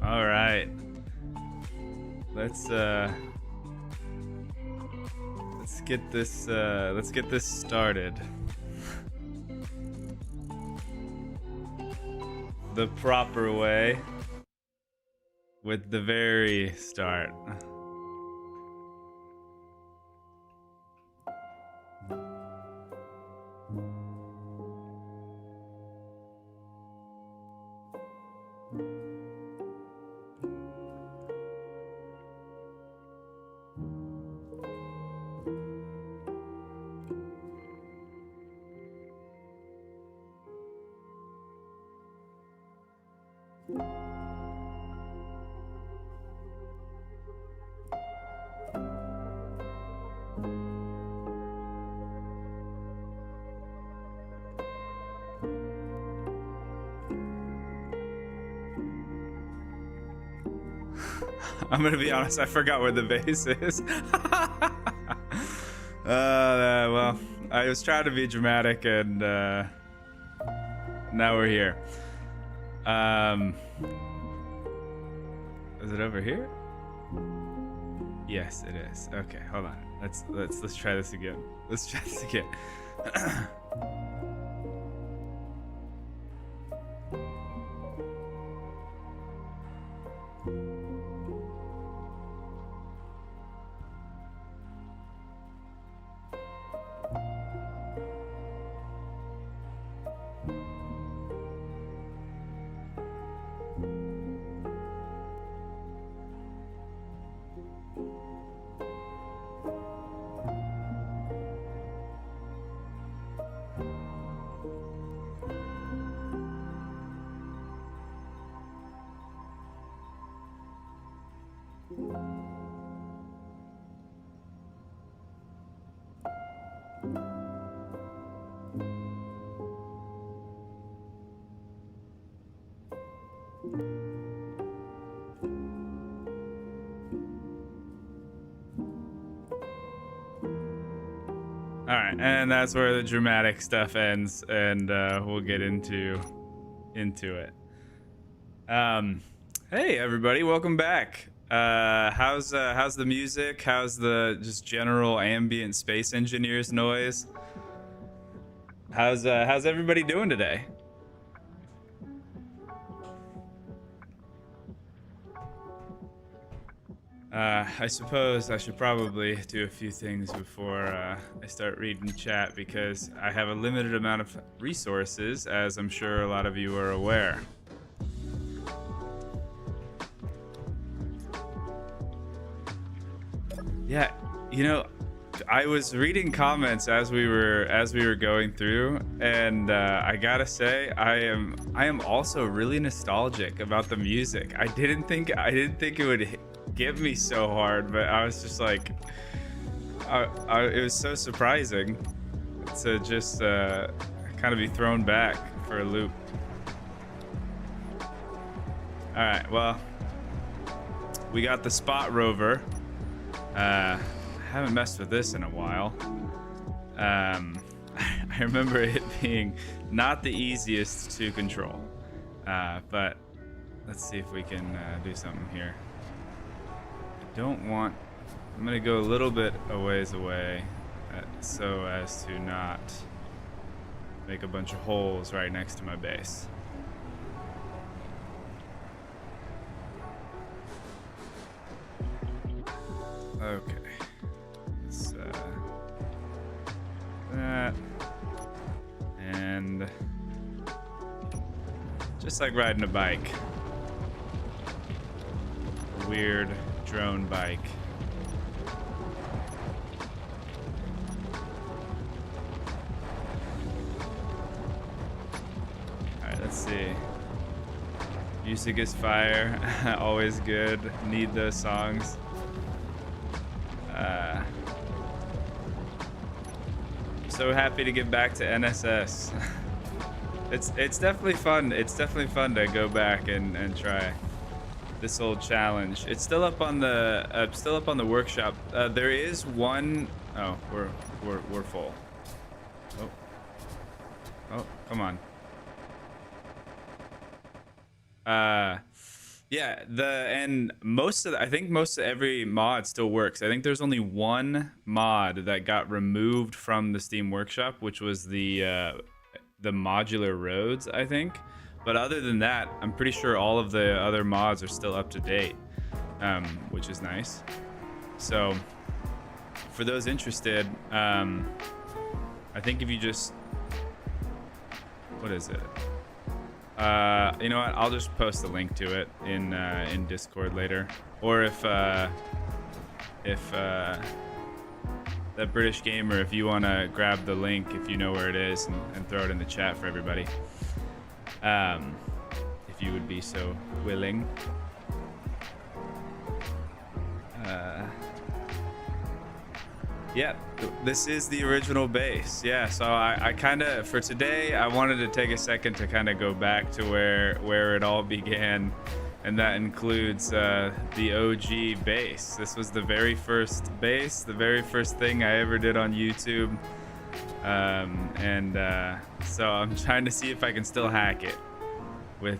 All right. Let's get this started. The proper way, with the very start. I'm gonna be honest, I forgot where the bass is. Well, I was trying to be dramatic, and now we're here. Is it over here? Yes, it is. Okay, hold on. Let's try this again. Let's try this again. All right, and that's where the dramatic stuff ends, and we'll get into it. Hey everybody, welcome back. How's the music? How's the just general ambient space engineers noise? How's everybody doing today? I suppose I should probably do a few things before I start reading chat, because I have a limited amount of resources, as I'm sure a lot of you are aware. Yeah, you know, I was reading comments as we were going through, and I gotta say, I am also really nostalgic about the music. I didn't think it would get me so hard, but I was just like, it was so surprising to just kind of be thrown back for a loop. All right, well, we got the Spot Rover. I haven't messed with this in a while. I remember it being not the easiest to control, but let's see if we can do something here. I'm gonna go a little bit a ways away so as to not make a bunch of holes right next to my base. Okay, let's that, and just like riding a bike, a weird drone bike. All right, let's see. Music is fire. Always good. Need those songs. So happy to get back to NSS. It's definitely fun. It's definitely fun to go back and try this old challenge. It's still up on the workshop. There is one. Oh, we're full. Oh, come on. Yeah, I think most of every mod still works. I think there's only one mod that got removed from the Steam Workshop, which was the modular roads, I think. But other than that, I'm pretty sure all of the other mods are still up to date, which is nice. So for those interested, I think if you just, what is it? You know what? I'll just post a link to it in Discord later, or if that British gamer, if you want to grab the link, if you know where it is, and throw it in the chat for everybody, if you would be so willing. Yeah, this is the original base. Yeah, so I kind of, for today, I wanted to take a second to kind of go back to where it all began, and that includes the OG base. This was the very first base, the very first thing I ever did on YouTube, so I'm trying to see if I can still hack it with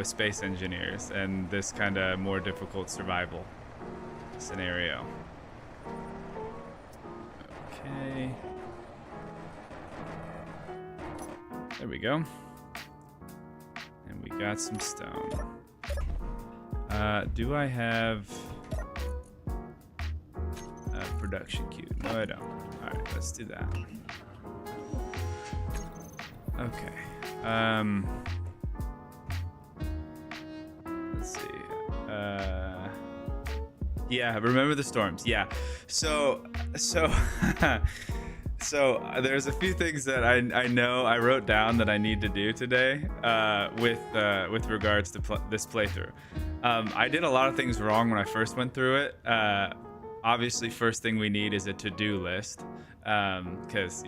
space engineers and this kind of more difficult survival scenario. Okay. There we go. And we got some stone. Do I have a production queue? No, I don't. Alright, let's do that. Okay. Let's see. Yeah, remember the storms. Yeah. So there's a few things that I know I wrote down that I need to do today with regards to this playthrough. I did a lot of things wrong when I first went through it. Obviously, first thing we need is a to-do list, because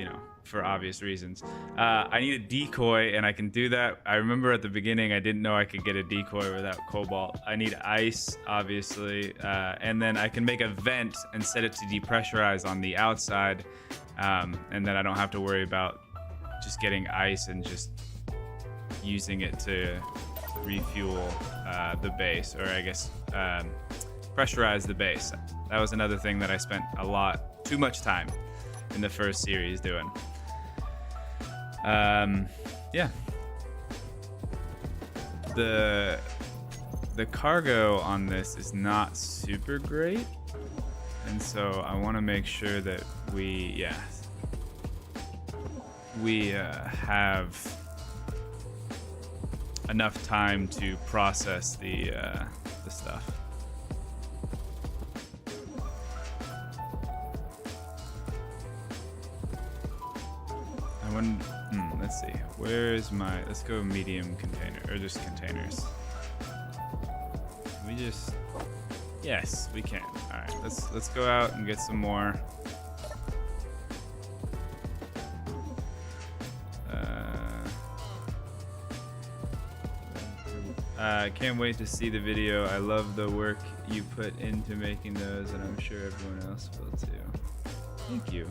for obvious reasons. I need a decoy, and I can do that. I remember at the beginning I didn't know I could get a decoy without cobalt. I need ice, obviously, and then I can make a vent and set it to depressurize on the outside, and then I don't have to worry about just getting ice and just using it to refuel the base, or I guess pressurize the base. That was another thing that I spent too much time in the first series doing. Yeah. The cargo on this is not super great, and so I want to make sure that we have enough time to process the stuff. Let's see. Where's my? Let's go medium container, or just containers. We just. Yes, we can. All right. Let's go out and get some more. I can't wait to see the video. I love the work you put into making those, and I'm sure everyone else will too. Thank you.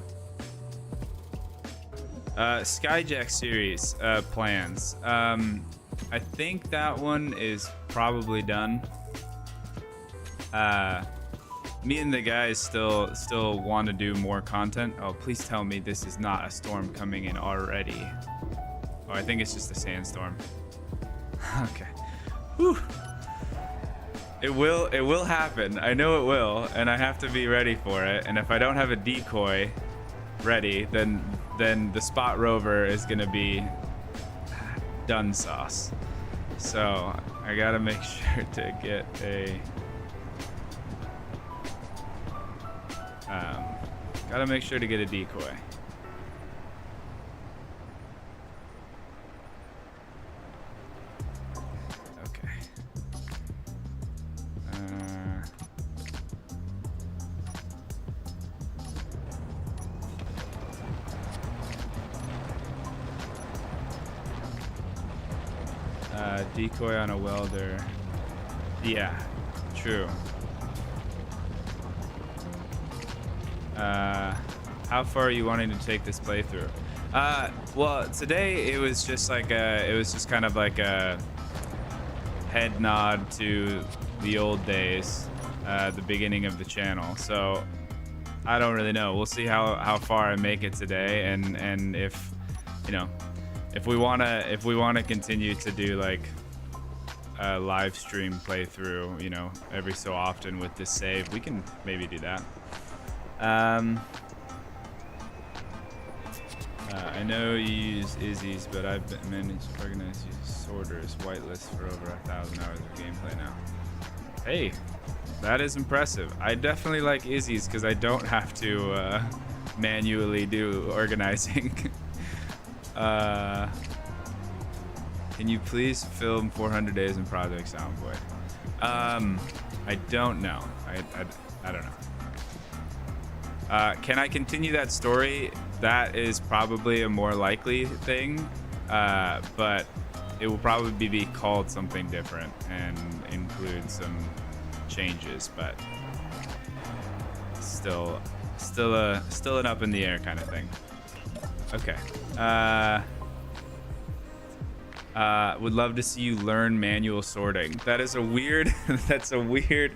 Skyjack series plans. I think that one is probably done. Me and the guys still want to do more content. Oh, please tell me this is not a storm coming in already. Oh, I think it's just a sandstorm. Okay. Whew. It will happen. I know it will, and I have to be ready for it. And if I don't have a decoy ready, then the spot rover is gonna be done sauce. So I gotta make sure to get a decoy. Decoy on a welder. Yeah, true. How far are you wanting to take this playthrough? Well, today it was just kind of like a head nod to the old days, the beginning of the channel. So I don't really know. We'll see how far I make it today, and if if we wanna continue to do like a live stream playthrough, every so often with this save, we can maybe do that. I know you use Izzy's, but I've managed to organize sorters whitelist for over 1,000 hours of gameplay now. Hey, that is impressive. I definitely like Izzy's because I don't have to manually do organizing. Can you please film 400 days in Project Soundboy? I don't know. I don't know. Can I continue that story? That is probably a more likely thing, but it will probably be called something different and include some changes, but still an up in the air kind of thing. Okay. Would love to see you learn manual sorting. That is a weird that's a weird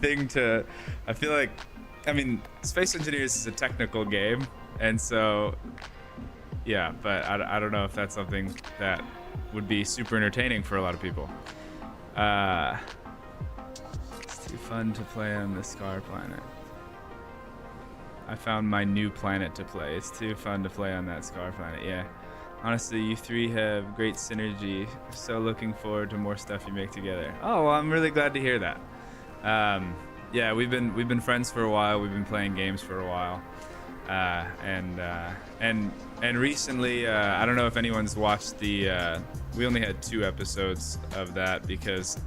thing to. I feel like, Space Engineers is a technical game, and so yeah, but I don't know if that's something that would be super entertaining for a lot of people. It's too fun to play on the Scar planet. I found my new planet to play. It's too fun to play on that Scar planet. Yeah. Honestly, you three have great synergy. So looking forward to more stuff you make together. Oh, well, I'm really glad to hear that. Yeah, we've been friends for a while. We've been playing games for a while, and recently, I don't know if anyone's watched the. We only had 2 episodes of that because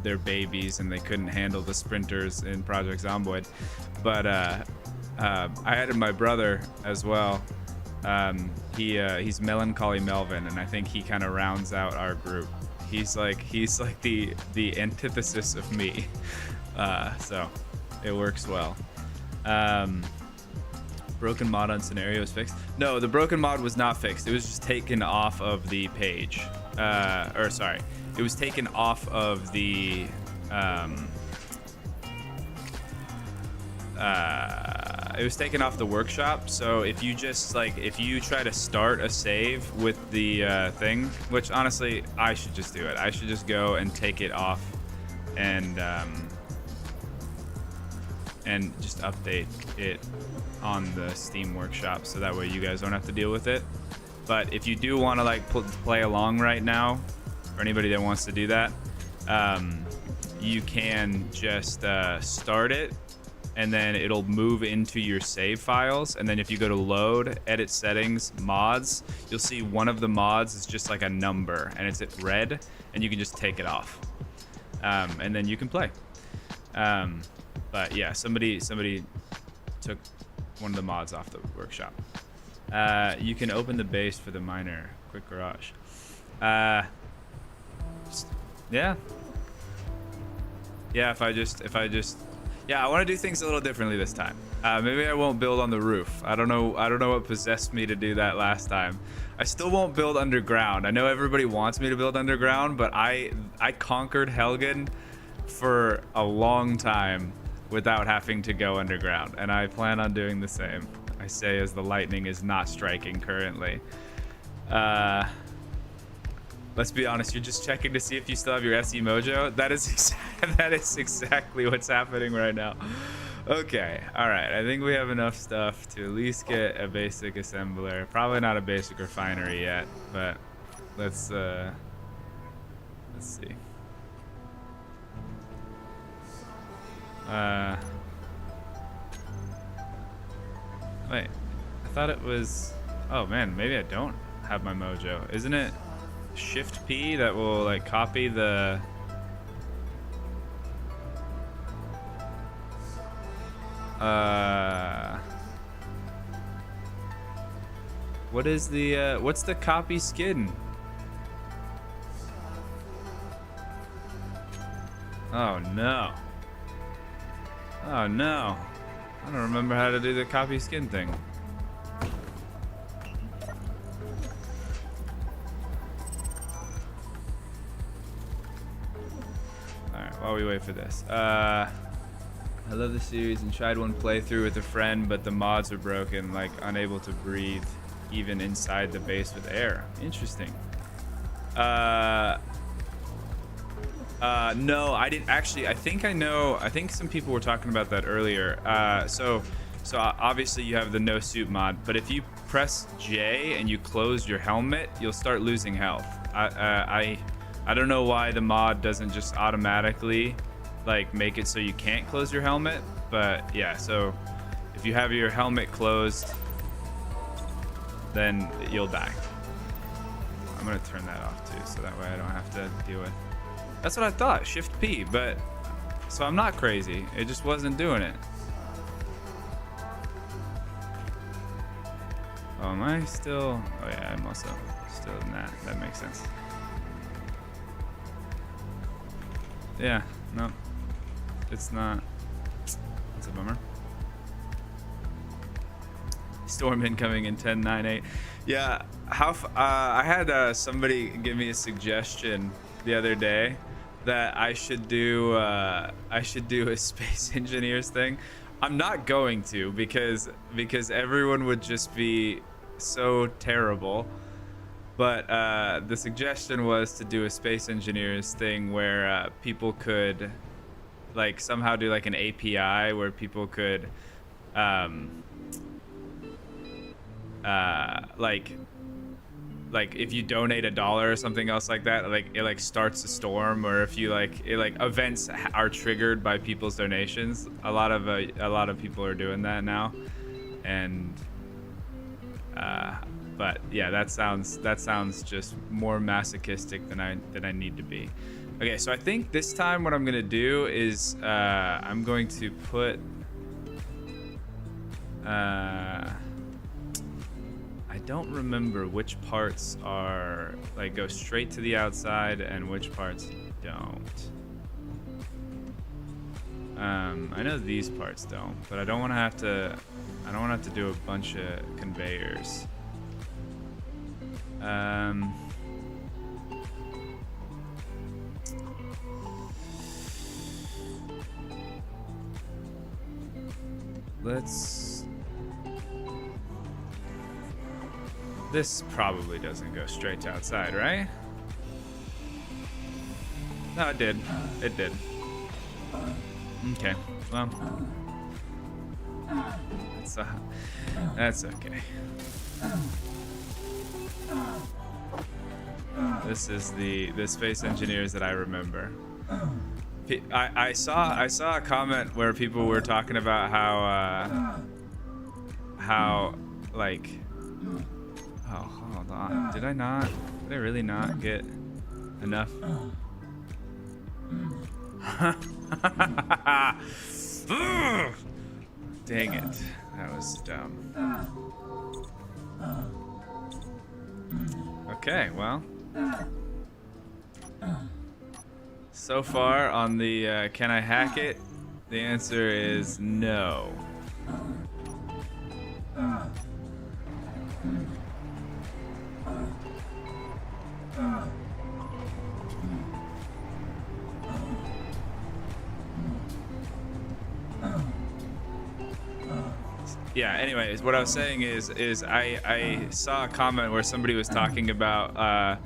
they're babies and they couldn't handle the sprinters in Project Zomboid. But I added my brother as well. He's Melancholy Melvin, and I think he kind of rounds out our group. He's like the antithesis of me, so it works well. Broken mod on scenario is fixed. No, the broken mod was not fixed. It was just taken off of the page. Or sorry, it was taken off of the it was taken off the workshop. So if you just if you try to start a save with the thing, which honestly I should just do it. I should just go and take it off and just update it on the Steam Workshop, so that way you guys don't have to deal with it. But if you do want to play along right now, or anybody that wants to do that, you can just start it, and then it'll move into your save files. And then if you go to load, edit settings, mods, you'll see one of the mods is just like a number, and it's at red, and you can just take it off, and then you can play. But yeah, somebody took one of the mods off the workshop. You can open the base for the miner. Quick garage. Yeah. If I just yeah, I want to do things a little differently this time. Maybe I won't build on the roof. I don't know what possessed me to do that last time. I still won't build underground. I know everybody wants me to build underground, but I conquered Helghan for a long time without having to go underground, and I plan on doing the same. I say as the lightning is not striking currently. Let's be honest, you're just checking to see if you still have your SE Mojo? That is exactly what's happening right now. Okay, alright, I think we have enough stuff to at least get a basic assembler. Probably not a basic refinery yet, but let's see. Wait, I thought it was, oh man, maybe I don't have my mojo. Isn't it Shift P that will copy the what is the what's the copy skin? Oh no. Oh no. I don't remember how to do the copy skin thing. Alright, while we wait for this. I love the series and tried one playthrough with a friend, but the mods are broken, unable to breathe even inside the base with air. Interesting. No, I didn't actually. I think some people were talking about that earlier. So obviously you have the no suit mod, but if you press J and you close your helmet, you'll start losing health. I don't know why the mod doesn't just automatically make it so you can't close your helmet, but yeah. So if you have your helmet closed, then you'll die. I'm gonna turn that off too, so that way I don't have to deal with. That's what I thought, Shift P, but so I'm not crazy. It just wasn't doing it. Oh, am I still? Oh yeah, I'm also still in that. That makes sense. Yeah, no, it's not. It's a bummer. Storm incoming in 10.9.8. Yeah, I had somebody give me a suggestion the other day that I should do a space engineers thing. I'm not going to because everyone would just be so terrible. But the suggestion was to do a space engineers thing where people could somehow do an API where people could if you donate $1 or something else like that, it starts a storm, or if you events are triggered by people's donations. A lot of people are doing that now, and but yeah, that sounds just more masochistic than I need to be. Okay, so I think this time what I'm gonna do is I'm going to put I don't remember which parts are like go straight to the outside and which parts don't. I know these parts don't, but I don't want to have to. I don't want to have to do a bunch of conveyors. This probably doesn't go straight to outside, right? No, it did. It did. Okay, well, that's okay. This is the Space Engineers that I remember. I saw a comment where people were talking about how like, oh, hold on, did I really not get enough? Dang it, that was dumb. Okay, well, so far on the can I hack it, the answer is no. Yeah, anyways, what I was saying is I saw a comment where somebody was talking about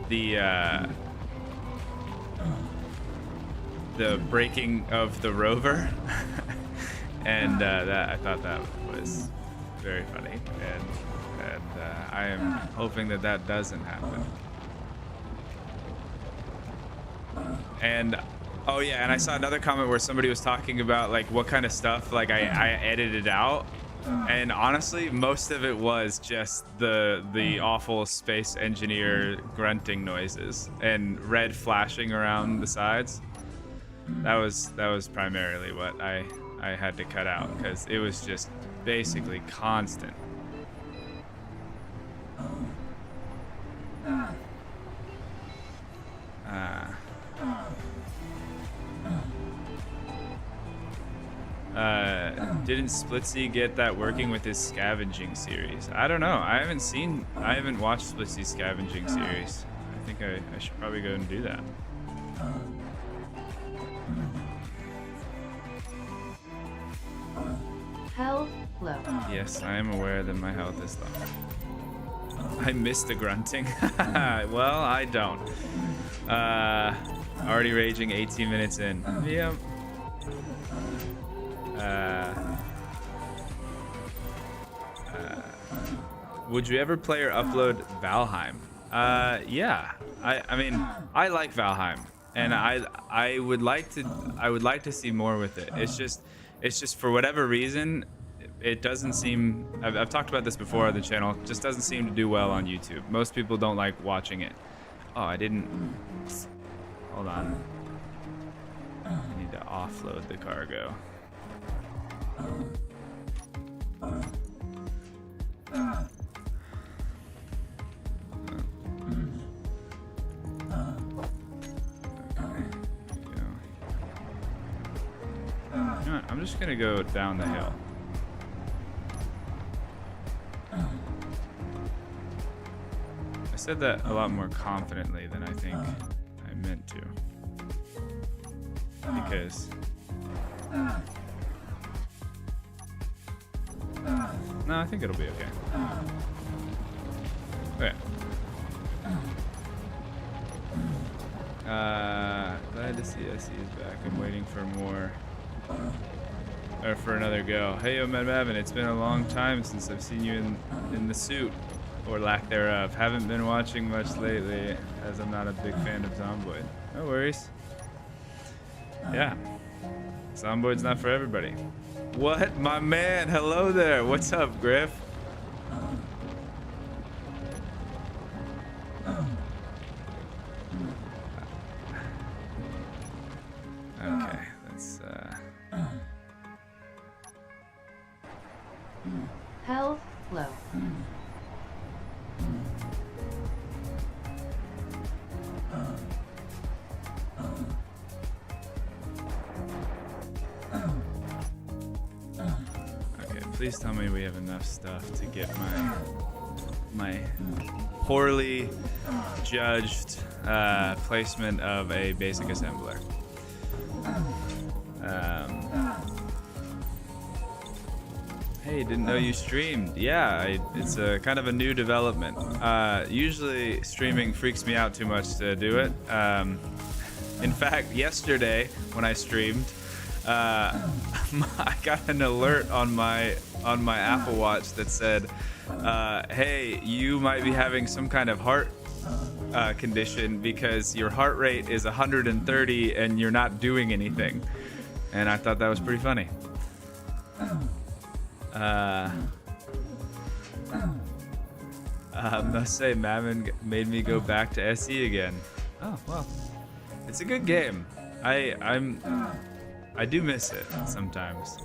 the breaking of the rover and that I thought that was very funny, and I am hoping that that doesn't happen. And oh yeah, and I saw another comment where somebody was talking about like what kind of stuff like I edited out, and honestly most of it was just the awful space engineer grunting noises and red flashing around the sides. That was primarily what I had to cut out because it was just basically constant. Didn't Splitsy get that working with his scavenging series? I don't know. I haven't watched Splitsy's scavenging series. I think I should probably go and do that. Health low. Yes, I am aware that my health is low. I missed the grunting. Well, I don't. Already raging 18 minutes in. Yep. Would you ever play or upload Valheim? Yeah. I mean, I like Valheim, and I would like to see more with it. It's just for whatever reason, it doesn't seem. I've talked about this before on the channel. It just doesn't seem to do well on YouTube. Most people don't like watching it. Oh, I didn't. Hold on. I need to offload the cargo. You know what? I'm just gonna go down the hill. I said that a lot more confidently than I think I meant to. Because no, I think it'll be okay. Okay. Glad to see SE is back. I'm waiting for more. Or for another go. Hey, yo, Mavin, it's been a long time since I've seen you in the suit, or lack thereof. Haven't been watching much lately, as I'm not a big fan of Zomboid. No worries. Yeah. Zomboid's not for everybody. What? My man, hello there. What's up, Griff? Okay, let's Please tell me we have enough stuff to get my poorly judged placement of a basic assembler. Hey, didn't know you streamed. Yeah, it's a kind of a new development. Usually streaming freaks me out too much to do it. In fact, yesterday when I streamed, I got an alert on my Apple Watch that said, "Hey, you might be having some kind of heart condition because your heart rate is 130 and you're not doing anything." And I thought that was pretty funny. Must say, Mammon made me go back to SE again. Oh well, it's a good game. I do miss it sometimes.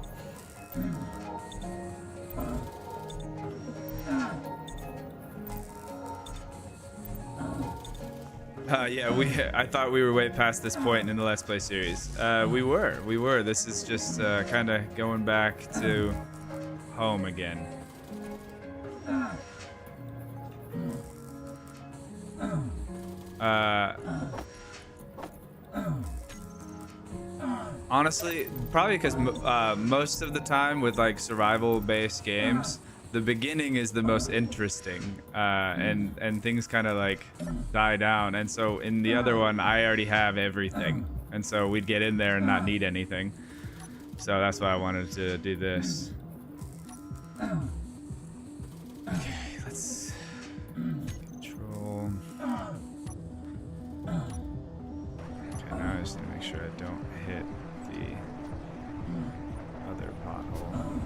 Yeah, I thought we were way past this point in the Let's Play series. We were. This is just kind of going back to home again. Honestly, probably because most of the time with like survival-based games, the beginning is the most interesting, and things kind of like die down. And so in the other one, I already have everything, and so we'd get in there and not need anything. So that's why I wanted to do this. Okay, let's control. Okay, now I just need to make sure I don't hit the other pothole.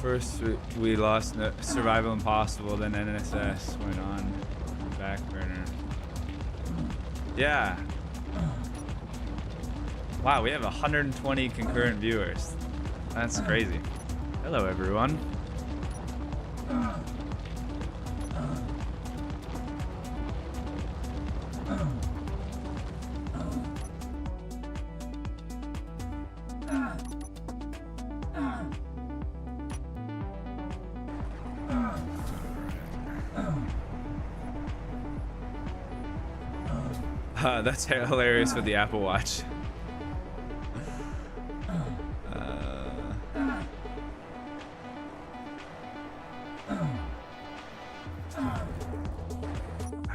First we lost Survival Impossible, then NSS went on the back burner. Yeah. Wow, we have 120 concurrent viewers. That's crazy. Hello, everyone. That's hilarious with the Apple Watch.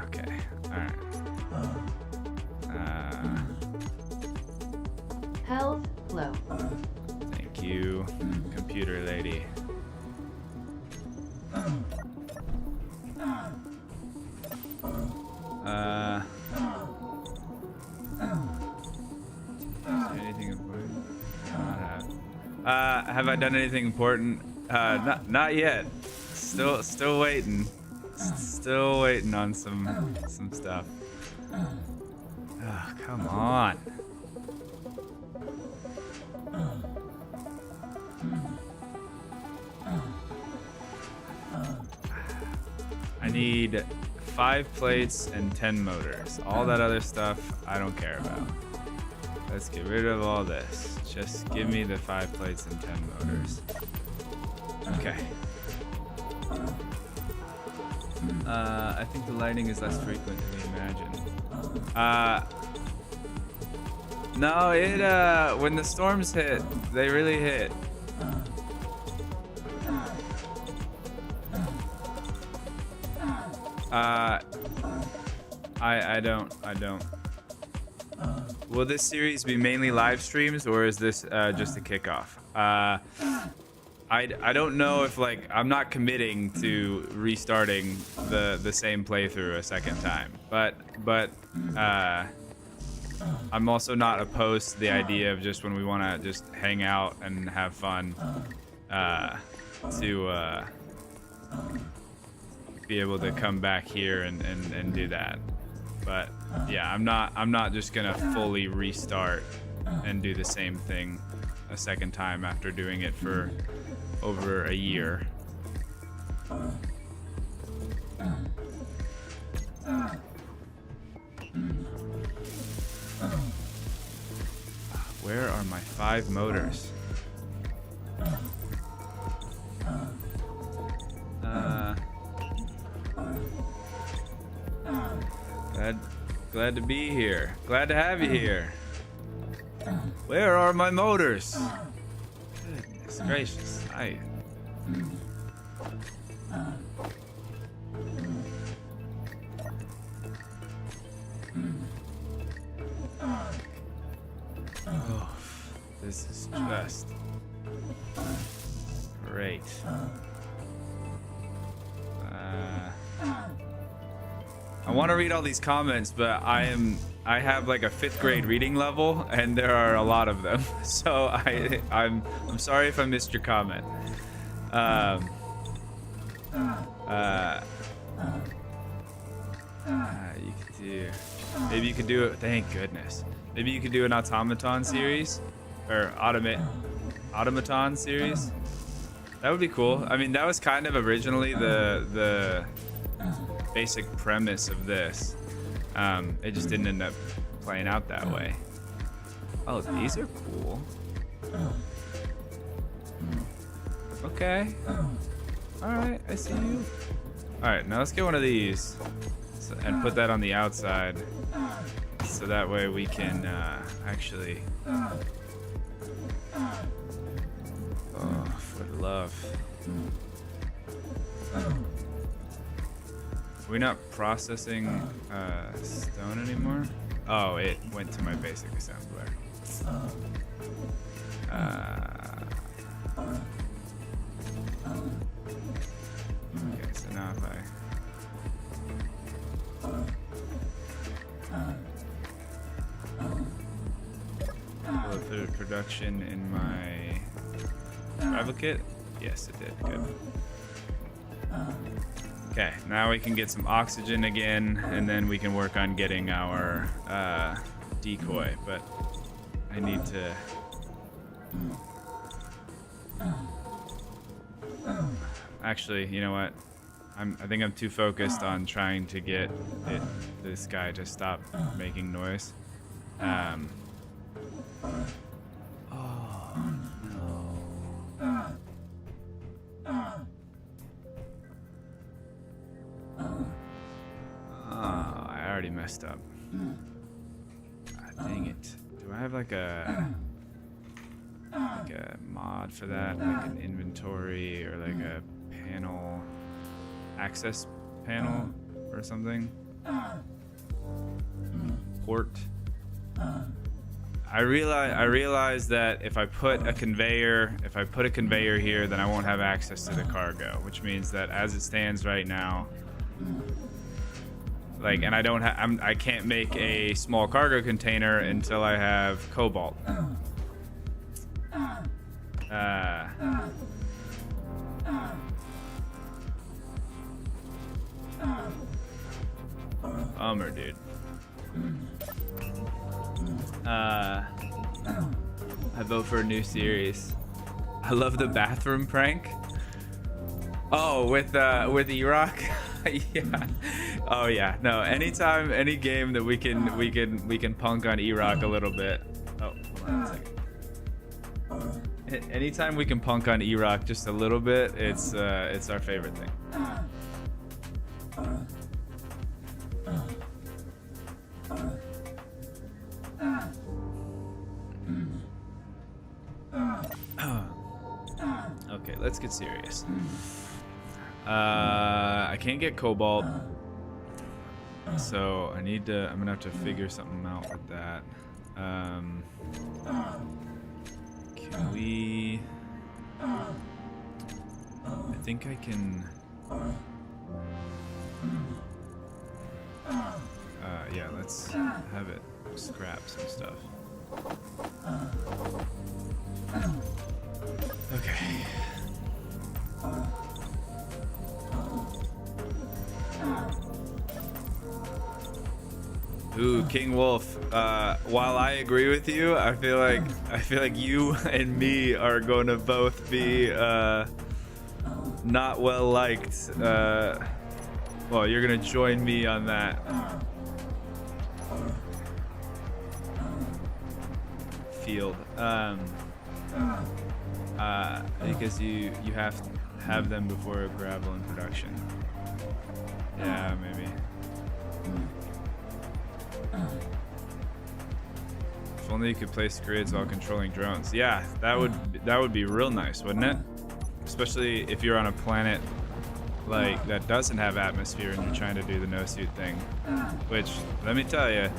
Okay, alright. Health low. Thank you, computer lady. Anything important? Have I done anything important? Not yet. Still waiting. Still waiting on some stuff. Oh, come on. I need 5 plates and 10 motors. All that other stuff, I don't care about. Let's get rid of all this. Just give me the 5 plates and 10 motors. Okay. I think the lightning is less frequent than we imagine. No, when the storms hit, they really hit. I don't. Will this series be mainly live streams, or is this just a kickoff? I don't know if, like, I'm not committing to restarting the same playthrough a second time, but I'm also not opposed to the idea of just when we want to just hang out and have fun to be able to come back here and do that. But yeah, I'm not just gonna fully restart and do the same thing a second time after doing it for over a year. Where are my 5 motors? Glad to be here. Glad to have you here. Where are my motors? Goodness gracious. Oh, this is just great. I want to read all these comments, but I have like a 5th grade reading level, and there are a lot of them. So I'm sorry if I missed your comment. You could do, maybe you could do it. Thank goodness. Maybe you could do an automaton series, or automaton series. That would be cool. I mean, that was kind of originally the basic premise of this. It just didn't end up playing out that way. Oh, these are cool. Okay. Alright, I see you. Alright, now let's get one of these and put that on the outside. So that way we can actually... Oh, for love. Are we not processing stone anymore? Oh, it went to my basic assembler. Okay, so now if will it put a production in my travel kit? Yes, it did. Good. Okay, now we can get some oxygen again, and then we can work on getting our decoy, but I need to... Actually, you know what? I think I'm too focused on trying to get this guy to stop making noise. Oh, no. Oh, I already messed up. Dang it. Do I have like a mod for that? Like an inventory or like a panel, access panel or something? Port. I realize that if I put a conveyor here, then I won't have access to the cargo, which means that as it stands right now, like, and I can't make a small cargo container until I have cobalt. Bummer, dude. I vote for a new series. I love the bathroom prank. Oh, with E-Rock. Yeah. Oh yeah. No. Anytime, any game that we can punk on E-Rock a little bit. Oh, hold on a second. Anytime we can punk on E-Rock just a little bit, it's our favorite thing. Okay, let's get serious. I can't get cobalt, so I'm gonna have to figure something out with that. Can we? I think I can. Yeah, let's have it scrap some stuff. Okay. Ooh, King Wolf. While I agree with you, I feel like you and me are going to both be not well liked. Well, you're gonna join me on that. Field. Because you have to have them before gravel in production. Yeah, maybe. If only you could place grids while controlling drones. Yeah, that would be real nice, wouldn't it? Especially if you're on a planet like that doesn't have atmosphere and you're trying to do the no suit thing, which let me tell you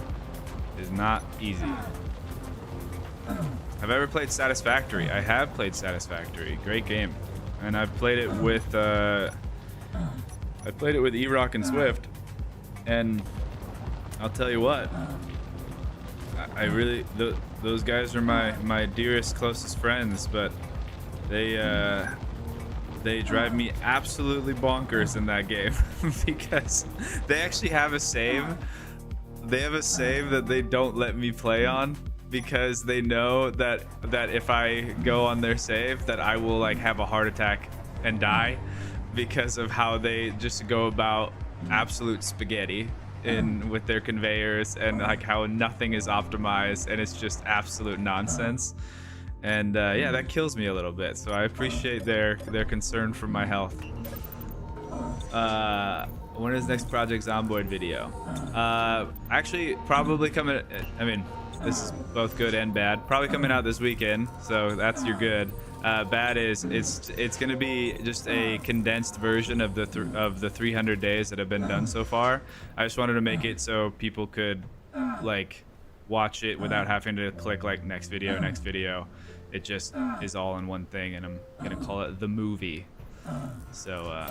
is not easy. Have I ever played Satisfactory? I have played Satisfactory. Great game, and I've played it with E-Rock and Swift, and I'll tell you what. I really those guys are my dearest, closest friends, but they drive me absolutely bonkers in that game because they actually have a save. They have a save that they don't let me play on because they know that if I go on their save that I will like have a heart attack and die because of how they just go about absolute spaghetti with their conveyors and like how nothing is optimized and it's just absolute nonsense. And yeah, that kills me a little bit. So I appreciate their concern for my health. When is next Project Zomboid video? Actually, probably coming. I mean, this is both good and bad. Probably coming out this weekend. So that's your good. Bad is it's gonna be just a condensed version of the 300 days that have been done so far. I just wanted to make it so people could like watch it without having to click like next video. It just is all in one thing, and I'm gonna call it the movie. So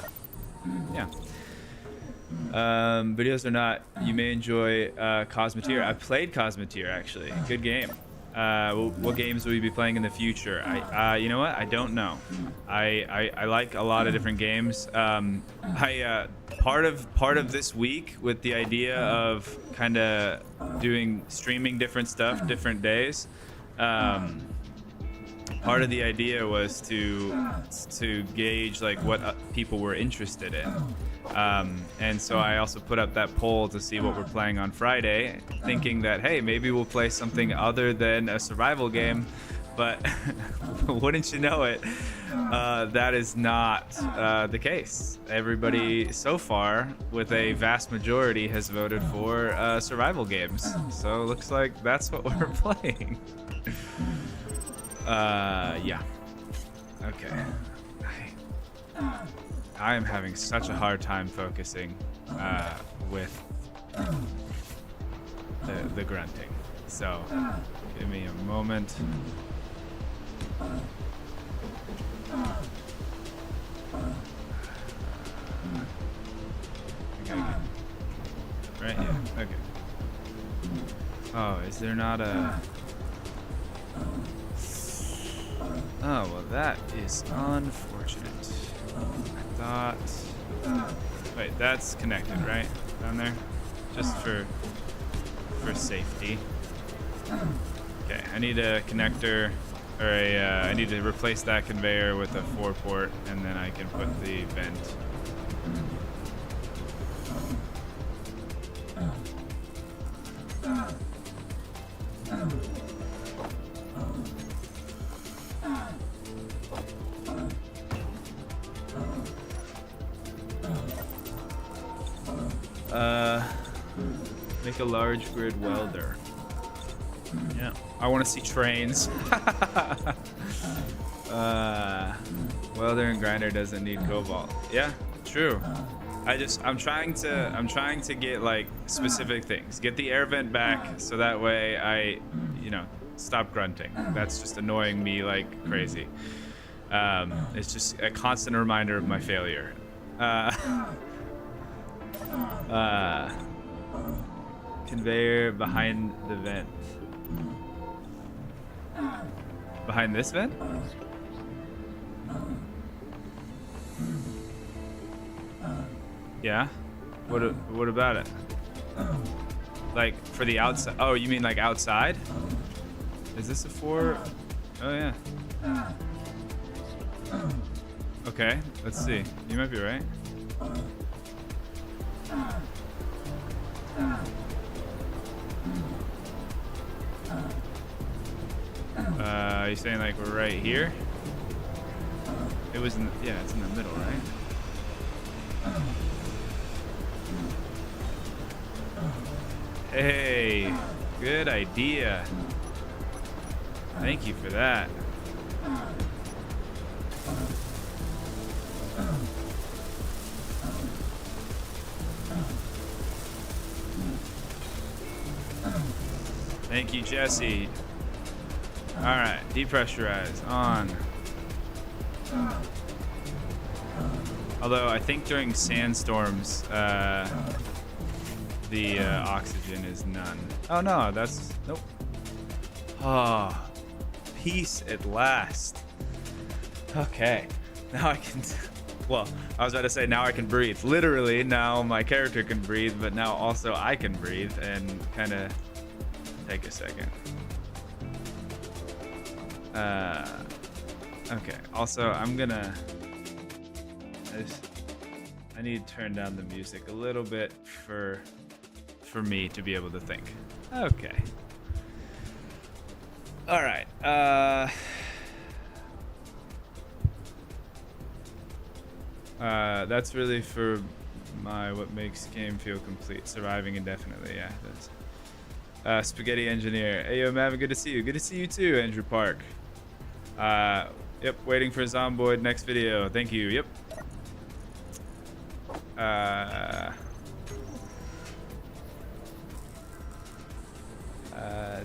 yeah. Videos or not, you may enjoy Cosmeteer. I played Cosmeteer actually. Good game. What games will we be playing in the future? You know what? I don't know. I like a lot of different games. Part of this week with the idea of kind of streaming different stuff, different days. Part of the idea was to gauge like what people were interested in. And so I also put up that poll to see what we're playing on Friday, thinking that, hey, maybe we'll play something other than a survival game. But wouldn't you know it, that is not the case. Everybody so far, with a vast majority, has voted for survival games. So it looks like that's what we're playing. Yeah. Okay. I am having such a hard time focusing with the grunting. So give me a moment. Right? Yeah. Okay. Oh, is there not a... Oh, well, that is unfortunate. I thought... Wait, that's connected, right? Down there? Just for safety. Okay, I need a connector, or I need to replace that conveyor with a 4-port, and then I can put the vent. Make a large grid welder. Yeah, I want to see trains. Welder and grinder doesn't need cobalt. Yeah, true. I'm trying to get like specific things. Get the air vent back so that way I, stop grunting. That's just annoying me like crazy. It's just a constant reminder of my failure. Conveyor behind the vent. Behind this vent? Yeah? What about it? Like for the outside. Oh, you mean like outside? Is this a 4? Oh yeah. Okay, let's see. You might be right. Are you saying like we're right here? It was in, yeah, it's in the middle, right? Hey, good idea. Thank you for that. Thank you, Jesse. All right, depressurize on. Although I think during sandstorms, the oxygen is none. Oh no, that's nope. Oh, peace at last. Okay, now I can. Well, I was about to say now I can breathe. Literally, now my character can breathe, but now also I can breathe and kind of take a second. Okay. Also, I'm gonna. I need to turn down the music a little bit for me to be able to think. Okay. All right. That's really for what makes game feel complete. Surviving indefinitely. Yeah. That's. Spaghetti engineer. Hey yo, Mav, good to see you. Good to see you too, Andrew Park. Yep. Waiting for Zomboid next video. Thank you. Yep.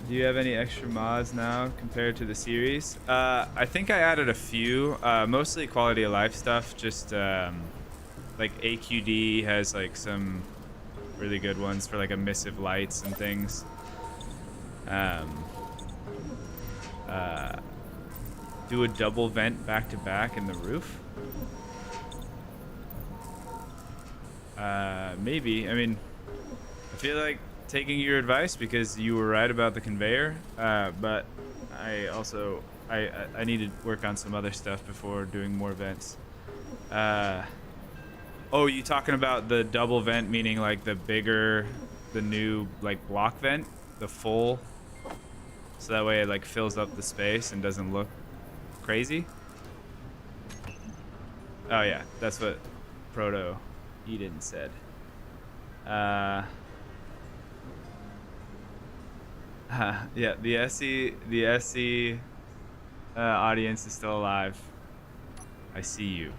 Do you have any extra mods now compared to the series? I think I added a few, mostly quality of life stuff. Just like AQD has like some really good ones for like emissive lights and things. Do a double vent back to back in the roof. Maybe. I mean, I feel like taking your advice because you were right about the conveyor. But I also I need to work on some other stuff before doing more vents. Oh, you talking about the double vent, meaning like the bigger, the new like block vent, the full, so that way it like fills up the space and doesn't look crazy. Oh yeah, that's what Proto Eden said. Yeah, the SE audience is still alive. I see you.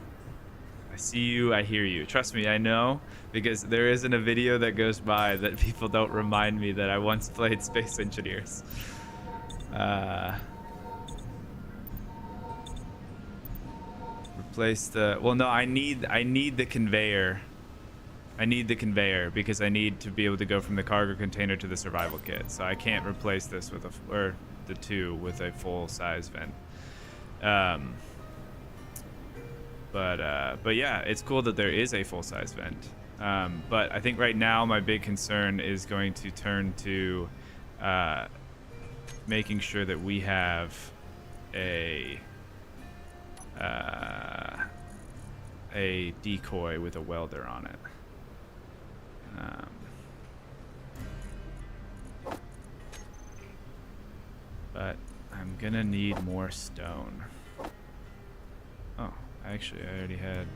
I see you, I hear you. Trust me, I know, because there isn't a video that goes by that people don't remind me that I once played Space Engineers. Replace the, well no, I need the conveyor. I need the conveyor because I need to be able to go from the cargo container to the survival kit. So I can't replace this with or the two with a full size vent. But yeah, it's cool that there is a full size vent. But I think right now my big concern is going to turn to making sure that we have a decoy with a welder on it. But I'm gonna need more stone. Oh, actually I already had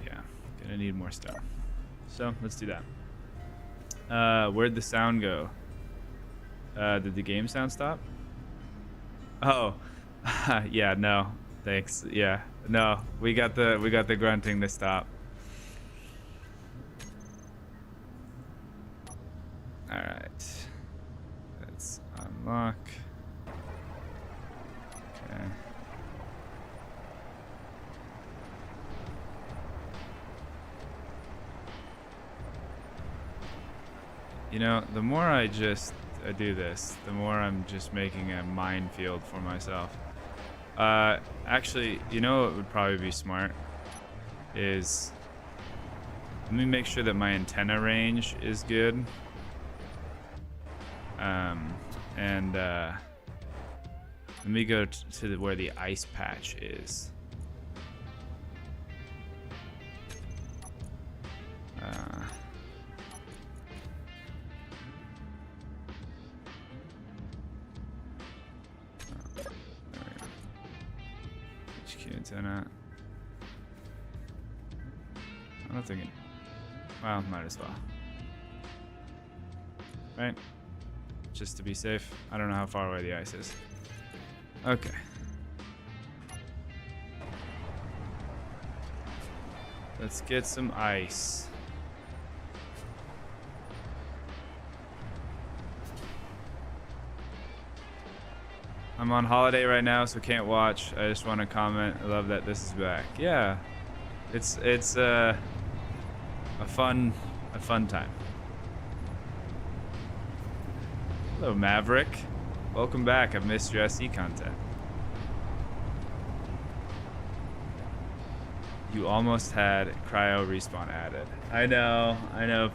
yeah, gonna need more stone. So let's do that. Where'd the sound go? Did the game sound stop? Oh, yeah, no, thanks. Yeah, no, we got the grunting to stop. All right, let's unlock. Okay. You know, the more I do this, the more I'm just making a minefield for myself. Actually, you know what would probably be smart is let me make sure that my antenna range is good. And let me go to where the ice patch is. HQ antenna. I don't think it. Well, might as well. Right? Just to be safe. I don't know how far away the ice is. Okay. Let's get some ice. I'm on holiday right now, so can't watch. I just want to comment. I love that this is back. Yeah, it's a fun time. Hello, Maverick. Welcome back. I've missed your SE content. You almost had cryo respawn added. I know,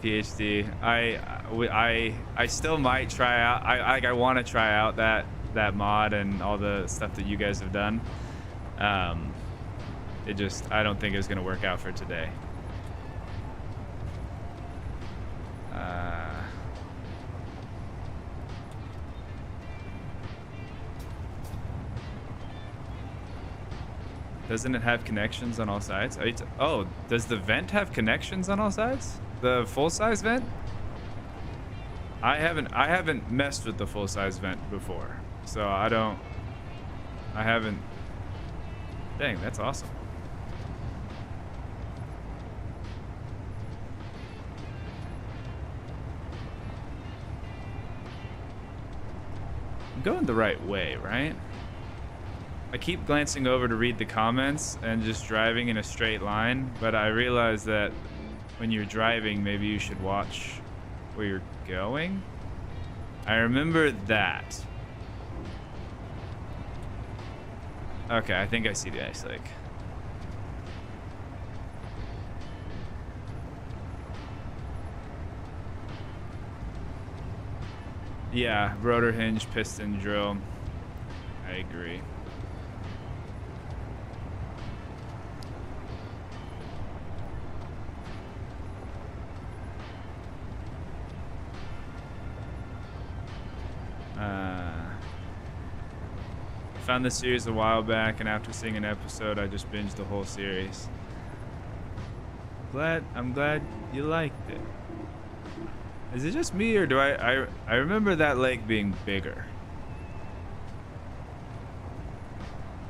PhD. I still might try out. I want to try out that mod and all the stuff that you guys have done. I don't think it's gonna work out for today. Doesn't it have connections on all sides? Oh, does the vent have connections on all sides? The full-size vent? I haven't messed with the full-size vent before, so I haven't. Dang, that's awesome. I'm going the right way, right? I keep glancing over to read the comments and just driving in a straight line, but I realize that when you're driving, maybe you should watch where you're going. I remember that. Okay, I think I see the ice lake. Yeah, rotor hinge, piston drill. I agree. I found this series a while back, and after seeing an episode, I just binged the whole series. I'm glad you liked it. Is it just me, or do I remember that lake being bigger?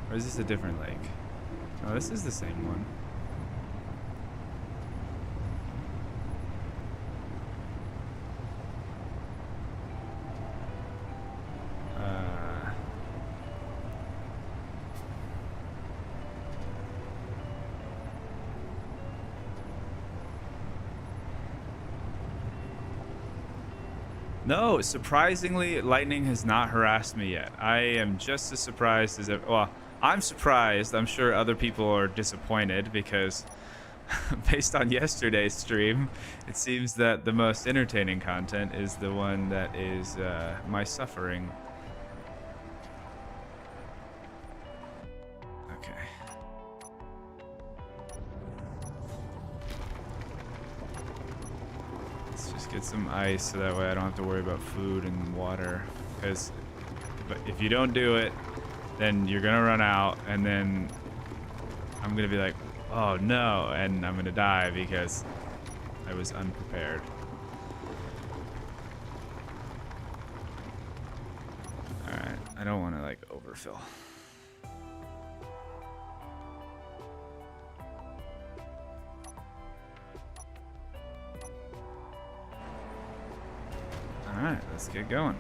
Or is this a different lake? No, this is the same one. No, surprisingly, lightning has not harassed me yet. I am just as surprised as well, I'm surprised. I'm sure other people are disappointed because based on yesterday's stream, it seems that the most entertaining content is the one that is my suffering. Okay. Let's just get some ice so that way I don't have to worry about food and water. Because if you don't do it, then you're gonna run out, and then I'm gonna be like, oh no, and I'm gonna die because I was unprepared. Alright, I don't want to like overfill. Alright, let's get going.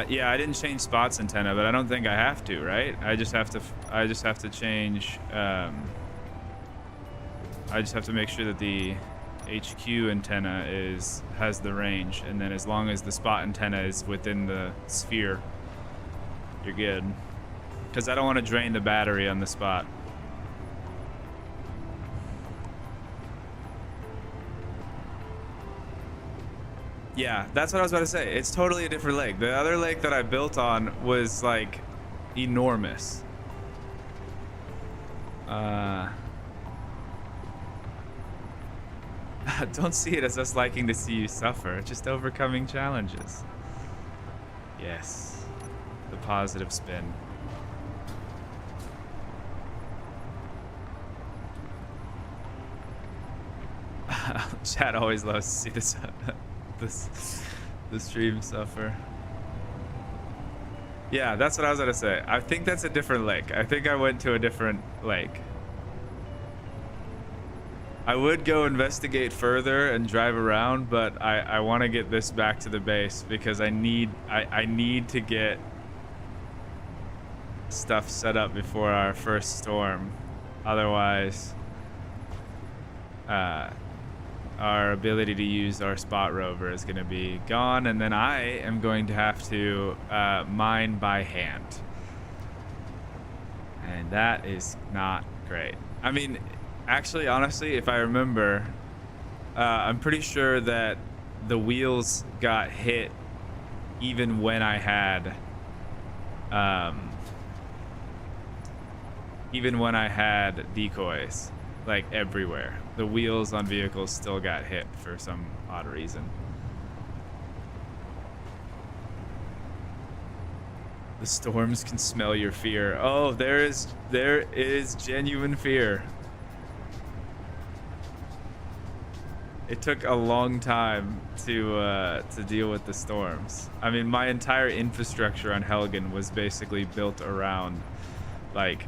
Yeah, I didn't change spots antenna, but I don't think I have to, right? I just have to change. I just have to make sure that the HQ antenna has the range, and then as long as the spot antenna is within the sphere, you're good. Because I don't want to drain the battery on the spot. Yeah, that's what I was about to say. It's totally a different lake. The other lake that I built on was like enormous. Don't see it as us liking to see you suffer, just overcoming challenges. Yes, the positive spin. Chat always loves to see this, the stream suffer. Yeah, that's what I was gonna say. I think that's a different lake. I think I went to a different lake. I would go investigate further and drive around, but I want to get this back to the base because I need to get stuff set up before our first storm. Otherwise, our ability to use our spot rover is going to be gone, and then I am going to have to mine by hand. And that is not great. I mean, actually, honestly, if I remember, I'm pretty sure that the wheels got hit even when I had, decoys, like everywhere. The wheels on vehicles still got hit for some odd reason. The storms can smell your fear. Oh, there is genuine fear. It took a long time to deal with the storms. I mean, my entire infrastructure on Helghan was basically built around, like,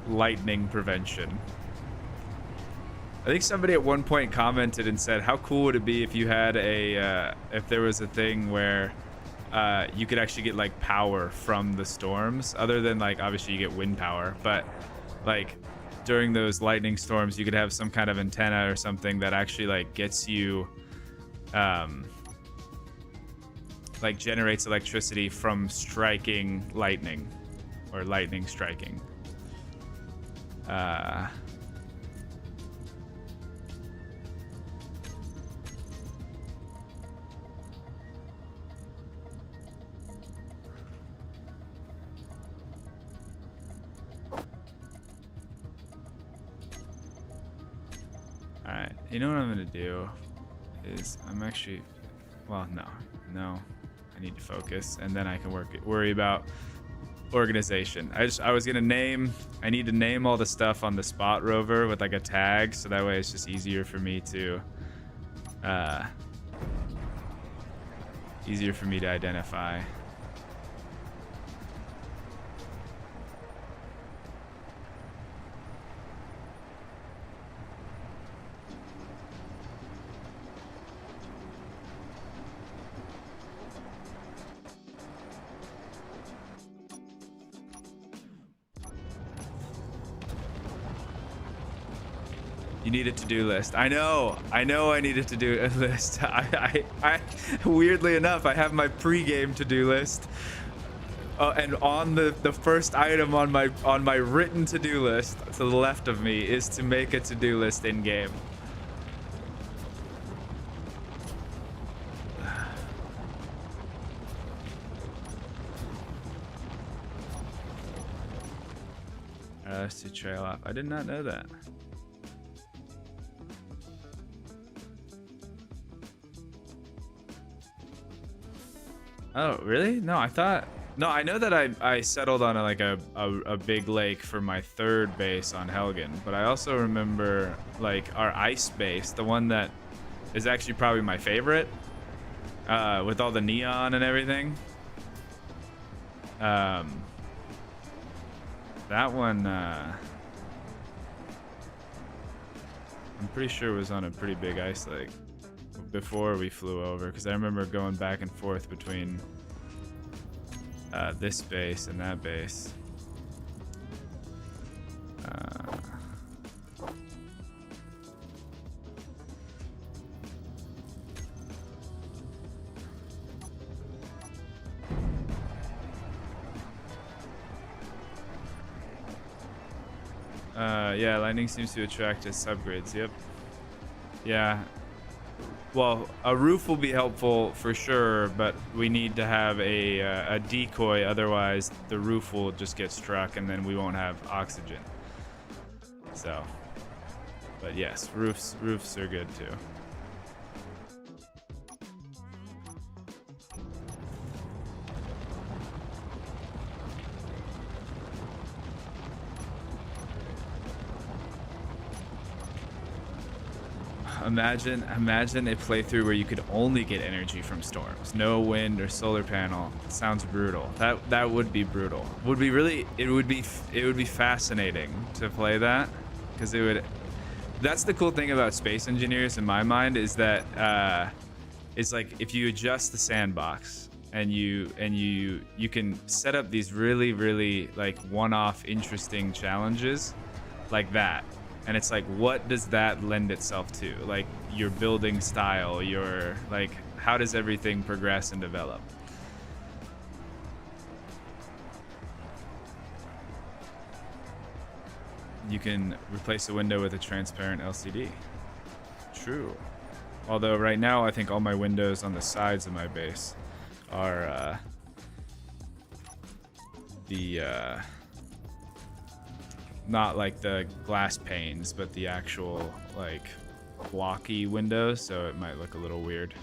lightning prevention. I think somebody at one point commented and said, how cool would it be if you had if there was a thing where you could actually get, like, power from the storms, other than, like, obviously you get wind power, but, like, during those lightning storms, you could have some kind of antenna or something that actually, like, gets you, like, generates electricity from striking lightning, or lightning striking. Alright, you know what I'm gonna do is I'm actually, well, no, I need to focus, and then I can worry about organization. I was gonna I need to name all the stuff on the spot rover with, like, a tag, so that way it's just easier for me to identify. You need a to-do list. I know I need a to-do list. I weirdly enough, I have my pre-game to-do list. And on the first item on my written to-do list to the left of me is to make a to-do list in game. Let's do trail off. I did not know that. Oh, really? No, I know that I settled on a big lake for my third base on Helghan, but I also remember, like, our ice base, the one that is actually probably my favorite, with all the neon and everything. That one, I'm pretty sure was on a pretty big ice lake before we flew over, because I remember going back and forth between this base and that base. Yeah, lightning seems to attract its subgrades. Yep. Yeah. Well, a roof will be helpful for sure, but we need to have a decoy. Otherwise, the roof will just get struck, and then we won't have oxygen. So, but yes, roofs are good too. Imagine a playthrough where you could only get energy from storms, no wind or solar panel. Sounds brutal. That would be brutal. It would be fascinating to play that, because it would. That's the cool thing about Space Engineers in my mind, is that it's like if you adjust the sandbox and you can set up these really like one-off interesting challenges like that. And it's like, what does that lend itself to? Like your building style, your like, how does everything progress and develop? You can replace a window with a transparent LCD. True. Although right now, I think all my windows on the sides of my base are not like the glass panes, but the actual like blocky windows, so it might look a little weird,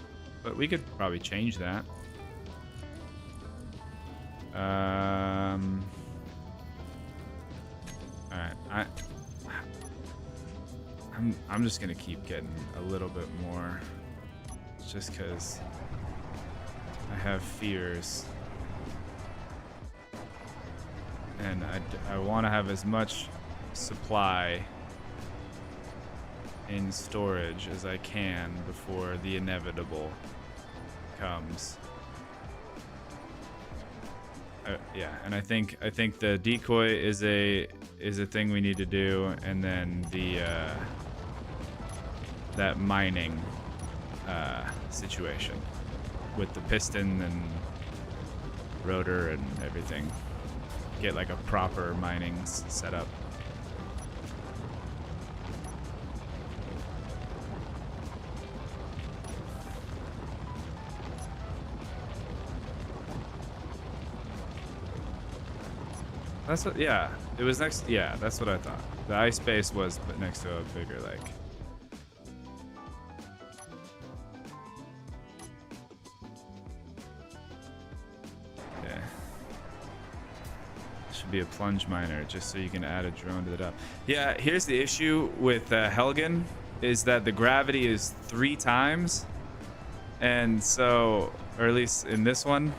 but we could probably change that. All right, I'm just gonna keep getting a little bit more, just because I have fears, and I want to have as much supply in storage as I can before the inevitable comes. Yeah, and I think the decoy is a thing we need to do, and then the that mining situation with the piston and rotor and everything. Get like a proper mining setup. That's what, yeah, it was next, yeah, that's what I thought. The ice base was next to a bigger lake. Okay. Should be a plunge miner, just so you can add a drone to the top. Yeah, here's the issue with Helghan, is that the gravity is 3 times. And so, or at least in this one,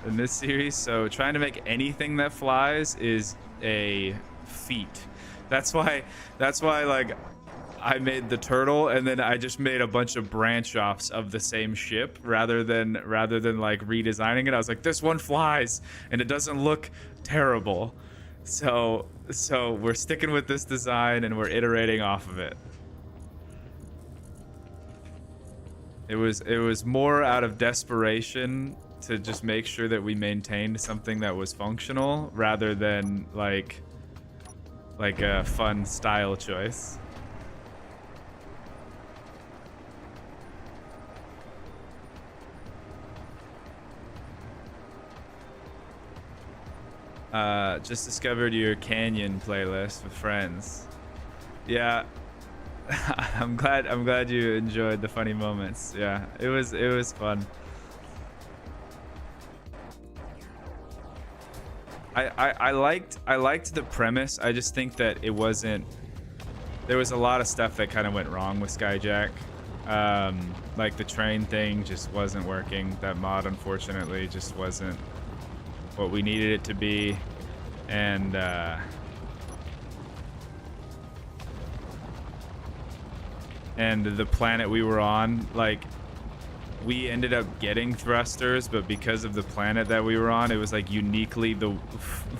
in this series, so trying to make anything that flies is a feat. That's why like I made the turtle, and then I just made a bunch of branch offs of the same ship rather than like redesigning it. I was like, this one flies and it doesn't look terrible, so we're sticking with this design and we're iterating off of it. It was more out of desperation to just make sure that we maintained something that was functional rather than like a fun style choice. Just discovered your Canyon playlist with friends. Yeah. I'm glad you enjoyed the funny moments. Yeah, it was fun. I liked the premise. I just think that it wasn't. There was a lot of stuff that kind of went wrong with Skyjack. Like the train thing just wasn't working. That mod, unfortunately, just wasn't what we needed it to be, and the planet we were on, like, we ended up getting thrusters, but because of the planet that we were on, it was like uniquely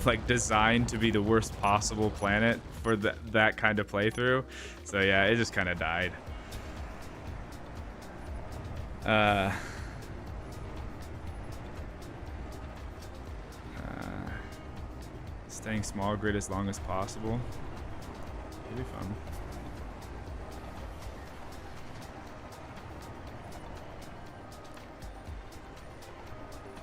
like designed to be the worst possible planet for that kind of playthrough. So yeah, it just kind of died. Staying small grid as long as possible. It'll be fun.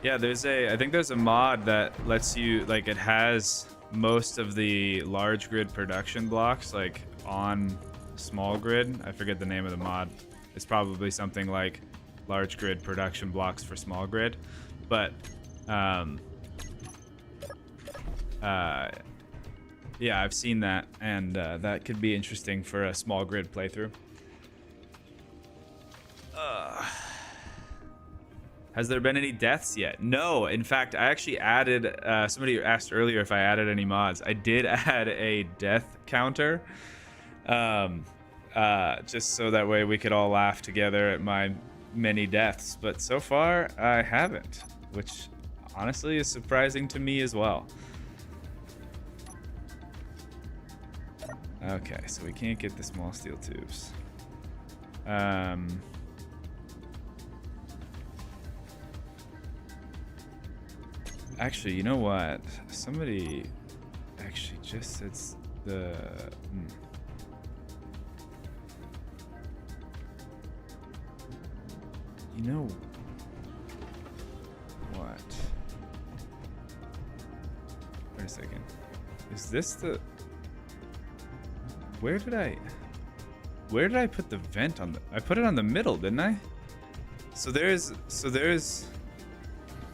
Yeah, I think there's a mod that lets you, like, it has most of the large grid production blocks, like, on small grid. I forget the name of the mod. It's probably something like large grid production blocks for small grid. But, yeah, I've seen that, and that could be interesting for a small grid playthrough. Has there been any deaths yet? No. In fact, I actually added, somebody asked earlier if I added any mods. I did add a death counter, just so that way we could all laugh together at my many deaths. But so far, I haven't, which honestly is surprising to me as well. Okay, so we can't get the small steel tubes. Actually, you know what? Somebody actually just said the... You know what? Wait a second. Is this the... Where did I put the vent on the... I put it on the middle, didn't I? So there's...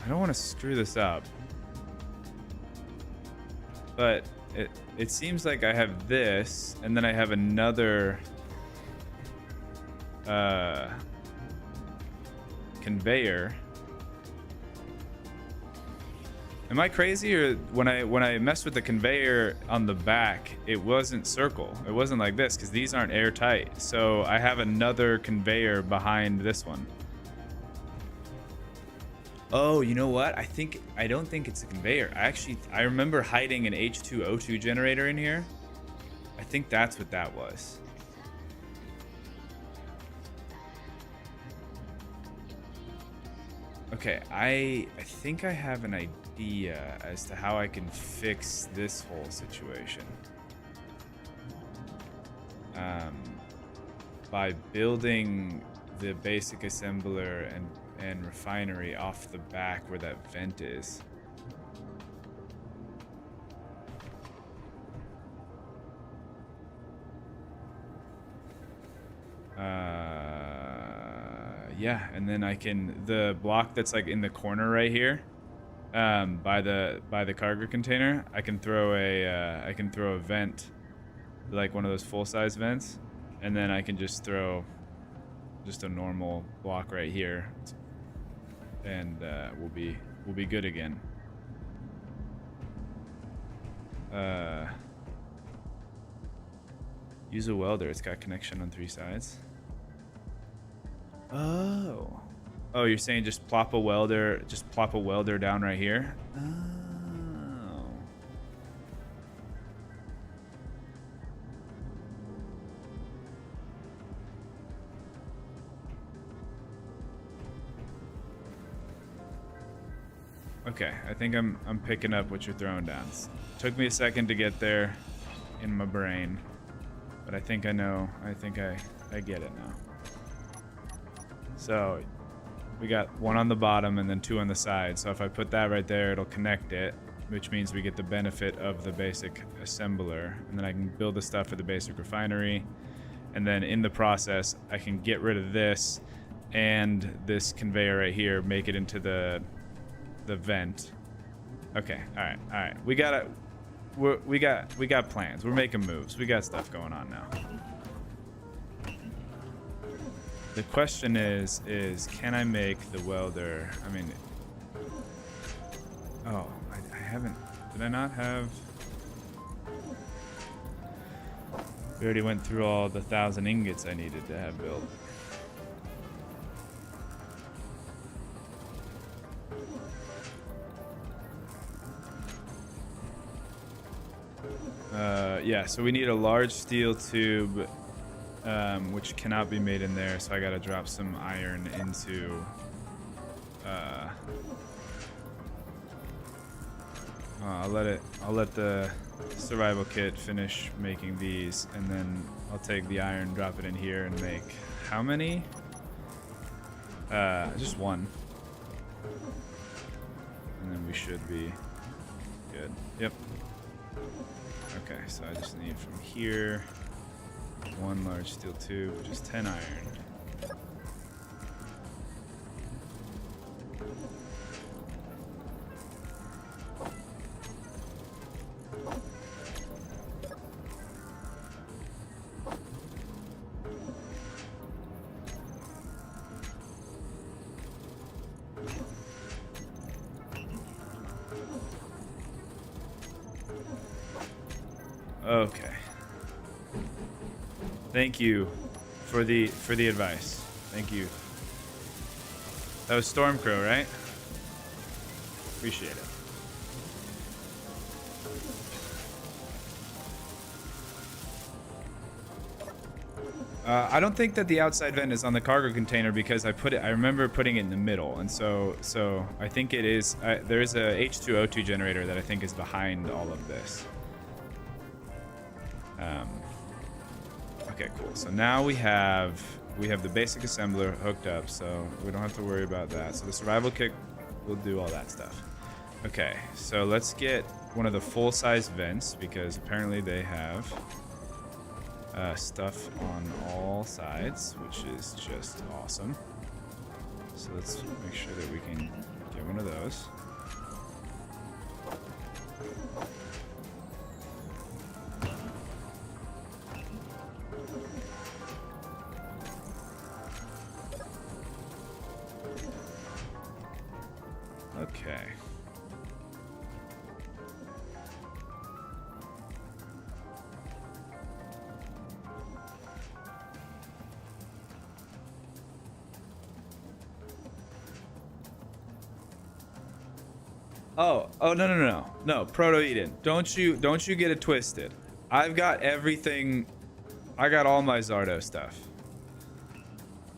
I don't want to screw this up. But it seems like I have this, and then I have another conveyor. Am I crazy, or when I messed with the conveyor on the back, it wasn't circle. It wasn't like this because these aren't airtight. So I have another conveyor behind this one. Oh, you know what? I don't think it's a conveyor. I remember hiding an H2O2 generator in here. I think that's what that was. Okay, I think I have an idea as to how I can fix this whole situation. By building the basic assembler and refinery off the back where that vent is. Yeah, and then I can, the block that's like in the corner right here, by the cargo container, I can throw a vent, like one of those full-size vents, and then I can just throw just a normal block right here, and we'll be good again. Use a welder. It's got connection on 3 sides. Oh, you're saying just plop a welder down right here? Oh. Okay, I think I'm picking up what you're throwing down. Took me a second to get there in my brain, but I think I know. I think I get it now. So we got 1 on the bottom and then 2 on the side. So if I put that right there, it'll connect it, which means we get the benefit of the basic assembler. And then I can build the stuff for the basic refinery. And then in the process, I can get rid of this and this conveyor right here, make it into the vent. Okay, all right. We got plans. We're making moves. We got stuff going on now. The question is can I make the welder? I mean, oh, I haven't. Did I not have? We already went through all the 1,000 ingots I needed to have built. Yeah, so we need a large steel tube, which cannot be made in there, so I gotta drop some iron into... I'll let the survival kit finish making these, and then I'll take the iron, drop it in here, and make how many? Just one. And then we should be good. Yep. Okay, so I just need from here one large steel tube, which is 10 iron. Okay. Thank you for the advice. Thank you. That was Stormcrow, right? Appreciate it. I don't think that the outside vent is on the cargo container because I remember putting it in the middle, and so I think it is. There is a H2O2 generator that I think is behind all of this. Okay, cool. So now we have the basic assembler hooked up, so we don't have to worry about that. So the survival kit will do all that stuff. Okay, so let's get one of the full-size vents because apparently they have stuff on all sides, which is just awesome. So let's make sure that we can get one of those. Okay. Oh, no, Proto Eden. Don't you get it twisted. I've got everything. I got all my Zardo stuff.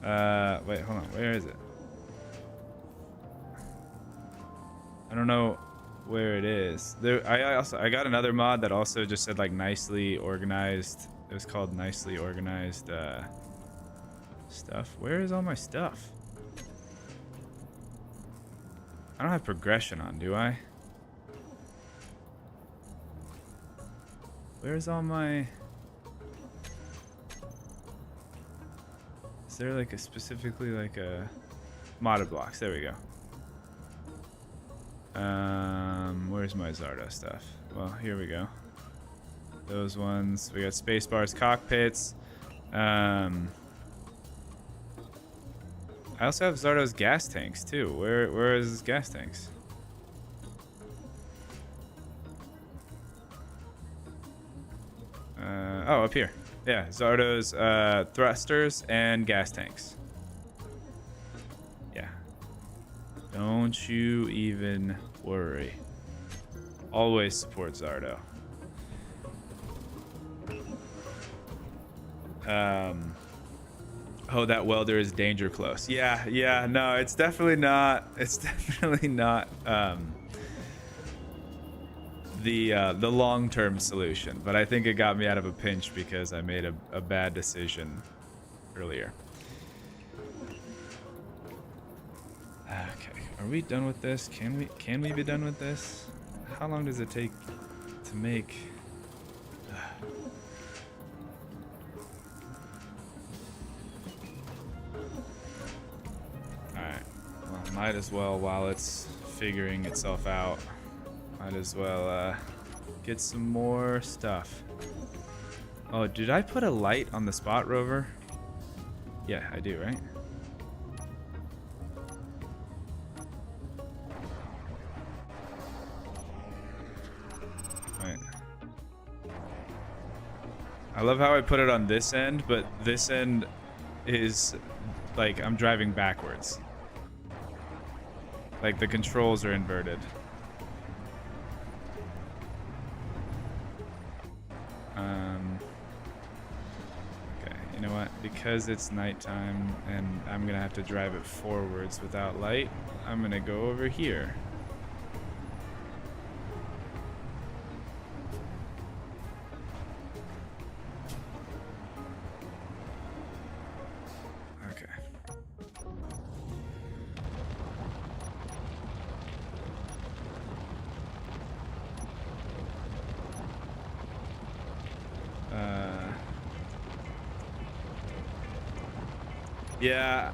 Wait, hold on. Where is it? I don't know where it is. I got another mod that also just said like nicely organized. It was called nicely organized stuff. Where is all my stuff? I don't have progression on, do I? Where's all my... Is there like a specifically like a modded blocks? There we go. Where's my Zardo stuff? Well, here we go. Those ones. We got space bars, cockpits. I also have Zardo's gas tanks too. Where is his gas tanks? Oh, up here. Yeah, Zardo's thrusters and gas tanks. Yeah. Don't you even worry. Always support Zardo. Oh, that welder is danger close. Yeah, no, it's definitely not. It's definitely not the long-term solution. But I think it got me out of a pinch because I made a bad decision earlier. Okay, are we done with this? Can we be done with this? How long does it take to make? Might as well, while it's figuring itself out, might as well get some more stuff. Oh, did I put a light on the spot rover? Yeah, I do, right? Right. I love how I put it on this end, but this end is like I'm driving backwards. Like the controls are inverted. Okay, you know what? Because it's nighttime and I'm gonna have to drive it forwards without light, I'm gonna go over here. Okay.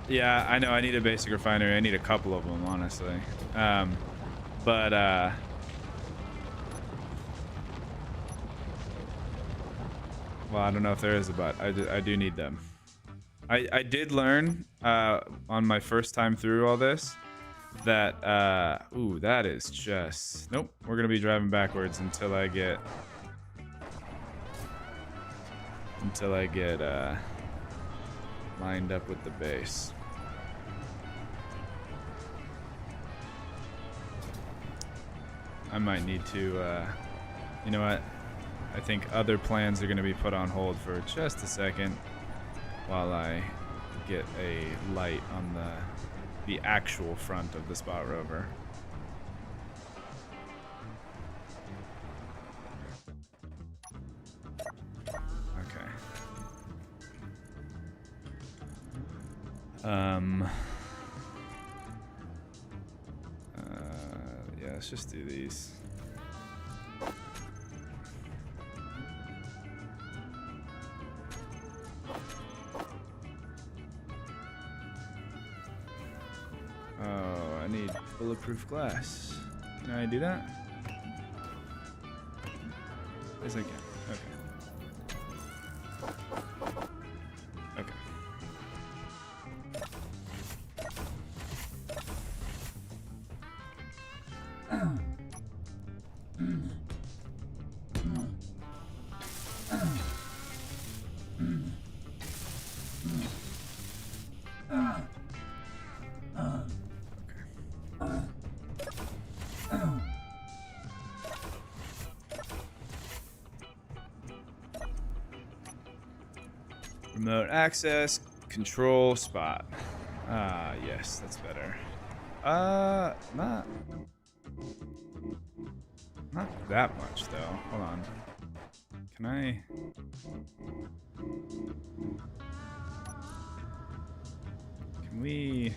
Yeah, I know I need a basic refinery. I need a couple of them, honestly. But well, I don't know if there is a but. I do need them. I did learn on my first time through all this that ooh, that is just nope. We're gonna be driving backwards until I get lined up with the base. I might need to you know what? I think other plans are going to be put on hold for just a second while I get a light on the actual front of the Spot Rover. Okay. Yeah, let's just do these. Oh, I need bulletproof glass. Can I do that? Yes, I can. Okay. Okay. Remote access, control, spot. Ah, yes, that's better. Not that much though. Hold on. Can I? Can we?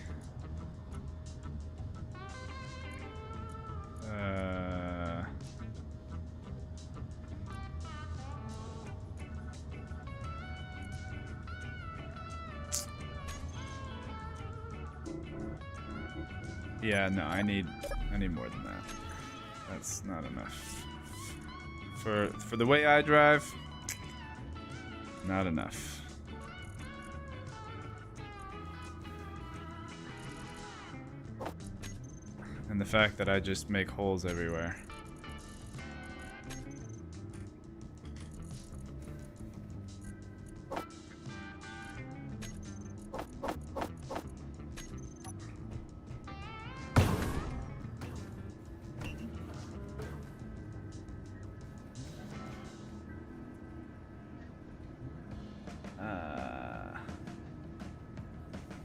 Yeah, no, I need more than that. That's not enough. For the way I drive, not enough. And the fact that I just make holes everywhere.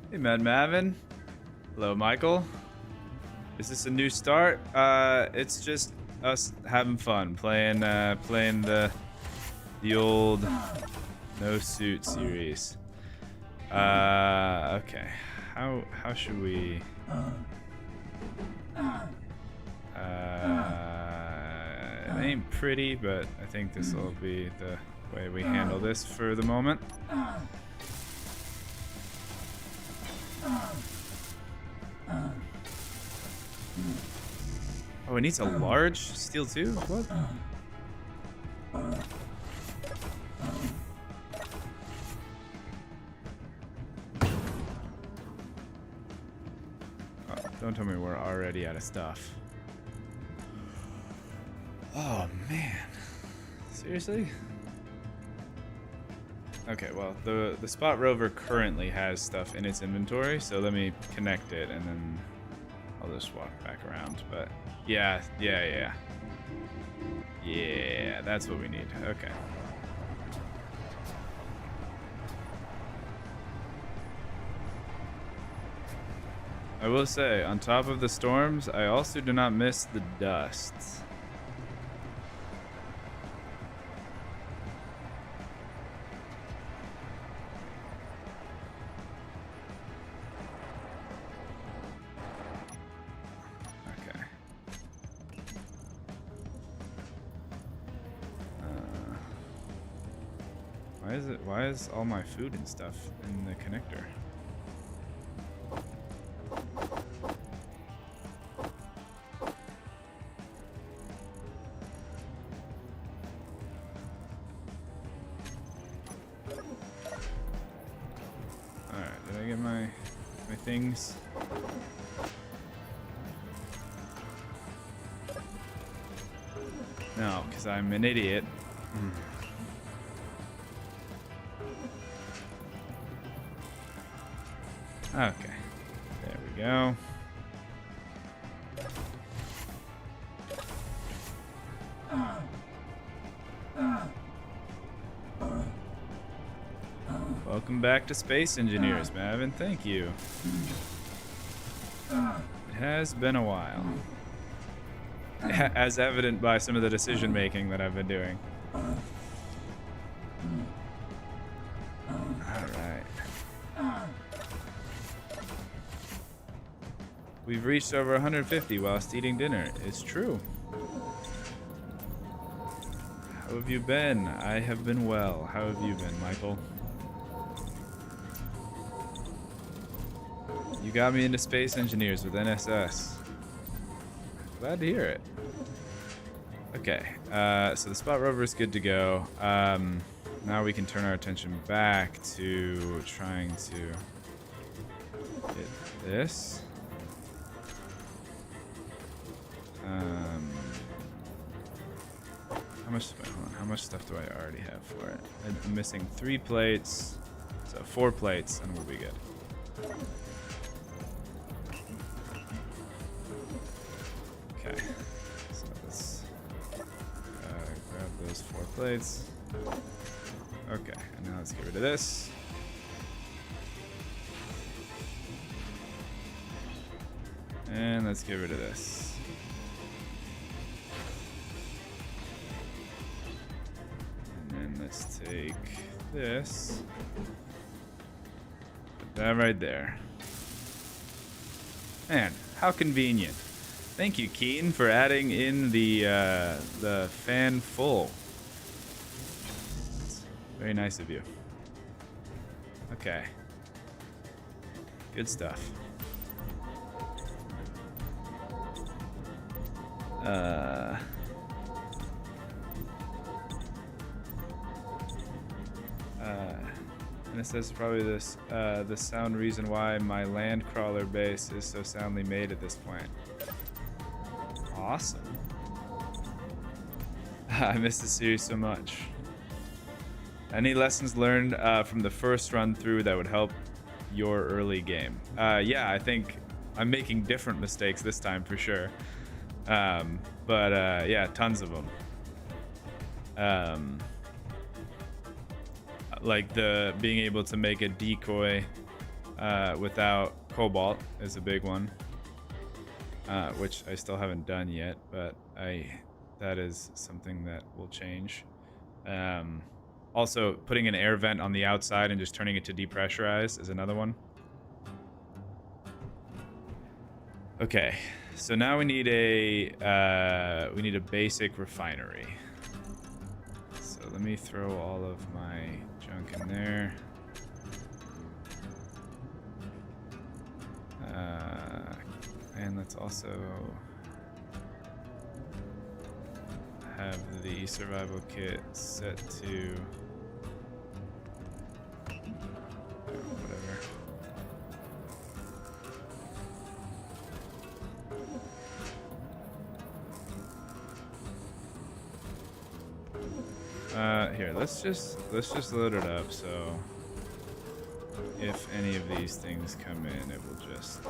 Hey, Mad Mavin. Hello, Michael. Is this a new start? It's just us having fun, playing the old No Suit series. Okay. How should we? It ain't pretty, but I think this will be the way we handle this for the moment. Oh, it needs a large steel too? What? Oh, don't tell me we're already out of stuff. Oh, man. Seriously? Okay, well, the Spot Rover currently has stuff in its inventory, so let me connect it and then I'll just walk back around. But yeah, that's what we need. Okay. I will say, on top of the storms, I also do not miss the dust. Okay. Why is all my food and stuff in the connector? Alright, did I get my things? No, because I'm an idiot. Okay, there we go. Welcome back to Space Engineers, Mavin. Thank you. It has been a while. As evident by some of the decision making that I've been doing. Alright. We've reached over 150 whilst eating dinner. It's true. How have you been? I have been well. How have you been, Michael? You got me into Space Engineers with NSS. Glad to hear it. Okay, so the Spot Rover is good to go. Now we can turn our attention back to trying to get this. How much stuff do I already have for it? I'm missing 3 plates, so 4 plates, and we'll be good. Okay, so let's grab those 4 plates. Okay, and now let's get rid of this. And let's get rid of this. And then let's take this. Put that right there. Man, how convenient. Thank you, Keen, for adding in the fan full. Very nice of you. Okay. Good stuff. And it says probably this the sound reason why my land crawler base is so soundly made at this point. Awesome. I miss the series so much. Any lessons learned from the first run through that would help your early game? Yeah, I think I'm making different mistakes this time for sure. But yeah, tons of them. Like the being able to make a decoy without cobalt is a big one, which I still haven't done yet, but that is something that will change. Also, putting an air vent on the outside and just turning it to depressurize is another one. Okay, so now we need a basic refinery. So let me throw all of my junk in there. And let's also have the survival kit set to whatever. Here, let's just load it up, so if any of these things come in, it will just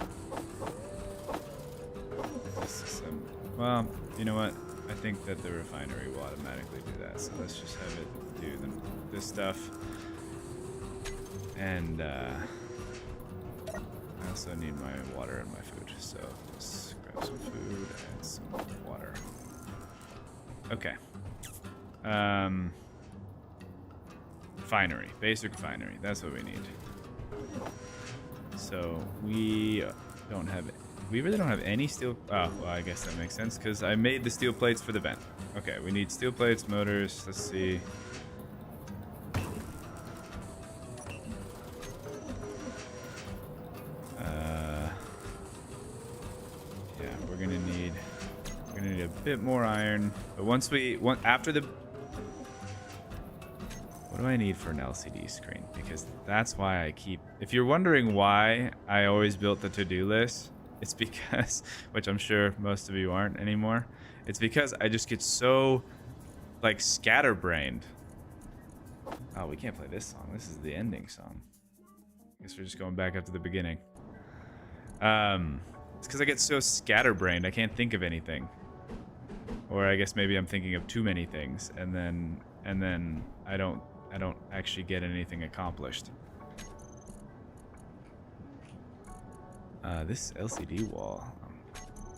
disassemble. Well, you know what? I think that the refinery will automatically do that, so let's just have it do this stuff. And also need my water and my food, so let's grab some food and some water. Okay. Refinery, basic refinery. That's what we need. So we don't have. We really don't have any steel. Oh, well, I guess that makes sense because I made the steel plates for the vent. Okay, we need steel plates, motors. Let's see. Yeah, we're gonna need a bit more iron. But after the. What do I need for an LCD screen? Because that's why I keep. If you're wondering why I always built the to-do list, it's because, which I'm sure most of you aren't anymore. It's because I just get so, like, scatterbrained. Oh, we can't play this song. This is the ending song. I guess we're just going back up to the beginning. It's because I get so scatterbrained. I can't think of anything. Or I guess maybe I'm thinking of too many things, and then I don't actually get anything accomplished. This LCD wall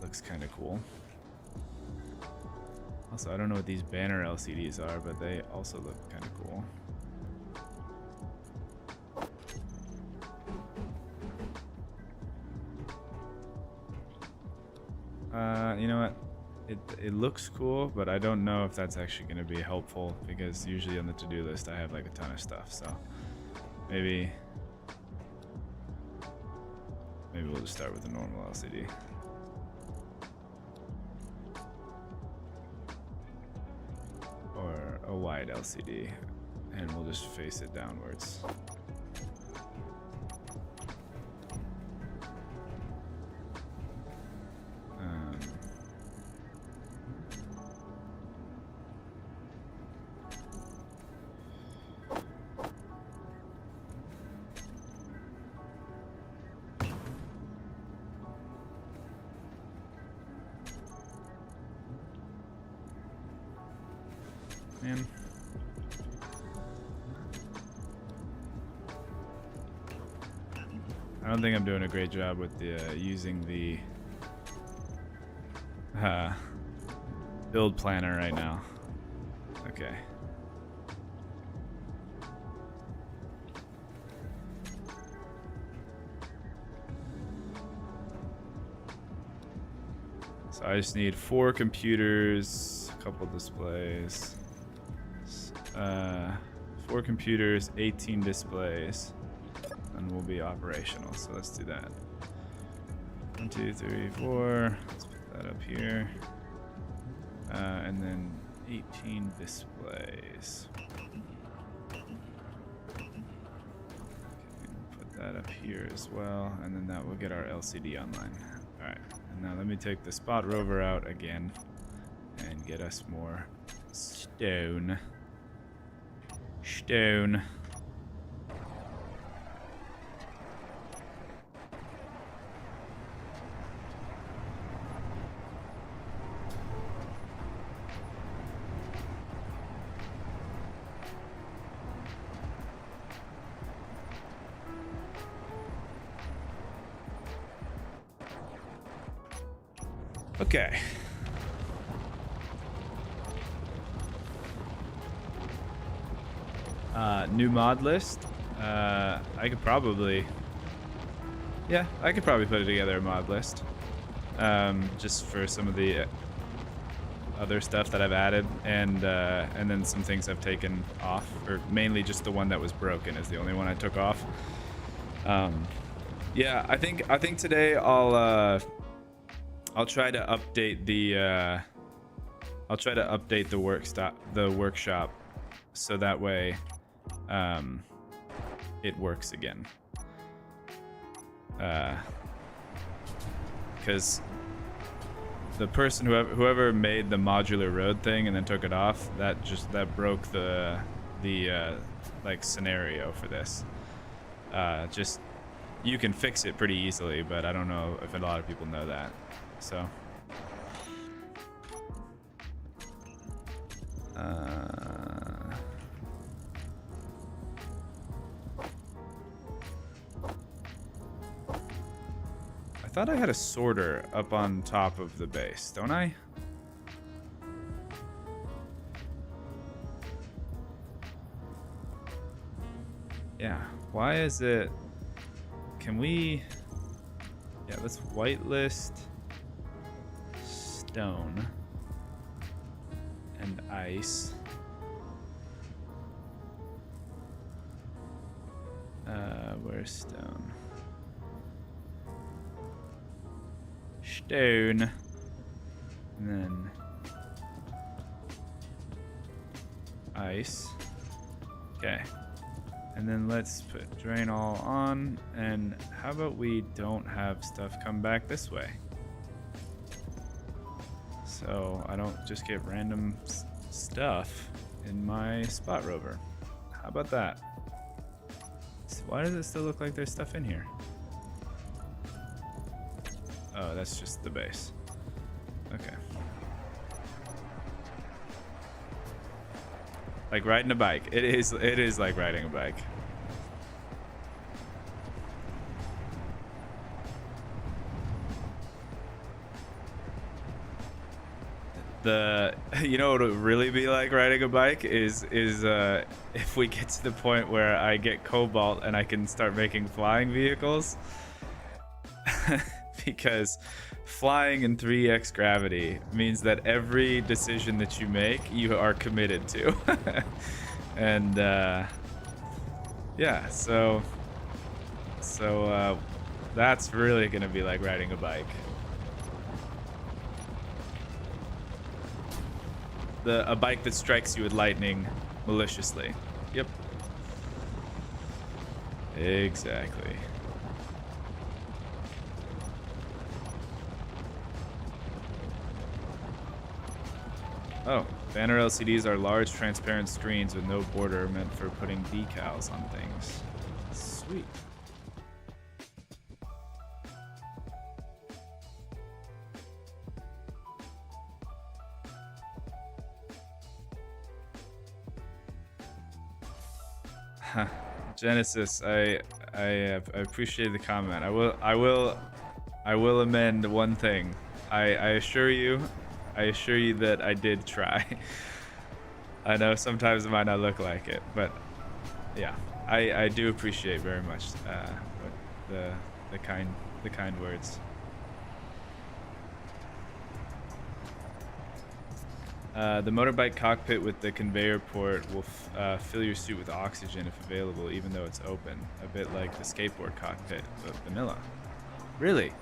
looks kind of cool. Also, I don't know what these banner LCDs are, but they also look kind of cool. You know what? It looks cool, but I don't know if that's actually going to be helpful because usually on the to-do list I have like a ton of stuff. So maybe we'll just start with a normal LCD. Or a wide LCD, and we'll just face it downwards. Man. I don't think I'm doing a great job with the using the build planner right now. Okay. So I just need 4 computers, a couple displays. 4 computers, 18 displays, and we'll be operational. So let's do that. 1, 2, 3, 4. Let's put that up here. And then 18 displays. Okay, put that up here as well, and then that will get our LCD online. All right, and now let me take the spot rover out again and get us more stone. Stone. Okay. New mod list. I could probably put it together a mod list. Just for some of the other stuff that I've added, and then some things I've taken off, or mainly just the one that was broken is the only one I took off. Yeah, I think today I'll try to update the workshop so that way it works again. Because the person whoever made the modular road thing and then took it off, that broke the like scenario for this. Just you can fix it pretty easily, but I don't know if a lot of people know that. So thought I had a sorter up on top of the base, don't I? Yeah, why is it... Can we... Yeah, let's whitelist stone and ice. Where's stone? Stone. And then ice. Okay. And then let's put drain all on. And how about we don't have stuff come back this way? So I don't just get random stuff in my spot rover. How about that? So why does it still look like there's stuff in here? Oh, that's just the base. Okay. Like riding a bike. It is like riding a bike. You know what it would really be like riding a bike is if we get to the point where I get cobalt and I can start making flying vehicles. Because flying in 3x gravity means that every decision that you make, you are committed to. And yeah, so that's really gonna be like riding a bike. A bike that strikes you with lightning maliciously. Yep. Exactly. Oh, banner LCDs are large transparent screens with no border meant for putting decals on things. Sweet. Genesis, I appreciate the comment. I will amend one thing. I assure you that I did try. I know sometimes it might not look like it, but yeah, I do appreciate very much the kind words. The motorbike cockpit with the conveyor port will fill your suit with oxygen if available, even though it's open. A bit like the skateboard cockpit, but vanilla. Really?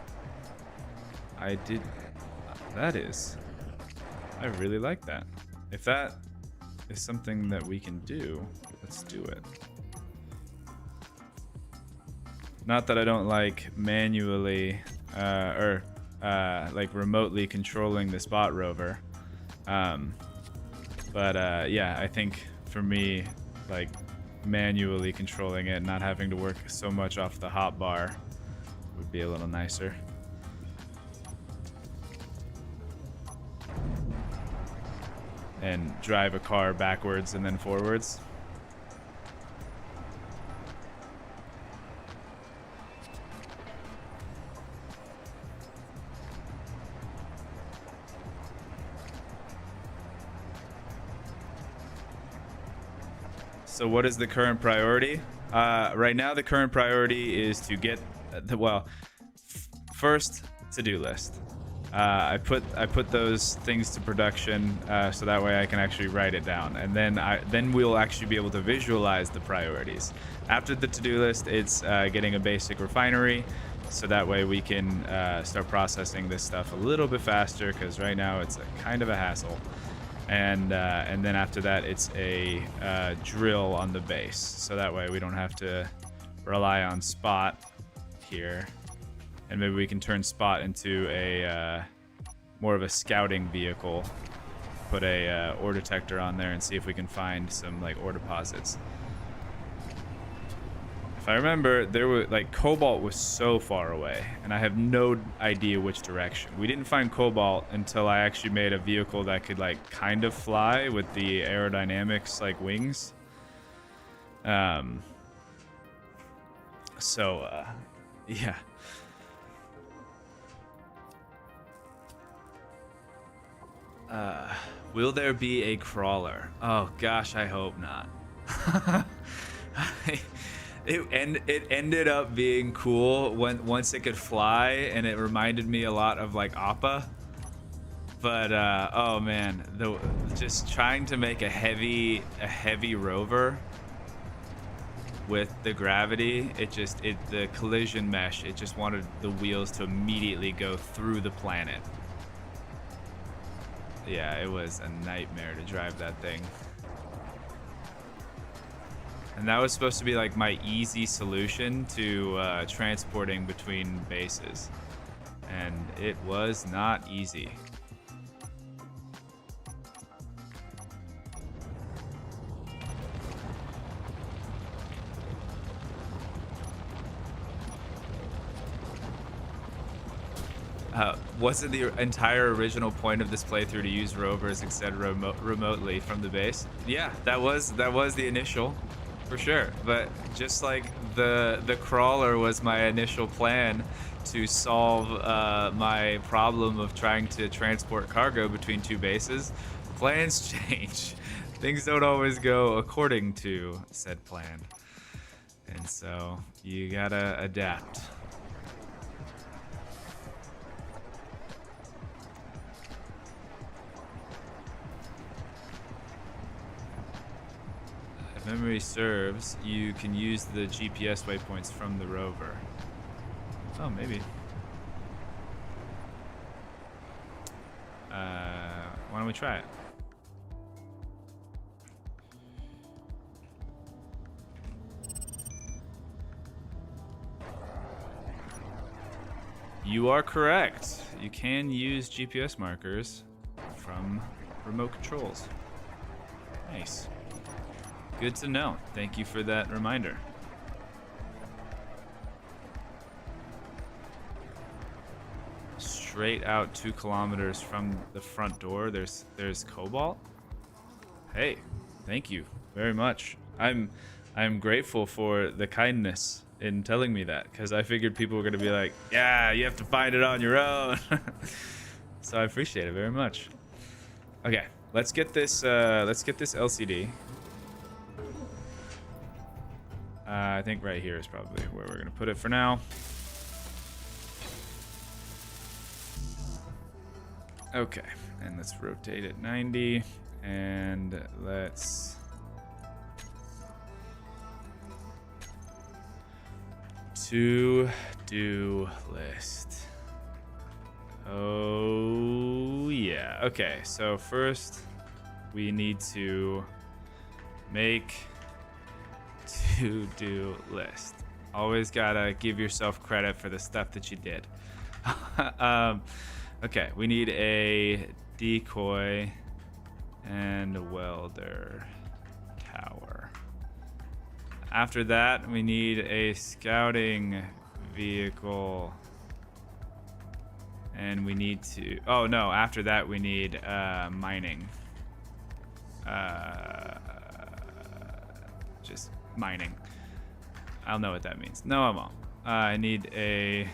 I did. That is. I really like that. If that is something that we can do, let's do it. Not that I don't like manually like remotely controlling the spot rover. But yeah, I think for me, like manually controlling it, not having to work so much off the hotbar would be a little nicer. And drive a car backwards and then forwards. So what is the current priority? Right now, the current priority is to get first to-do list. I put those things to production so that way I can actually write it down, and then we'll actually be able to visualize the priorities. After the to-do list, it's getting a basic refinery, so that way we can start processing this stuff a little bit faster, because right now it's kind of a hassle. And then after that, it's a drill on the base, so that way we don't have to rely on spot here. And maybe we can turn spot into a more of a scouting vehicle. Put a ore detector on there and see if we can find some like ore deposits. If I remember, there were like cobalt was so far away, and I have no idea which direction. We didn't find cobalt until I actually made a vehicle that could like kind of fly with the aerodynamics like wings. So yeah. Will there be a crawler? Oh gosh, I hope not. It ended up being cool once it could fly, and it reminded me a lot of like Appa. But oh man, just trying to make a heavy rover with the gravity, the collision mesh, it just wanted the wheels to immediately go through the planet. Yeah, it was a nightmare to drive that thing. And that was supposed to be like my easy solution to transporting between bases. And it was not easy. Wasn't the entire original point of this playthrough to use rovers, etc., remotely from the base? Yeah, that was the initial, for sure. But just like the crawler was my initial plan to solve my problem of trying to transport cargo between two bases, plans change. Things don't always go according to said plan, and so you gotta adapt. If memory serves, you can use the GPS waypoints from the rover. Oh, maybe. Why don't we try it? You are correct. You can use GPS markers from remote controls. Nice. Good to know. Thank you for that reminder. Straight out 2 kilometers from the front door, there's cobalt. Hey, thank you very much. I'm grateful for the kindness in telling me that, because I figured people were gonna be like, yeah, you have to find it on your own. So I appreciate it very much. Okay, let's get this LCD. I think right here is probably where we're gonna put it for now. Okay, and let's rotate it 90, and let's to-do list. Oh yeah, okay, so first we need to make to-do list. Always gotta give yourself credit for the stuff that you did. Okay, we need a decoy and a welder tower. After that, we need a scouting vehicle. And we need to... Oh, no. After that, we need mining. Just mining. I'll know what that means. No, I won't. I need a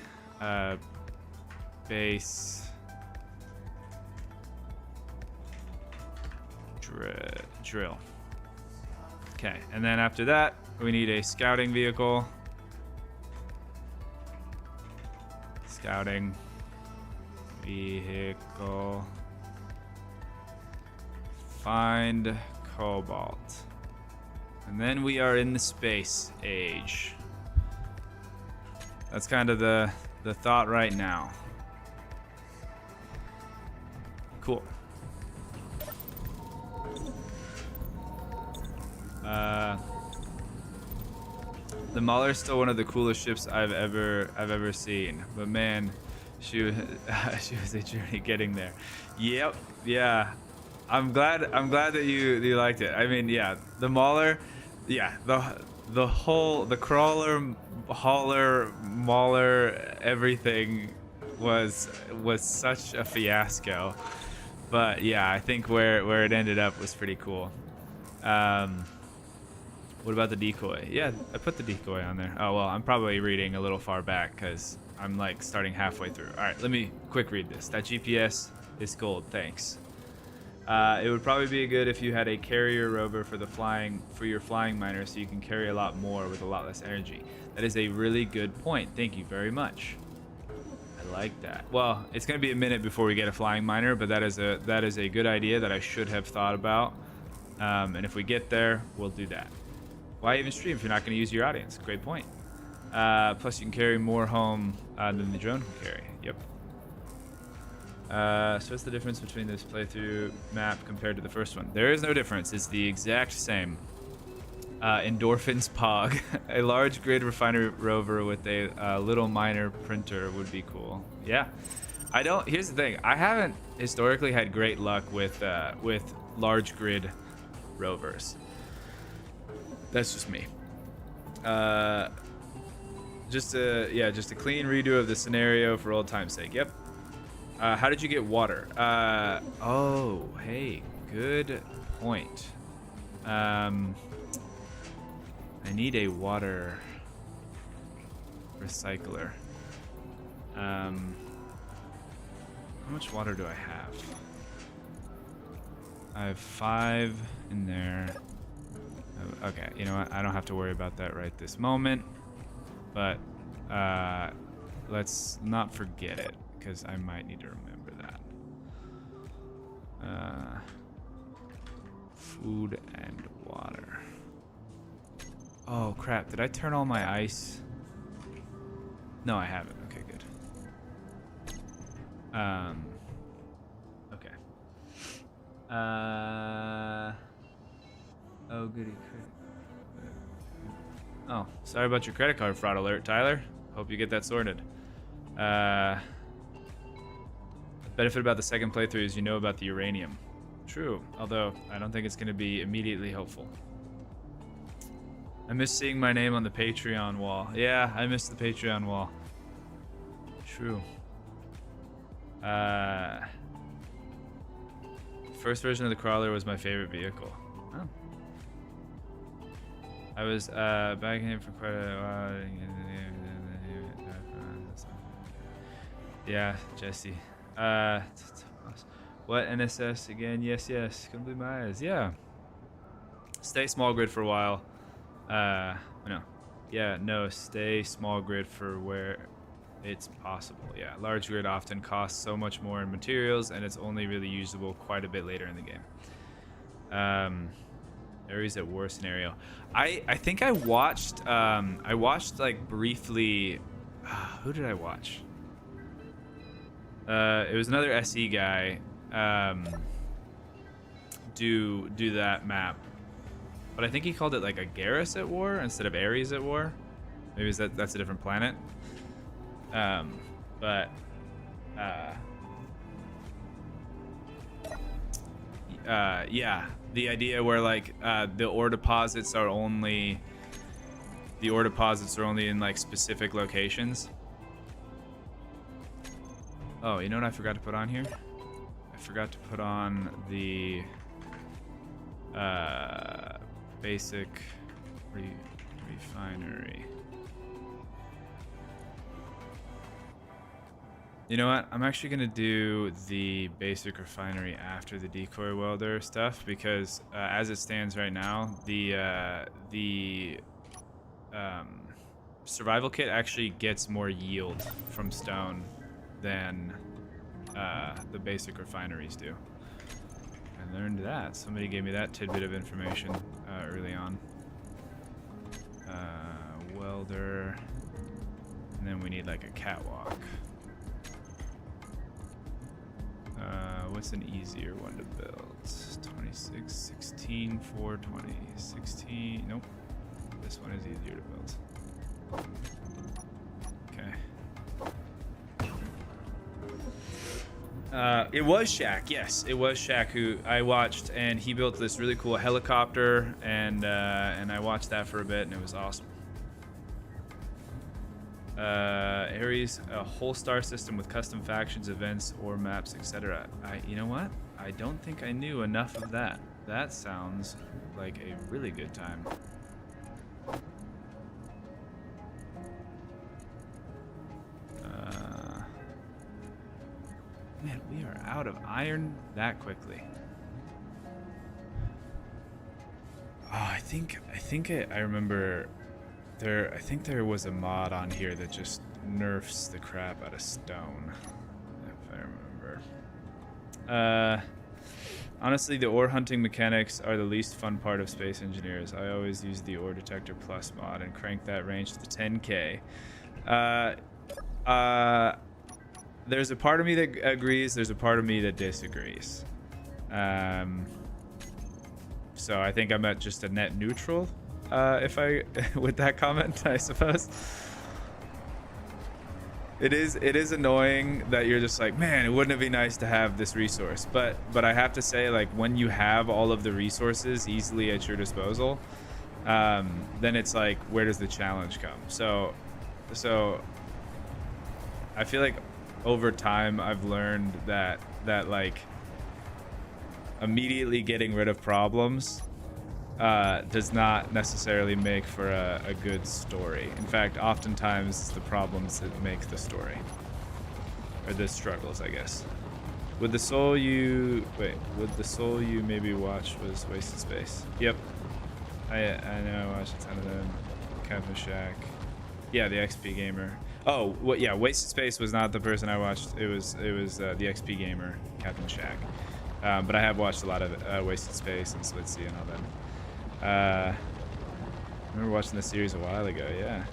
base... drill. Okay, and then after that, we need a scouting vehicle. Scouting vehicle. Find cobalt. And then we are in the space age. That's kind of the thought right now. Cool. The Mauler's still one of the coolest ships I've ever seen. But man, she was a journey getting there. Yep, yeah. I'm glad that you liked it. I mean, yeah, the Mauler, yeah, the crawler, hauler, mauler, everything was such a fiasco. But yeah, I think where it ended up was pretty cool. What about the decoy? Yeah, I put the decoy on there. Oh, well, I'm probably reading a little far back because I'm like starting halfway through. All right, let me quick read this. That GPS is gold, thanks. It would probably be good if you had a carrier rover for your flying miner, so you can carry a lot more with a lot less energy. That is a really good point. Thank you very much. I like that. Well, it's gonna be a minute before we get a flying miner, but that is a good idea that I should have thought about. And if we get there, we'll do that. Why even stream if you're not gonna use your audience? Great point. Plus, you can carry more home than the drone can carry. Yep. So what's the difference between this playthrough map compared to the first one? There is no difference. It's the exact same. Endorphins Pog. A large grid refinery rover with a little miner printer would be cool. Yeah. Here's the thing. I haven't historically had great luck with large grid rovers. That's just me. Just a clean redo of the scenario for old time's sake. Yep. How did you get water? Oh, hey, good point. I need a water recycler. How much water do I have? I have 5 in there. Okay, you know what? I don't have to worry about that right this moment. But let's not forget it, because I might need to remember that. Food and water. Oh crap, did I turn all my ice? No, I haven't. Okay, good. Okay. Oh goody. Oh, sorry about your credit card fraud alert, Tyler. Hope you get that sorted. The benefit about the second playthrough is you know about the uranium. True, although I don't think it's going to be immediately helpful. I miss seeing my name on the Patreon wall. Yeah, I miss the Patreon wall. True. First version of the crawler was my favorite vehicle. Oh. I was back in for quite a while. Yeah, Jesse. What NSS again? Yes. Couldn't believe my eyes. Yeah. Stay small grid for a while. No. Yeah, no. Stay small grid for where it's possible. Yeah, large grid often costs so much more in materials, and it's only really usable quite a bit later in the game. Ares at war scenario. I think I watched like briefly. Who did I watch? It was another SE guy. Do that map, but I think he called it like a Garrus at war instead of Ares at war. Maybe that's a different planet. Yeah, the idea where like the ore deposits are only in like specific locations. Oh, you know what I forgot to put on here? I forgot to put on the basic refinery. You know what? I'm actually gonna do the basic refinery after the decoy welder stuff, because as it stands right now, the survival kit actually gets more yield from stone than the basic refineries do. I learned that. Somebody gave me that tidbit of information early on. Welder, and then we need like a catwalk. What's an easier one to build? 26, 16, 420, 16. Nope. This one is easier to build. Okay. It was Shaq. Yes, it was Shaq who I watched, and he built this really cool helicopter, and I watched that for a bit, and it was awesome. Ares, a whole star system with custom factions, events, or maps, etc. You know what? I don't think I knew enough of that. That sounds like a really good time. Man, we are out of iron that quickly. I remember there. I think there was a mod on here that just nerfs the crap out of stone, if I remember. Honestly, the ore hunting mechanics are the least fun part of Space Engineers. I always use the ore detector plus mod and crank that range to 10k. There's a part of me that agrees. There's a part of me that disagrees. So I think I'm at just a net neutral, with that comment, I suppose. It is annoying that you're just like, man, wouldn't it be nice to have this resource? But I have to say, like, when you have all of the resources easily at your disposal, then it's like, where does the challenge come? So I feel like over time I've learned that like immediately getting rid of problems does not necessarily make for a good story. In fact, oftentimes it's the problems that make the story, or the struggles, I guess. Would the soul you maybe watched was Wasted Space? Yep, I know I watched a ton of them. Captain Shack, yeah, the XP Gamer. Oh, well, yeah, Wasted Space was not the person I watched. It was the XP Gamer, Captain Shack. But I have watched a lot of Wasted Space and Splitsy and all that. I remember watching this series a while ago, yeah.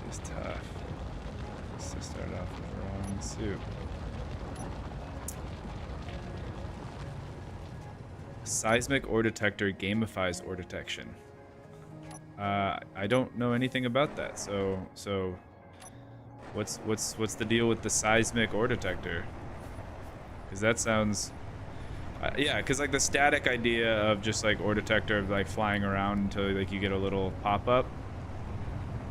It's tough. So start off with the wrong soup. Seismic ore detector gamifies ore detection. I don't know anything about that, so what's the deal with the seismic ore detector? Because that sounds, yeah, because like the static idea of just like ore detector like flying around until like you get a little pop-up,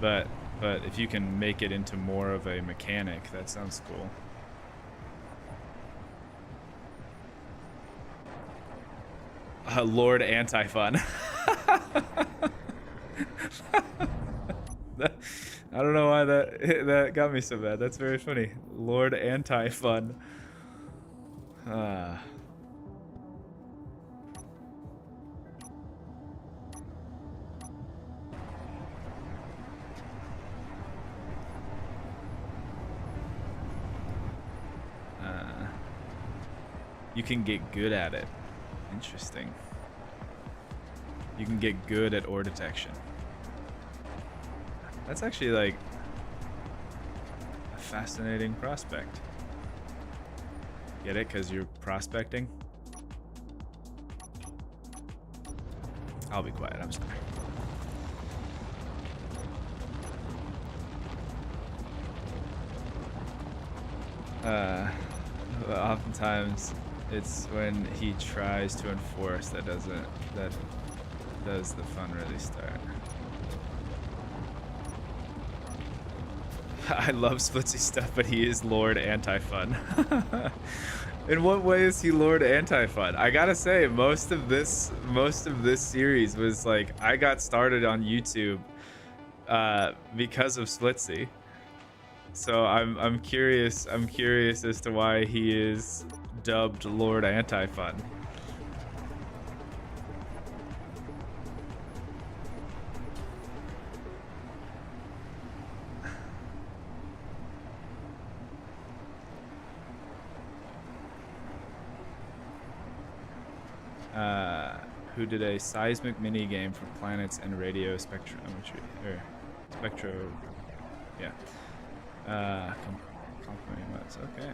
but if you can make it into more of a mechanic, that sounds cool. Lord Anti-Fun. I don't know why that got me so bad. That's very funny. Lord Anti-Fun. You can get good at it. Interesting. You can get good at ore detection. That's actually like a fascinating prospect. Get it? Because you're prospecting? I'll be quiet, I'm sorry. Oftentimes it's when he tries to enforce that does the fun really start. I love Splitsy stuff, but he is Lord Anti-Fun. In what way is he Lord Anti-Fun? I gotta say, most of this series was like, I got started on YouTube because of Splitsy. So I'm curious as to why he is dubbed Lord Anti-Fun. Who did a seismic mini game for planets and radio spectrometry, or spectro, yeah. Complimenting modes, okay.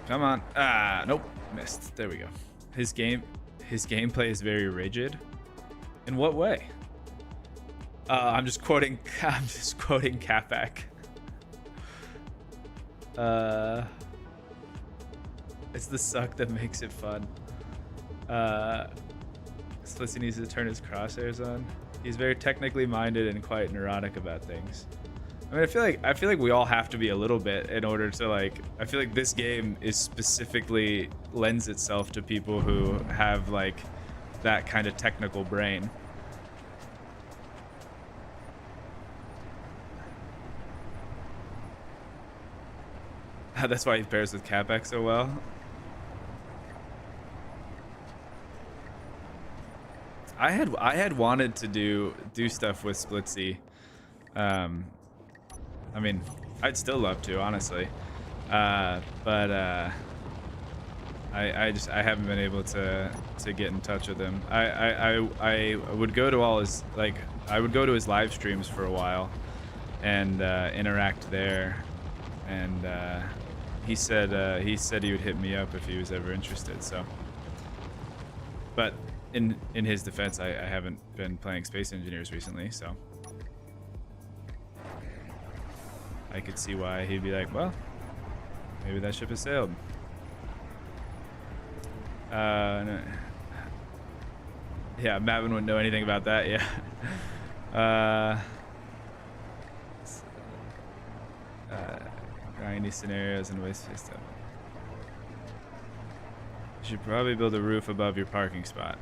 Come on. Nope, missed. There we go. His gameplay is very rigid. In what way? I'm just quoting Capac. It's the suck that makes it fun. Splitsy needs to turn his crosshairs on. He's very technically minded and quite neurotic about things. I mean, I feel like we all have to be a little bit in order to like. I feel like this game is specifically lends itself to people who have like that kind of technical brain. That's why he pairs with Capex so well. I had wanted to do stuff with Splitsy. I mean, I'd still love to, honestly. But I haven't been able to get in touch with him. I would go to all his, like, I would go to his live streams for a while and interact there, and he said he would hit me up if he was ever interested. So, but in his defense, I haven't been playing Space Engineers recently, so I could see why he'd be like, well, maybe that ship has sailed. No. Yeah, Mavin wouldn't know anything about that. Yeah. Grindy scenarios and waste stuff. You should probably build a roof above your parking spot.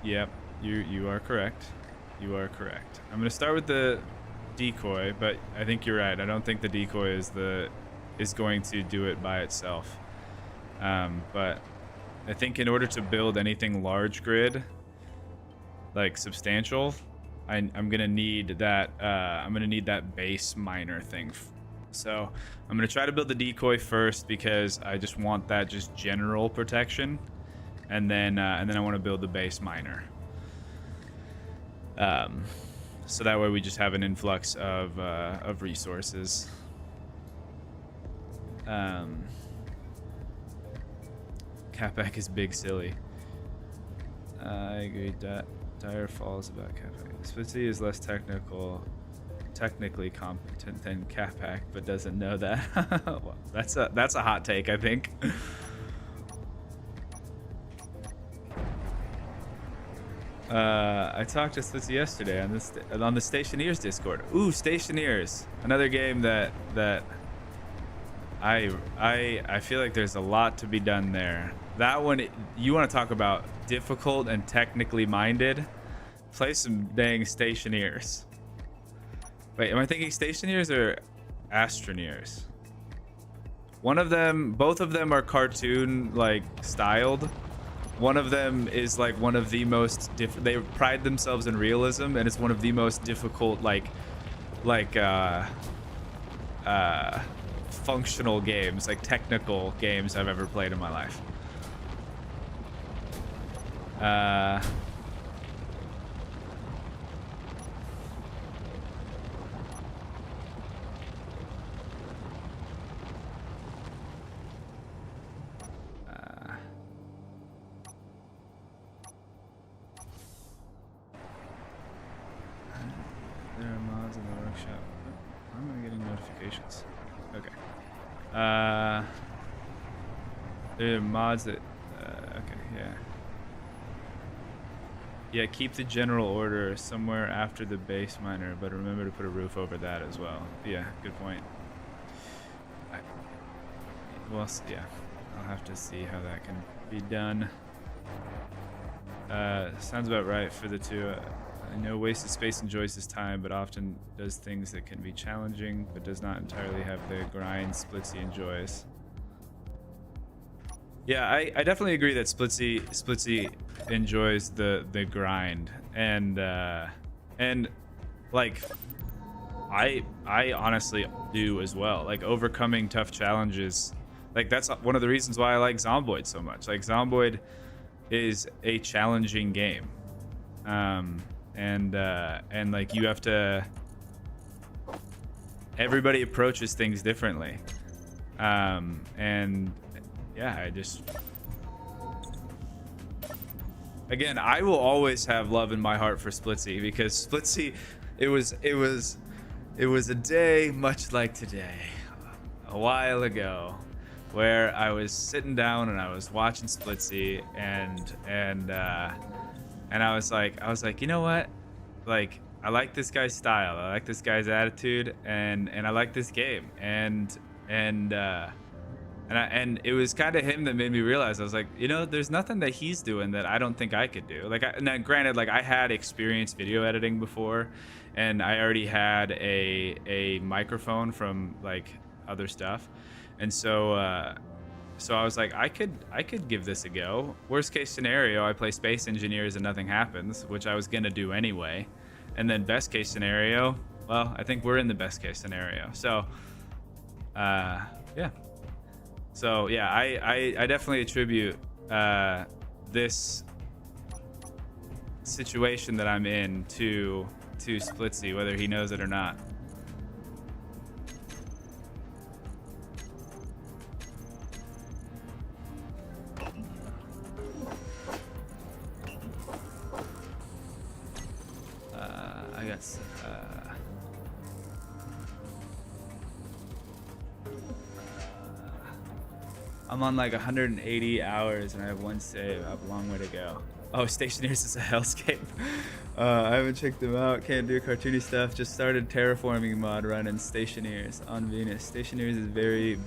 Yep, you are correct. You are correct. I'm gonna start with the decoy, but I think you're right. I don't think the decoy is going to do it by itself. But I think in order to build anything large grid, like substantial, I'm gonna need that. I'm gonna need that base miner thing. So I'm gonna try to build the decoy first because I just want that just general protection, and then I want to build the base miner. So that way we just have an influx of resources. Capac is big silly. I agree. Dire falls about Capac. Splitsy is less technically competent than Capac, but doesn't know that. Well, that's a hot take, I think. I talked to Splitsy yesterday on the Stationeers Discord. Ooh, Stationeers, another game that I feel like there's a lot to be done there. That one, you want to talk about difficult and technically minded? Play some dang Stationeers. Wait, am I thinking Stationeers or Astroneers? Both of them are cartoon like styled. One of them is like one of the most they pride themselves in realism, and it's one of the most difficult functional games, like technical games I've ever played in my life. There are mods in the workshop. Why am I getting notifications? Okay. There are mods that. Okay, yeah. Yeah, keep the general order somewhere after the base miner, but remember to put a roof over that as well. Yeah, good point. Well, yeah, I'll have to see how that can be done. Sounds about right for the two. I know Wasted Space enjoys his time, but often does things that can be challenging, but does not entirely have the grind Splitsy enjoys. Yeah, I definitely agree that Splitsy enjoys the grind, and like I honestly do as well. Like overcoming tough challenges, like that's one of the reasons why I like Zomboid so much. Like Zomboid is a challenging game. And like you have to, everybody approaches things differently. And yeah, again, I will always have love in my heart for Splitsy, because Splitsy, it was a day much like today, a while ago, where I was sitting down and I was watching Splitsy, and I was like, you know what? Like, I like this guy's style. I like this guy's attitude, and I like this game. And And it was kind of him that made me realize, I was like, you know, there's nothing that he's doing that I don't think I could do. Like, now granted, like I had experience video editing before, and I already had a microphone from like other stuff, and so I was like, I could give this a go. Worst case scenario, I play Space Engineers and nothing happens, which I was gonna do anyway. And then best case scenario, well, I think we're in the best case scenario. So, yeah. So yeah, I definitely attribute this situation that I'm in to Splitsy, whether he knows it or not. I guess. I'm on like 180 hours and I have one save. I have a long way to go. Oh, Stationeers is a hellscape. I haven't checked them out. Can't do cartoony stuff. Just started terraforming mod running Stationeers on Venus. Stationeers is very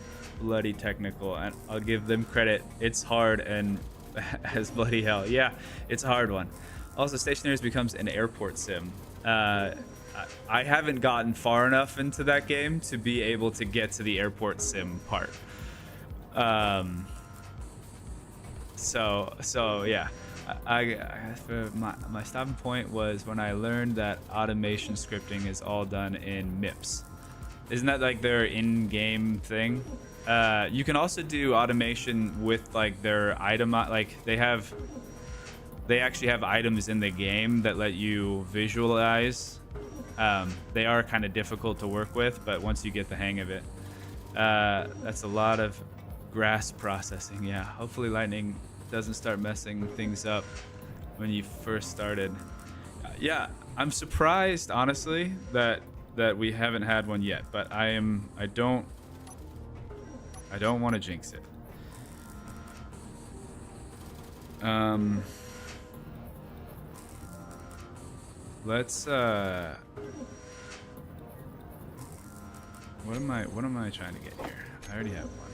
bloody technical, and I'll give them credit. It's hard and as bloody hell. Yeah, it's a hard one. Also, Stationeers becomes an airport sim. I haven't gotten far enough into that game to be able to get to the airport sim part. So yeah, for my stopping point was when I learned that automation scripting is all done in MIPS. Isn't that like their in-game thing? You can also do automation with like their item, like they actually have items in the game that let you visualize. They are kind of difficult to work with, but once you get the hang of it, that's a lot of grass processing. Yeah, hopefully Lightning doesn't start messing things up when you first started. Yeah, I'm surprised honestly that we haven't had one yet, but I don't want to jinx it. Let's what am I trying to get here? I already have one.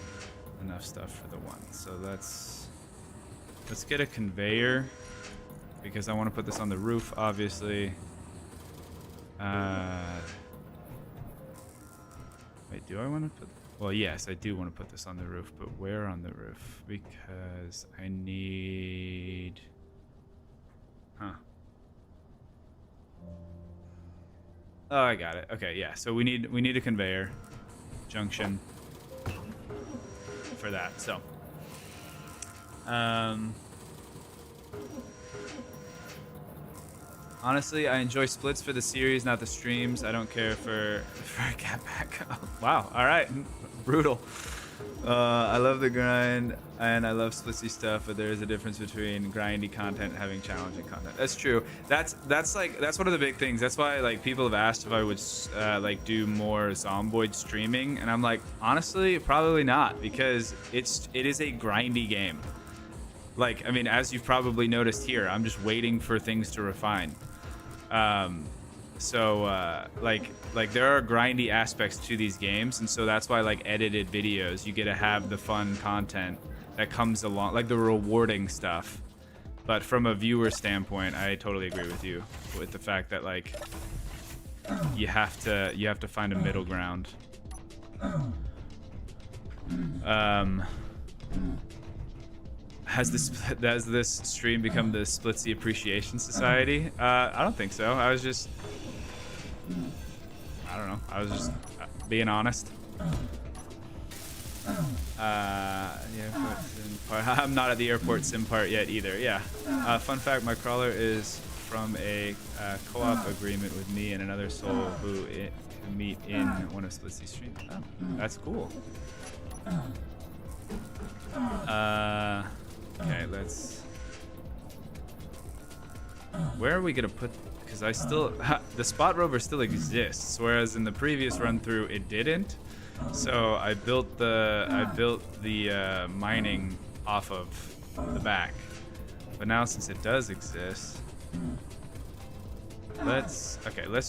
Enough stuff for the one. So let's get a conveyor because I want to put this on the roof, obviously. Wait, do I want to put... Well, yes, I do want to put this on the roof, but where on the roof? Because I need... Huh. Oh, I got it. Okay, yeah. So we need a conveyor junction for that. So, honestly, I enjoy splits for the series, not the streams. I don't care for a cat back. Wow. All right. Brutal. I love the grind and I love splitsy stuff, but there is a difference between grindy content and having challenging content. That's true. That's one of the big things. That's why like people have asked if I would like do more Zomboid streaming, and I'm like, honestly, probably not, because it is a grindy game. Like, I mean, as you've probably noticed here, I'm just waiting for things to refine. Like there are grindy aspects to these games, and so that's why like edited videos, you get to have the fun content that comes along, like the rewarding stuff. But from a viewer standpoint, I totally agree with you with the fact that like you have to find a middle ground. Has this stream become the Splitsy Appreciation Society? I don't think so. I don't know. I was just being honest. Yeah, I'm not at the airport sim part yet either. Yeah. Fun fact: my crawler is from a co-op agreement with me and another soul who meet in one of Splitsy's streams. Oh, that's cool. Okay, let's... Where are we gonna put... Because I still... the spot rover still exists, whereas in the previous run through it didn't. So I built the mining off of the back. But now since it does exist, let's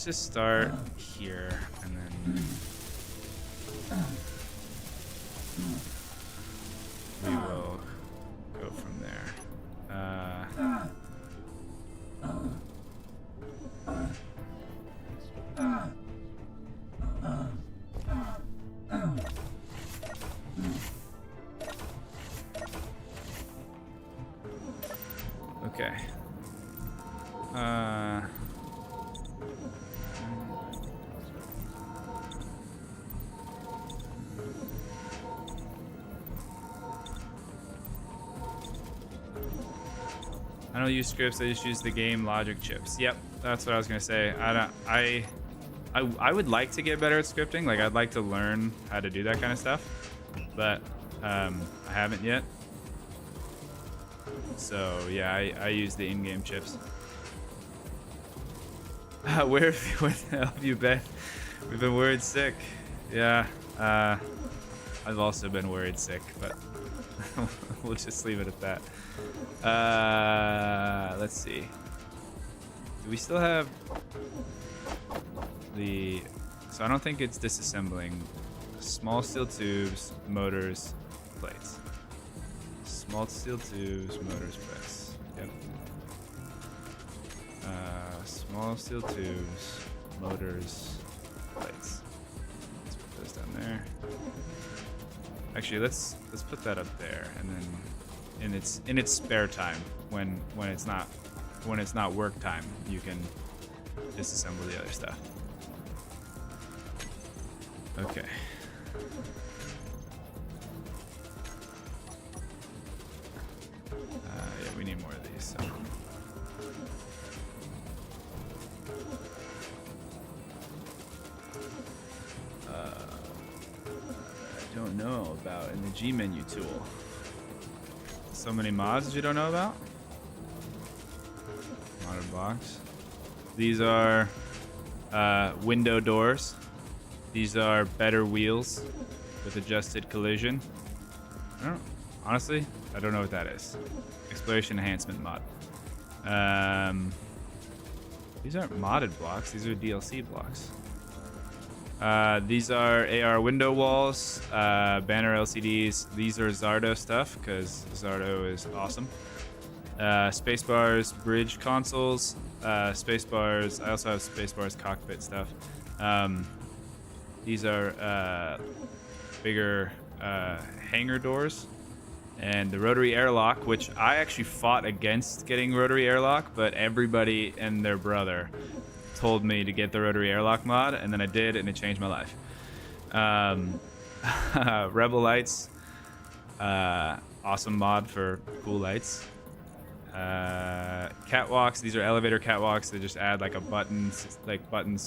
just start here and then I don't use scripts. I just use the game logic chips. Yep, that's what I was gonna say. I would like to get better at scripting. Like, I'd like to learn how to do that kind of stuff, but I haven't yet. So yeah, I use the in-game chips. Where the hell have you been? We've been worried sick. Yeah, I've also been worried sick, but we'll just leave it at that. Let's see. Do we still have the... So I don't think it's disassembling. Small steel tubes, motors, plates. Small steel tubes, motors, plates. Yep. Small steel tubes, motors, plates. Let's put those down there. Actually, let's put that up there, and then in its spare time, when it's not work time, you can disassemble the other stuff. Okay. Yeah, we need more of these. So. I don't know about in the G menu tool. So many mods you don't know about? Modded box. These are window doors. These are better wheels with adjusted collision. Honestly, I don't know what that is. Exploration enhancement mod. These aren't modded blocks. These are DLC blocks. These are AR window walls, banner LCDs. These are Zardo stuff because Zardo is awesome. Spacebars, bridge consoles, spacebars. I also have spacebars cockpit stuff. These are bigger hangar doors. And the rotary airlock, which I actually fought against getting rotary airlock, but everybody and their brother told me to get the rotary airlock mod, and then I did, and it changed my life. Rebel lights, awesome mod for cool lights. Catwalks, these are elevator catwalks. They just add like buttons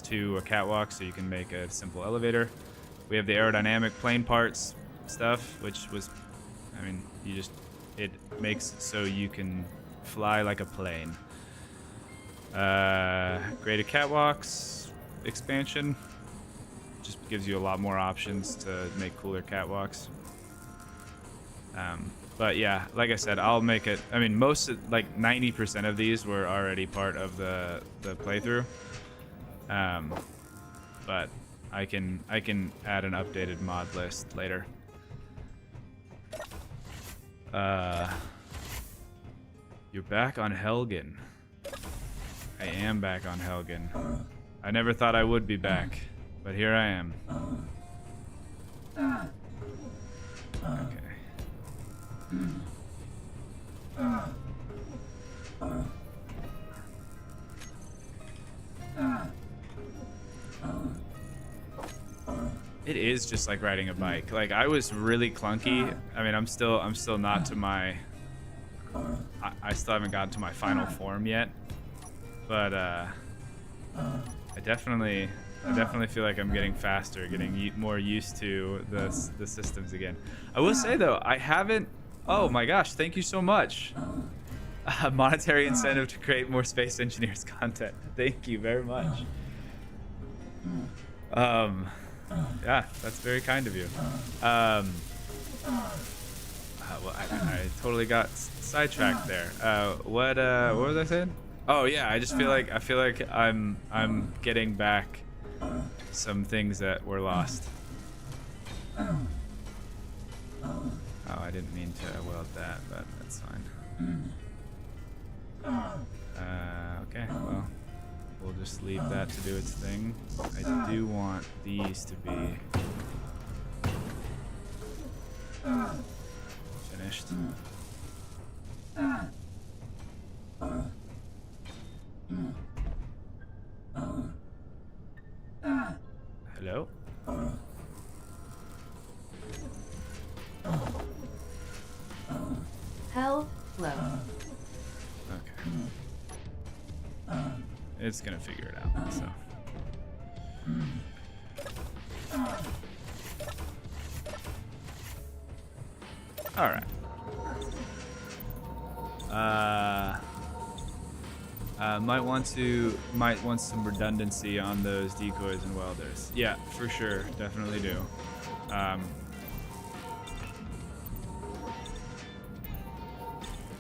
to a catwalk, so you can make a simple elevator. We have the aerodynamic plane parts stuff, which was, I mean, it makes it so you can fly like a plane. Graded catwalks expansion just gives you a lot more options to make cooler catwalks. But yeah, like I said, I'll make it. I mean, like 90% of these were already part of the playthrough. But I can add an updated mod list later. You're back on Helghan. I am back on Helghan. I never thought I would be back, but here I am. Okay. It is just like riding a bike. Like, I was really clunky. I mean, I'm still not to my... I still haven't gotten to my final form yet. But I definitely feel like I'm getting faster, getting more used to the systems again. I will say though, I haven't. Oh my gosh! Thank you so much. Monetary incentive to create more Space Engineers content. Thank you very much. Yeah, that's very kind of you. Well, I totally got sidetracked there. What was I saying? Oh yeah, I feel like I'm getting back some things that were lost. Oh, I didn't mean to weld that, but that's fine. Okay, well, we'll just leave that to do its thing. I do want these to be finished. Hello? Hello. Okay. it's gonna figure it out. So. All right. Might want some redundancy on those decoys and welders. Yeah, for sure, definitely do.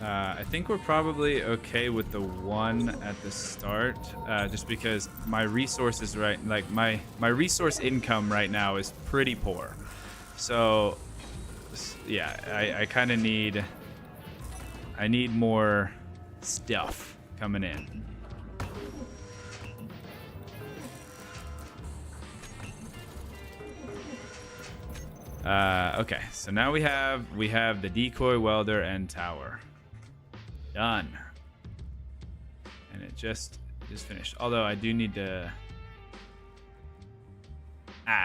I think we're probably okay with the one at the start, just because my resources my resource income right now is pretty poor. So yeah, I kind of need more stuff coming in. Okay, so now we have the decoy, welder, and tower. Done. And it just finished. Although I do need to...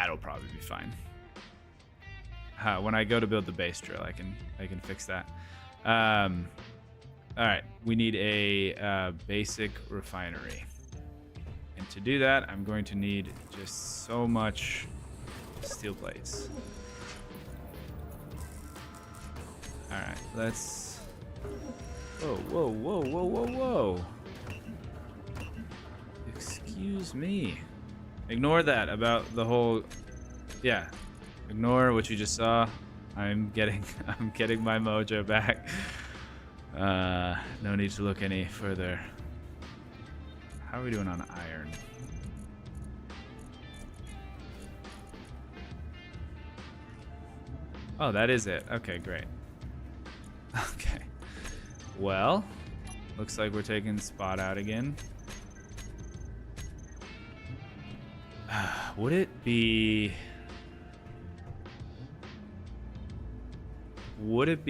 it'll probably be fine. When I go to build the base drill, I can fix that. All right, we need a basic refinery. And to do that, I'm going to need just so much steel plates. All right, let's... Whoa, whoa, whoa, whoa, whoa, whoa. Excuse me. Ignore that about the whole... Yeah, ignore what you just saw. I'm getting my mojo back. No need to look any further. How are we doing on iron? Oh, that is it. Okay, great. Okay. Well, looks like we're taking Spot out again. Would it be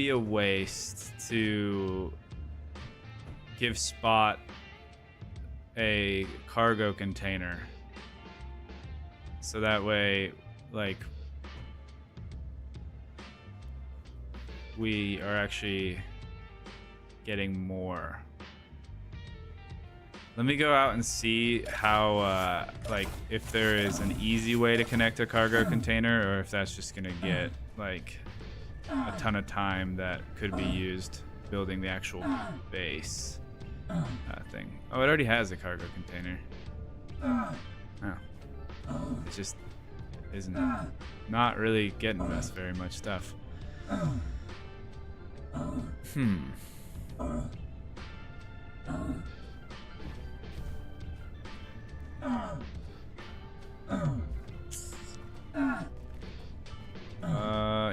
a waste to give Spot a cargo container so that way, like, we are actually getting more? Let me go out and see how, like, if there is an easy way to connect a cargo container, or if that's just gonna get, like, a ton of time that could be used building the actual base thing. Oh, it already has a cargo container. Oh. It just isn't not really getting us very much stuff.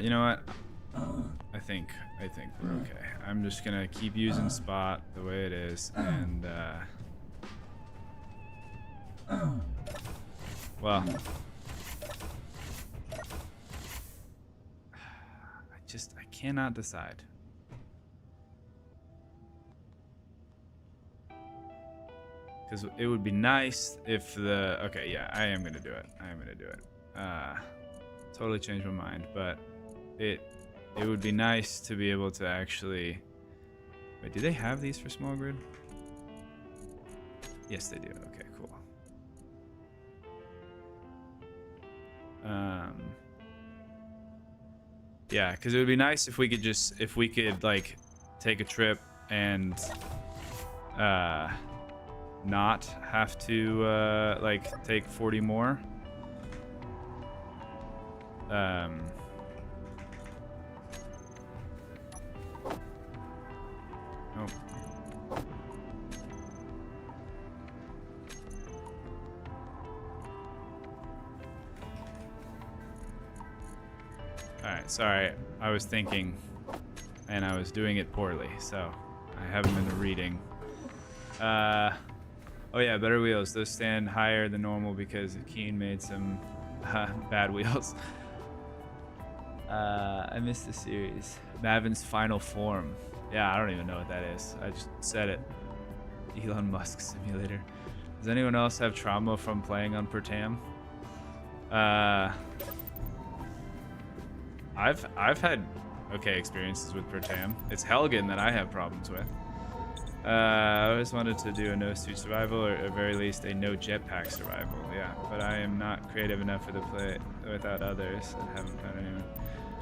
You know what? I think we're okay. I'm just gonna keep using Spot the way it is, and well, I cannot decide. Because it would be nice if the... Okay, yeah, I am going to do it. Totally changed my mind, but it would be nice to be able to actually... Wait, do they have these for small grid? Yes, they do. Okay, cool. Yeah, because it would be nice if we could like take a trip and not have to like take 40 more. Oh. Alright, sorry. I was thinking and I was doing it poorly, so I haven't been reading. Oh yeah, better wheels. Those stand higher than normal because Keen made some bad wheels. I missed the series. Mavin's final form. Yeah, I don't even know what that is. I just said it. Elon Musk simulator. Does anyone else have trauma from playing on Pertam? I've had okay experiences with Pertam. It's Helghan that I have problems with. I always wanted to do a no suit survival, or at very least a no jetpack survival. Yeah, but I am not creative enough for the play without others. I haven't found anyone.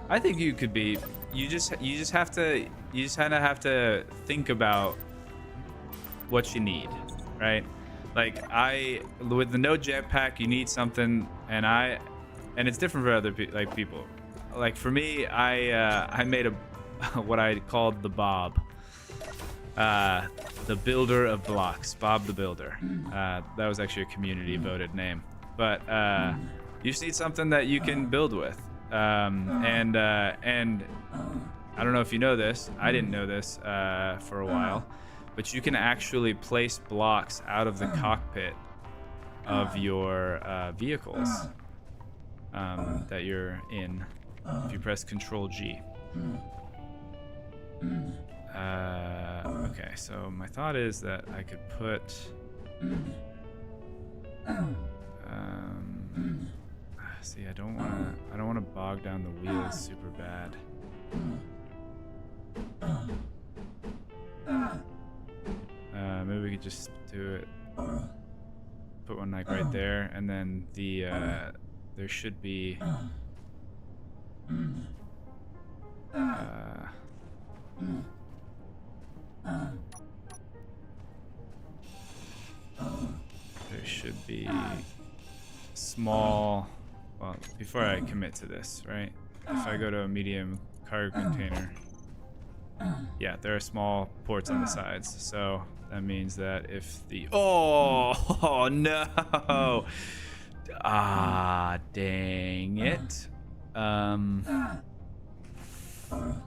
I think you could be. You just have to. You just kind of have to think about what you need, right? Like with the no jetpack, you need something, and it's different for other people. Like for me, I made a what I called the Bob. The builder of blocks, Bob the Builder. That was actually a community voted name, but you just need something that you can build with. And I don't know if you know this. I didn't know this for a while, but you can actually place blocks out of the cockpit of your vehicles that you're in if you press Control G. Okay, so my thought is that I could put see, I don't want to bog down the wheels super bad. Maybe we could just do it, put one like right there, and then the there should be there should be small, well, before I commit to this, right? If I go to a medium cargo container, yeah, there are small ports on the sides. So that means that if the, oh no, dang it.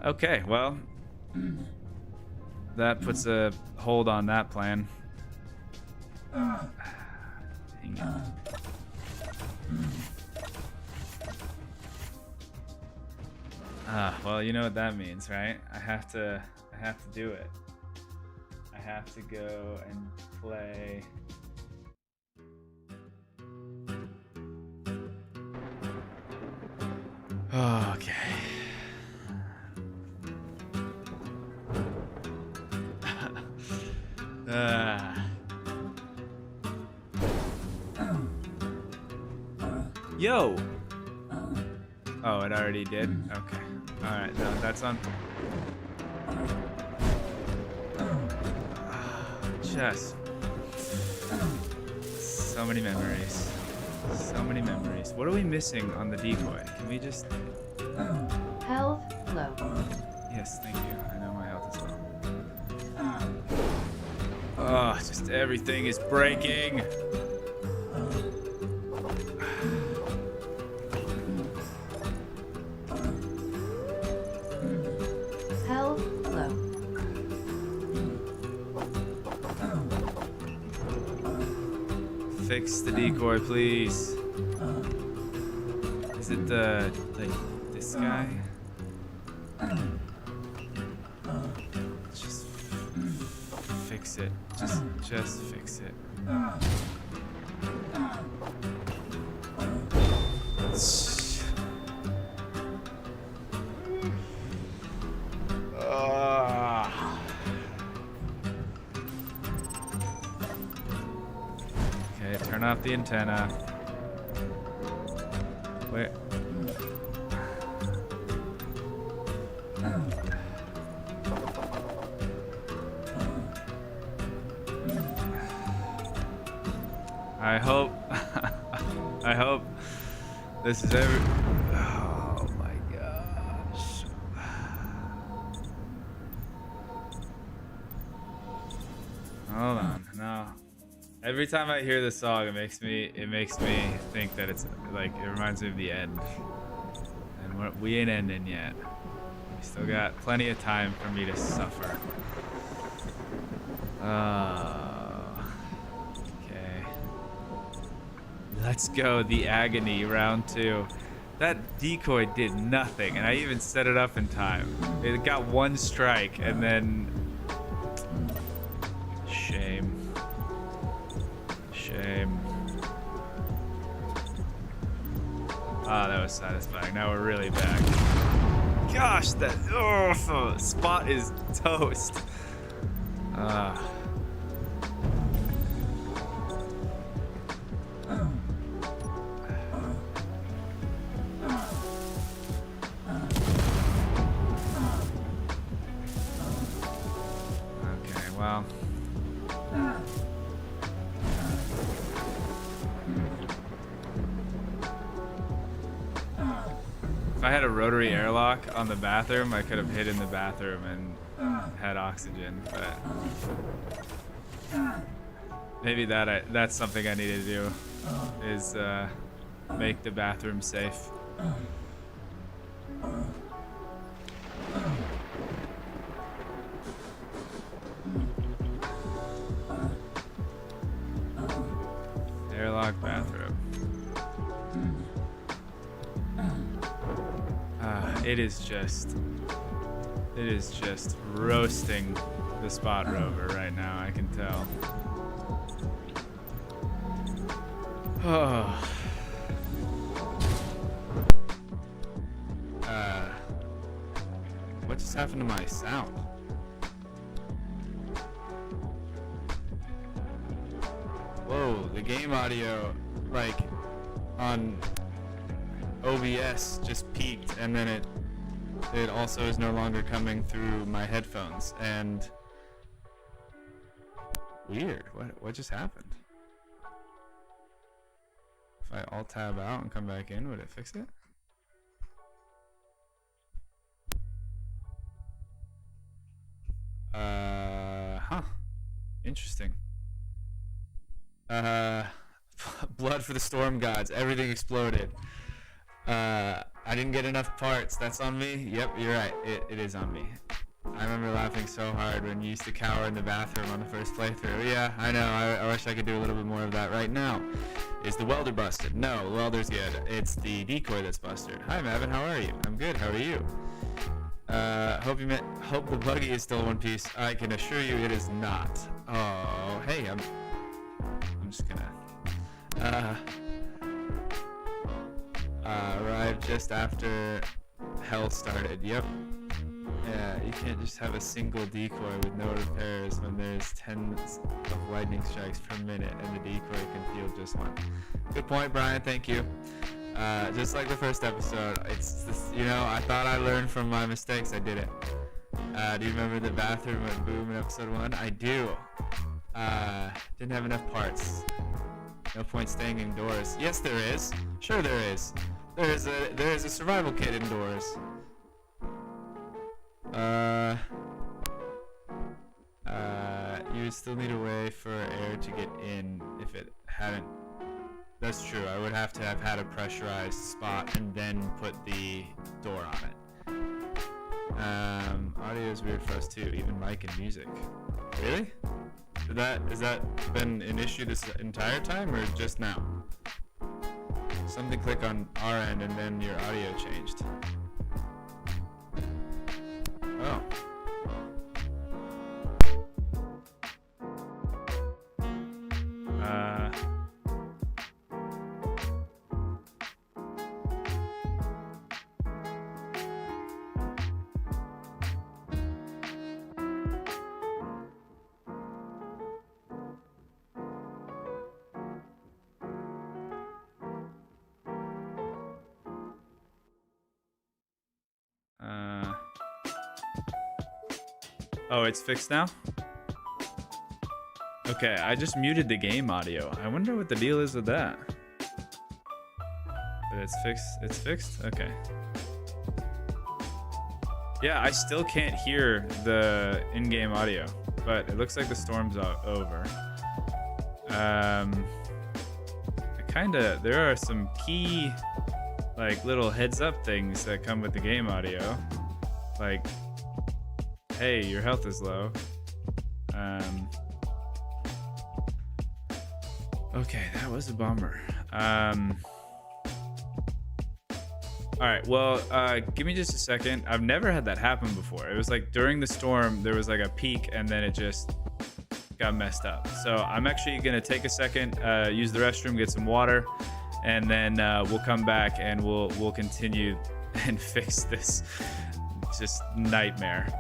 Okay, well, that puts a hold on that plan. Dang it. Well, you know what that means, right? I have to do it. I have to go and play. Okay. Yo. Oh, it already did? Okay. Alright, no, that's on. Just. So many memories. So many memories. What are we missing on the decoy? Can we just. Health low. Yes, thank you. I know my health is low. Oh, just everything is breaking. Health low. Fix the decoy, please. Is it like this guy? Just fix it. Just fix it. Okay, turn off the antenna. Where? I hope this is every. Oh my gosh. Hold on. No. Every time I hear this song, it makes me think that it's like, it reminds me of the end. And we ain't ending yet. We still got plenty of time for me to suffer. Okay. Let's go, the agony, round 2. That decoy did nothing, and I even set it up in time. It got one strike, and then... Shame. Shame. Ah, that was satisfying. Now we're really back. Gosh, that spot is toast. Uh, okay, well. If I had a rotary airlock on the bathroom, I could have hid in the bathroom and had oxygen, but maybe that's something I need to do, is make the bathroom safe. Airlock bathroom. It is just roasting the Spot Rover right now, I can tell. Oh. What just happened to my sound? Whoa, the game audio, like, on OBS just peaked, and then it also is no longer coming through my headphones, and weird. What just happened? If I alt tab out and come back in, would it fix it? Huh. Interesting. Blood for the storm gods. Everything exploded. I didn't get enough parts. That's on me? Yep, you're right. It is on me. I remember laughing so hard when you used to cower in the bathroom on the first playthrough. Yeah, I know. I wish I could do a little bit more of that right now. Is the welder busted? No, the welder's good. It's the decoy that's busted. Hi, Mavin. How are you? I'm good. How are you? Hope the buggy is still one piece. I can assure you it is not. Oh, hey, I'm just gonna arrived just after hell started. Yep. Yeah, you can't just have a single decoy with no repairs when there's tens of lightning strikes per minute and the decoy can field just one. Good point, Brian. Thank you. Just like the first episode, it's just, I thought I learned from my mistakes. I did it. Do you remember the bathroom went boom in episode 1? I do. Didn't have enough parts. No point staying indoors. Yes, there is. Sure, there is. There is a survival kit indoors. You would still need a way for air to get in if it hadn't. That's true. I would have to have had a pressurized spot and then put the door on it. Audio is weird for us too, even mic and music. Really? Has that been an issue this entire time or just now? Something click on our end and then your audio changed. Oh. Oh, it's fixed now? Okay, I just muted the game audio. I wonder what the deal is with that. But it's fixed. It's fixed? Okay. Yeah, I still can't hear the in-game audio, but it looks like the storm's over. There are some key, like, little heads-up things that come with the game audio. Like, hey, your health is low. Okay, that was a bummer. Alright, well, give me just a second. I've never had that happen before. It was like during the storm, there was like a peak and then it just got messed up. So I'm actually gonna take a second, use the restroom, get some water, and then we'll come back and we'll continue and fix this just nightmare.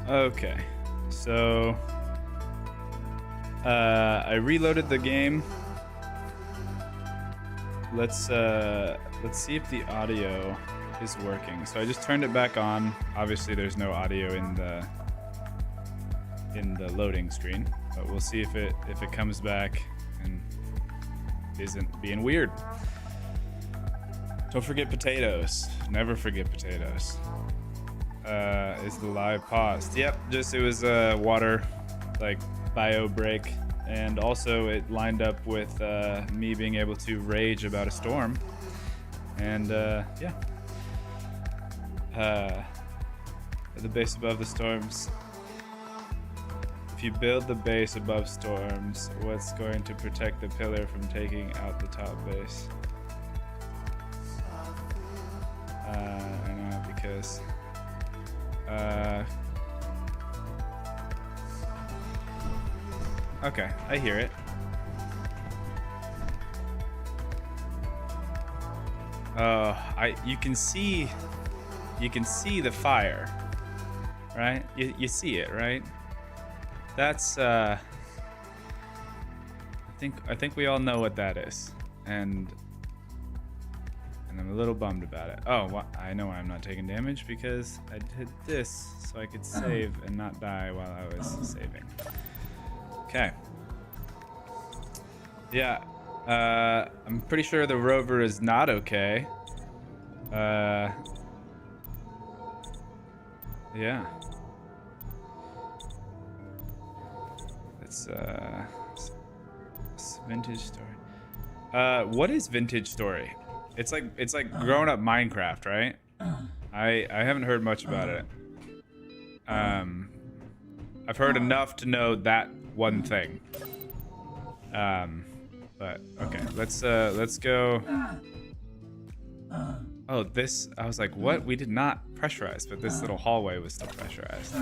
Okay, so I reloaded the game. Let's see if the audio is working. So I just turned it back on. Obviously, there's no audio in the loading screen, but we'll see if it comes back and isn't being weird. Don't forget potatoes. Never forget potatoes. Is the live paused? Yep, just it was a water like bio break, and also it lined up with me being able to rage about a storm, and yeah. The base above the storms. If you build the base above storms, what's going to protect the pillar from taking out the top base? I know, because okay, I hear it. You can see the fire, right? You see it, right? That's I think we all know what that is, and I'm a little bummed about it. Oh, well, I know why I'm not taking damage, because I did this so I could save and not die while I was saving. Okay. Yeah. I'm pretty sure the rover is not okay. Yeah. It's vintage story. What is vintage story? It's like grown up Minecraft, right? I haven't heard much about it. I've heard enough to know that one thing. But okay, let's go. Oh, this, I was like, what? We did not pressurize, but this little hallway was still pressurized.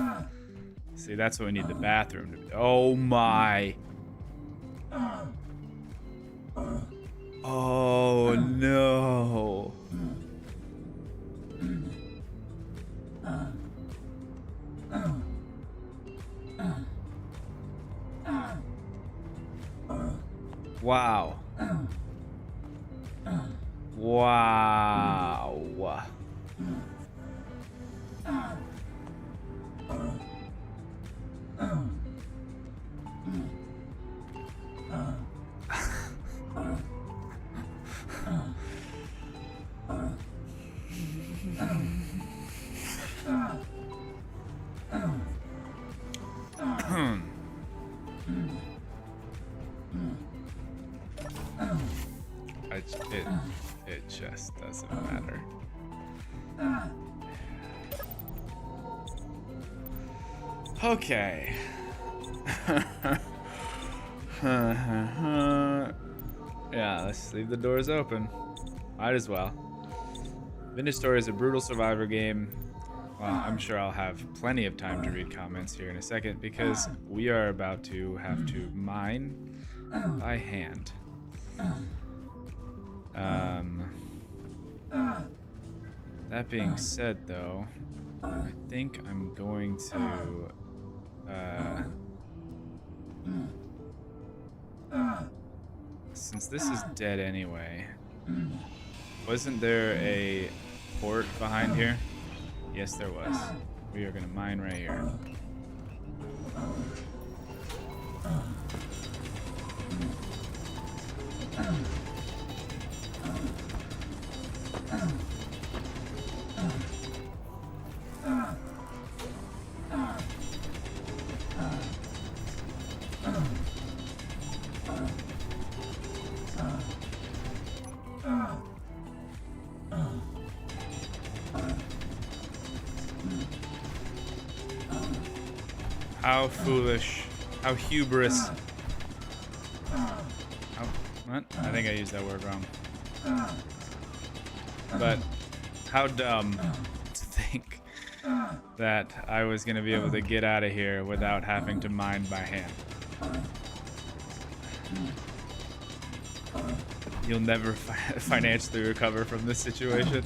See, that's what we need the bathroom to be. Oh my. Oh no. Wow. Wow. It just doesn't matter. Okay. Yeah, let's leave the doors open. Might as well. Vintage Story is a brutal survivor game. Well, I'm sure I'll have plenty of time to read comments here in a second, because we are about to have to mine by hand. That being said, though, I think I'm going to since this is dead anyway, wasn't there a port behind here? Yes, there was. We are gonna mine right here. How foolish. How hubris. What? I think I used that word wrong. But how dumb to think that I was going to be able to get out of here without having to mine by hand. You'll never financially recover from this situation.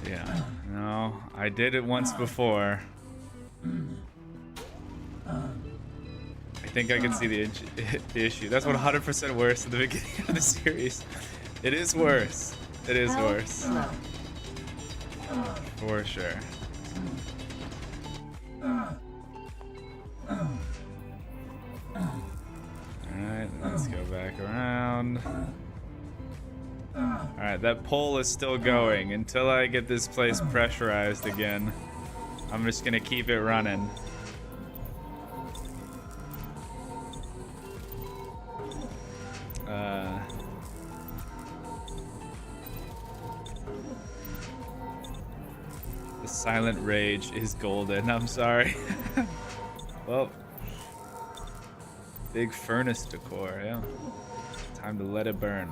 Yeah, no, I did it once before. I think I can see the issue. That's 100% worse at the beginning of the series. It is worse. It is Hell worse. Slow. For sure. Alright, let's go back around. Alright, that pole is still going. Until I get this place pressurized again, I'm just gonna keep it running. The silent rage is golden. I'm sorry. Well, big furnace decor, yeah. Time to let it burn.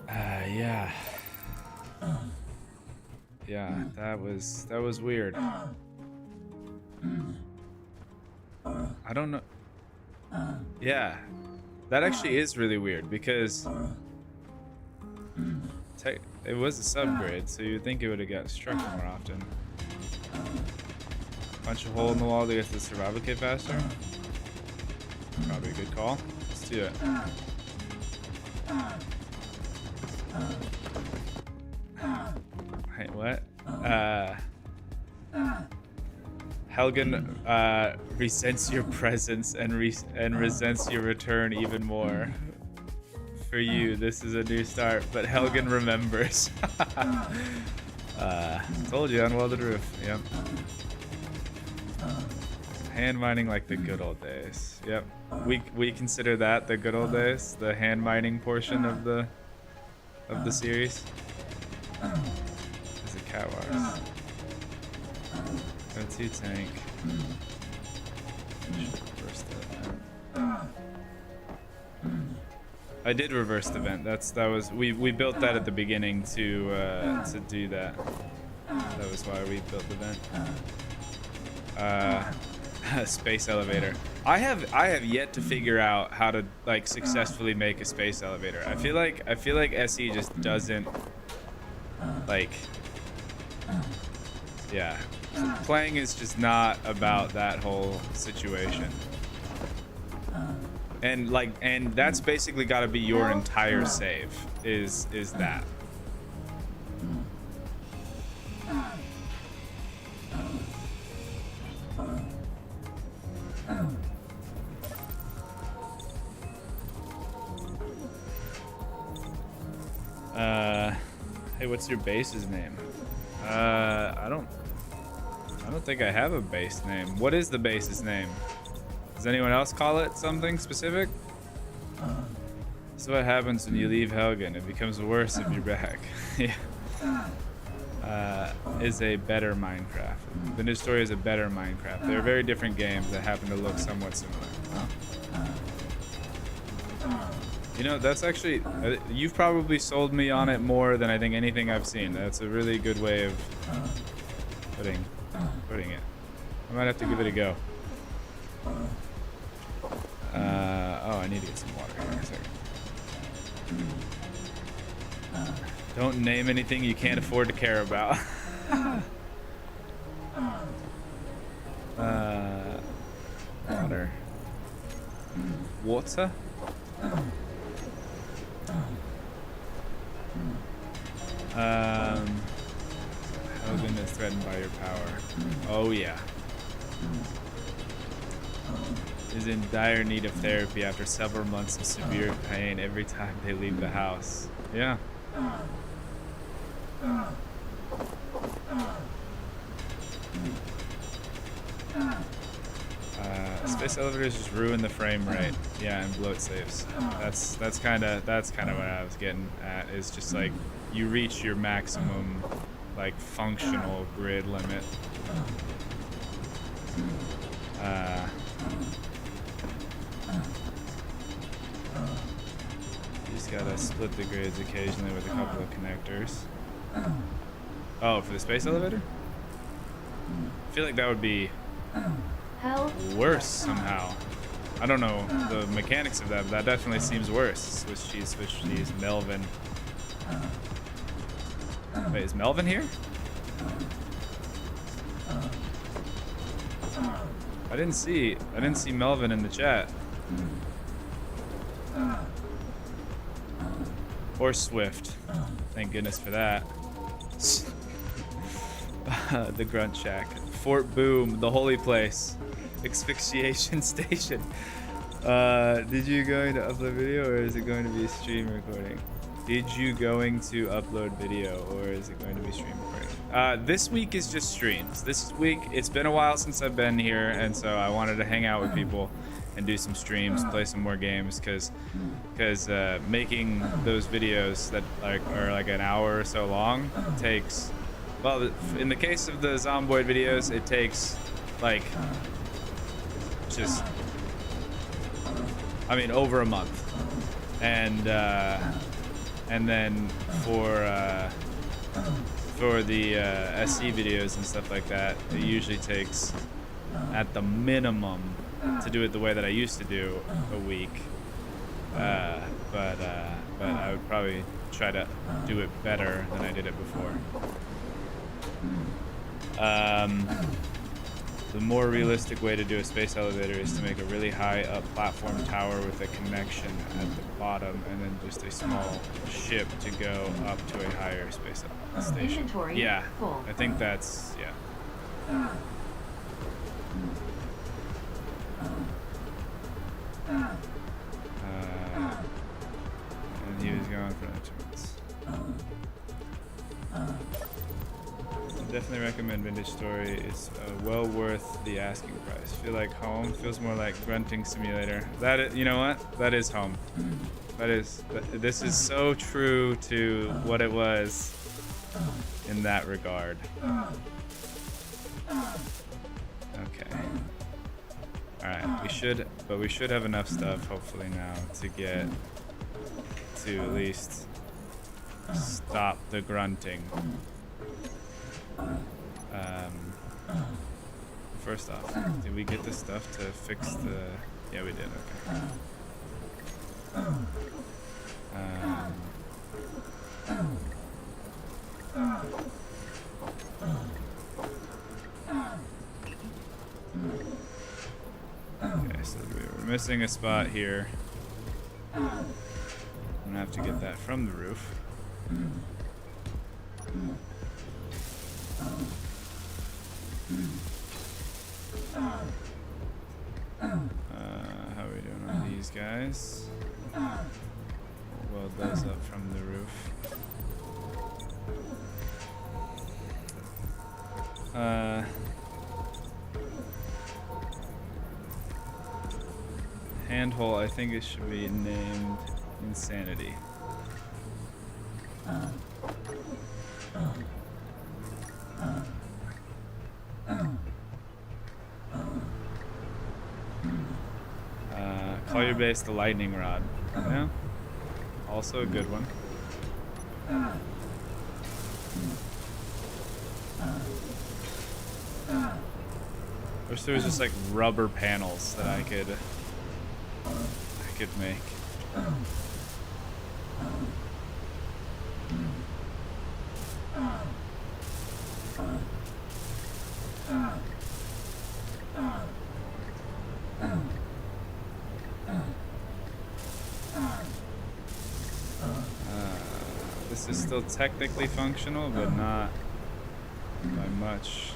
Yeah. Yeah, that was weird. I don't know. Yeah, that actually is really weird because it was a subgrade, so you'd think it would have got struck more often. Punch a hole in the wall to get to the survival kit faster. Probably a good call. Let's do it. Wait, what? Helghan resents your presence and resents your return even more. For you, this is a new start, but Helghan remembers. Told you, unwelded roof. Yep. Hand mining like the good old days. Yep. We consider that the good old days, the hand mining portion of the series. Is it cat wires? Go to tank. Reverse that. I did reverse the vent. We built that at the beginning to do that. That was why we built the vent. Space elevator. I have yet to figure out how to like successfully make a space elevator. I feel like SE just doesn't like. Yeah, playing is just not about that whole situation. And that's basically got to be your entire save is that. Hey, what's your base's name? I don't think I have a base name. What is the base's name? Does anyone else call it something specific? This is what happens when you leave Helghan. It becomes worse if you're back. Yeah. Is a better Minecraft. The new story is a better Minecraft. They're very different games that happen to look somewhat similar. You know, that's actually, you've probably sold me on it more than I think anything I've seen. That's a really good way of putting it. I might have to give it a go. Oh, I need to get some water here in a second. Don't name anything you can't afford to care about. Water. Water? Helghan is threatened by your power. Oh yeah. Is in dire need of therapy after several months of severe pain every time they leave the house. Yeah. Space elevators just ruin the frame rate. Yeah, and bloat saves. That's kind of what I was getting at. Is just like you reach your maximum like functional grid limit. You just gotta split the grids occasionally with a couple of connectors. Oh, for the space elevator? I feel like that would be worse somehow. I don't know the mechanics of that, but that definitely seems worse. Swiss cheese, Melvin. Wait, is Melvin here? I didn't see Melvin in the chat. Or Swift. Thank goodness for that. The Grunt Shack. Fort Boom, the holy place. Asphyxiation station. Did you going to upload video or is it going to be a stream recording? Did you going to upload video or is it going to be stream recording? This week is just streams. This week, it's been a while since I've been here, and so I wanted to hang out with people and do some streams, play some more games, because making those videos that are like an hour or so long takes, well, in the case of the Zomboid videos, it takes like just, I mean, over a month, and then for the SC videos and stuff like that, it usually takes at the minimum to do it the way that I used to do a week, but I would probably try to do it better than I did it before. The more realistic way to do a space elevator is to make a really high up platform tower with a connection at the bottom and then just a small ship to go up to a higher space station. Inventory Yeah, full. I think that's, yeah. And he was gone for another 2 months. Definitely recommend Vintage Story. It's well worth the asking price. Feel like home. Feels more like grunting simulator. That is, you know what? That is home. That is. This is so true to what it was in that regard. Okay. All right. We should have enough stuff hopefully now to get to at least stop the grunting. First off, did we get the stuff to fix the... Yeah, we did, okay. Okay, so we were missing a spot here. I'm gonna have to get that from the roof. How are we doing on these guys? We'll weld those up from the roof. Handhole, I think it should be named Insanity. Collier base, the lightning rod. Yeah, also a good one. Wish there was just like rubber panels that I could make. This is still technically functional, but not by much.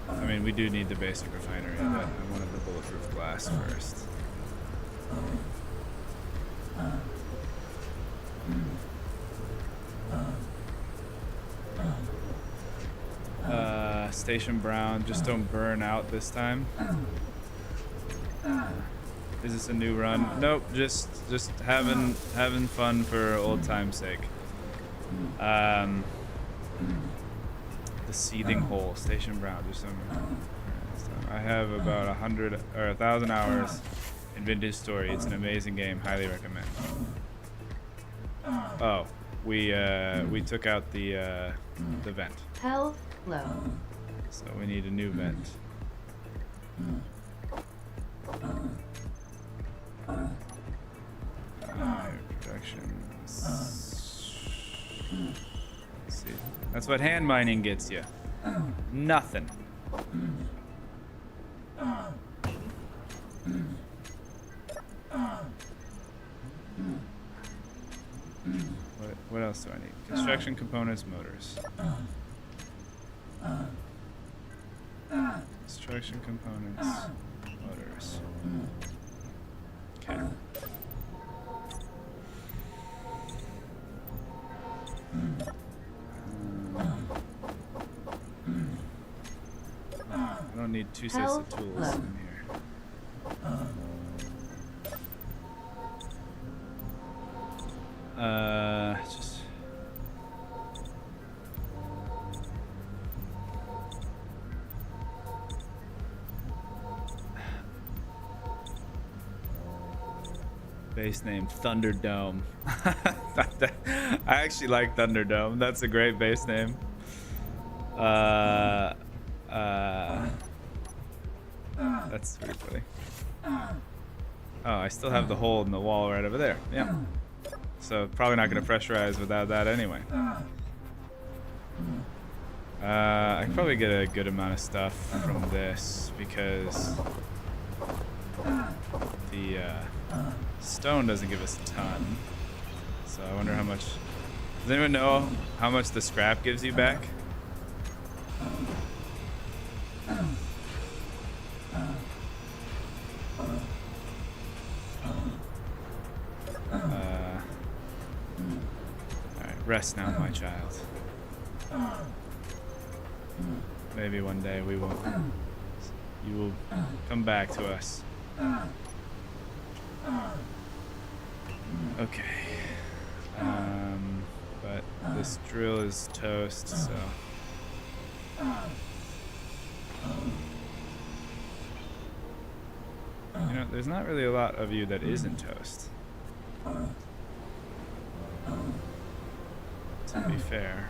I mean, we do need the basic refinery, but I wanted the bulletproof glass first. Station Brown, just don't burn out this time. Is this a new run? Nope, just having fun for old time's sake. The Seething Hole, Station Brown, just some. I have about 100 or 1,000 hours in Vintage Story. It's an amazing game, highly recommend. Oh, we took out the vent. Health low. So we need a new vent. That's what hand mining gets you. Nothing. What else do I need? Construction components, motors. Construction components, motors. Okay. I don't need two sets of tools in here. Just base name Thunderdome. I actually like Thunderdome. That's a great base name. That's pretty funny. Oh, I still have the hole in the wall right over there. Yeah. So probably not going to pressurize without that anyway. I can probably get a good amount of stuff from this because the stone doesn't give us a ton. So I wonder how much. Does anyone know how much the scrap gives you back? Alright, rest now, my child. Maybe one day you will come back to us. Okay. But this drill is toast, so. You know, there's not really a lot of you that isn't toast. To be fair.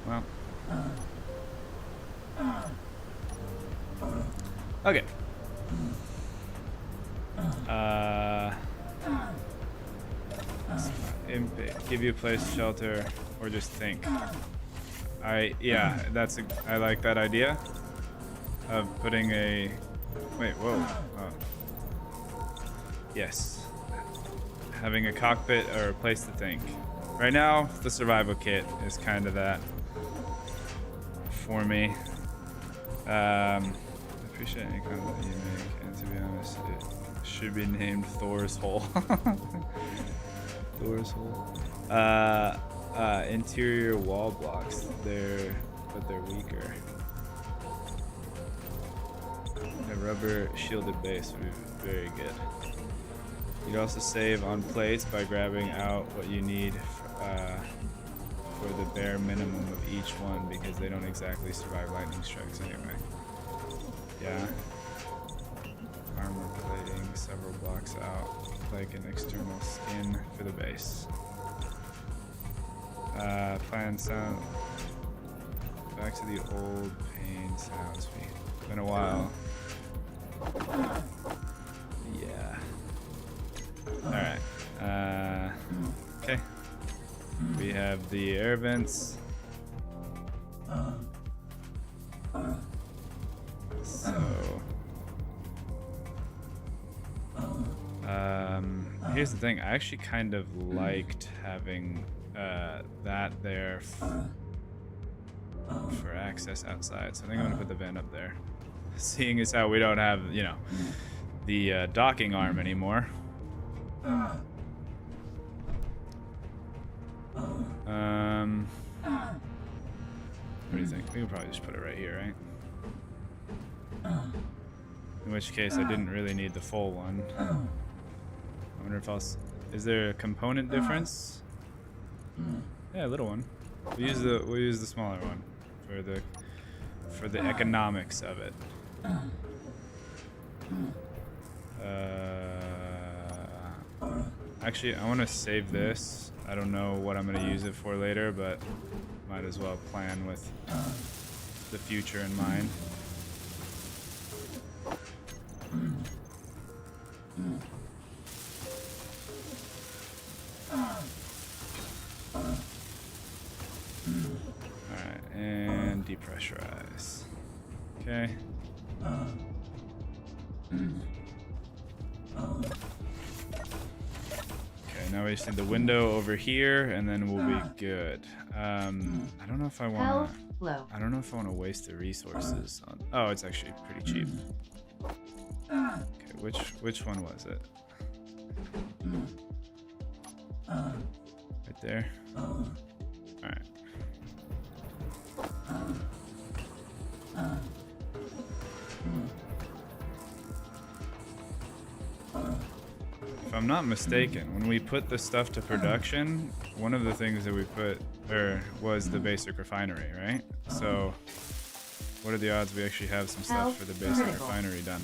Well. Okay. Give you a place to shelter, or just think. I like that idea of putting a. Wait, whoa. Oh. Yes. Having a cockpit or a place to think. Right now, the survival kit is kind of that for me. I appreciate any comment that you make, and to be honest, it should be named Thor's Hole. Thor's Hole. Interior wall blocks. They're weaker. A rubber shielded base would be very good. You'd also save on plates by grabbing out what you need for the bare minimum of each one, because they don't exactly survive lightning strikes anyway. Yeah. Armor plating several blocks out, like an external skin for the base. Plan sound. Back to the old pain sound speed. Been a while. Yeah. Alright. Okay. We have the air vents. So. Here's the thing. I actually kind of liked having that there for access outside. So I think I'm gonna put the vent up there. Seeing as how we don't have, you know, the docking arm anymore. What do you think? We can probably just put it right here, right? In which case, I didn't really need the full one. I wonder if else. Is there a component difference? Yeah, a little one. We'll use the smaller one for the economics of it. Actually, I want to save this. I don't know what I'm going to use it for later, but might as well plan with the future in mind. Repressurize. Okay. Okay, now we just need the window over here, and then we'll be good. I don't know if I want Health to. low. I don't know if I want to waste the resources on. Oh, it's actually pretty cheap. Okay, which one was it? Right there. All right. If I'm not mistaken, when we put the stuff to production, one of the things that we put was the basic refinery, right? So what are the odds we actually have some stuff for the basic refinery done?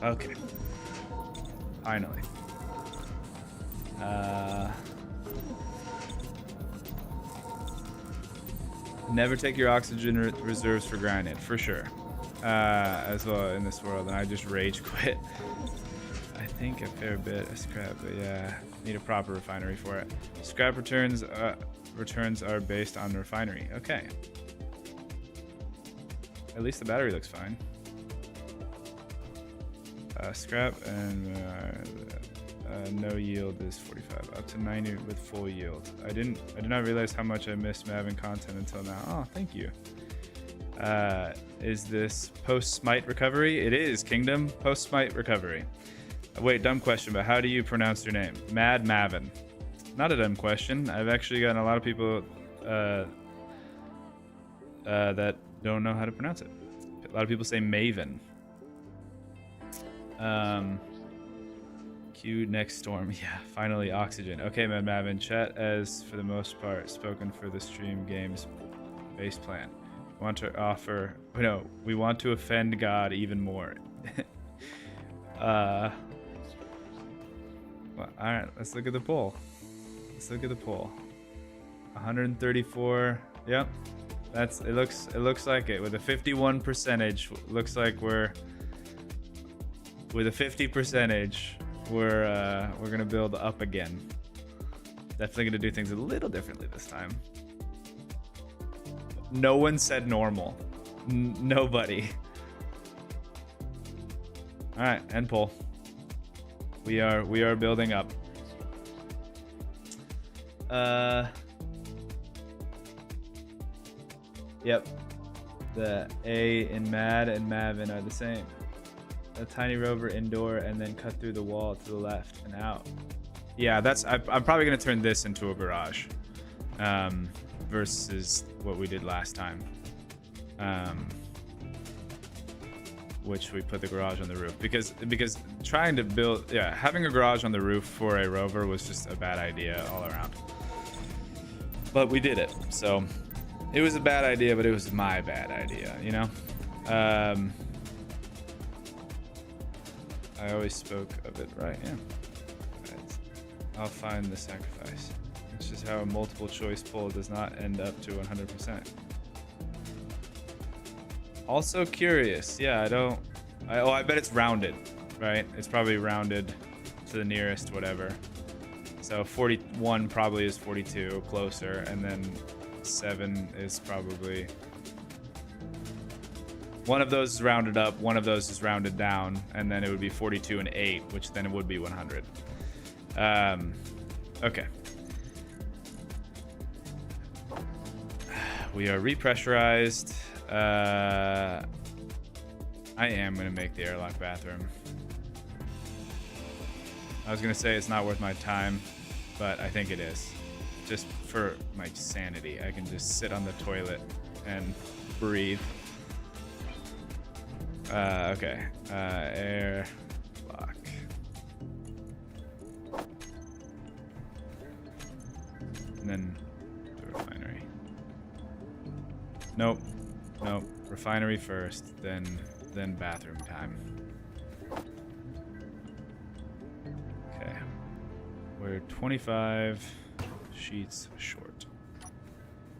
Okay. Finally. Never take your oxygen reserves for granted, for sure. As well in this world, and I just rage quit. I think a fair bit of scrap, but yeah, need a proper refinery for it. Scrap returns are based on the refinery. Okay. At least the battery looks fine. Scrap and no yield is 45, up to 90 with full yield. I did not realize how much I missed Maven content until now. Oh, thank you. Is this post smite recovery? It is, Kingdom. Post smite recovery. Wait, dumb question, but how do you pronounce your name? Mad Maven. Not a dumb question. I've actually gotten a lot of people that don't know how to pronounce it. A lot of people say Maven. Q next storm. Yeah, finally oxygen. Okay, Mad Maven. Chat as for the most part spoken for the stream games base plan. Want to offer? No, we want to offend God even more. Well, all right, let's look at the poll. Let's look at the poll. 134. Yep, that's it. Looks like it with a 51 percentage. Looks like we're with a 50 percentage. We're gonna build up again. Definitely gonna do things a little differently this time. No one said normal. Nobody. All right, end poll. We are building up. Yep. The A in Mad and Maven are the same. A tiny rover indoor and then cut through the wall to the left and out. Yeah, I'm probably gonna turn this into a garage, versus what we did last time, which we put the garage on the roof because trying to build, having a garage on the roof for a rover was just a bad idea all around. But we did it, so it was a bad idea, but it was my bad idea, you know. I always spoke of it right, yeah. Right. I'll find the sacrifice. It's just how a multiple choice poll does not end up to 100%. Also curious, yeah, I bet it's rounded, right? It's probably rounded to the nearest whatever. So 41 probably is 42, closer, and then 7 is probably... One of those is rounded up, one of those is rounded down, and then it would be 42 and 8, which then it would be 100. Okay. We are repressurized. I am going to make the airlock bathroom. I was going to say it's not worth my time, but I think it is. Just for my sanity. I can just sit on the toilet and breathe. Okay. Air lock. And then the refinery. Nope. Refinery first, then bathroom time. Okay. We're 25 sheets short.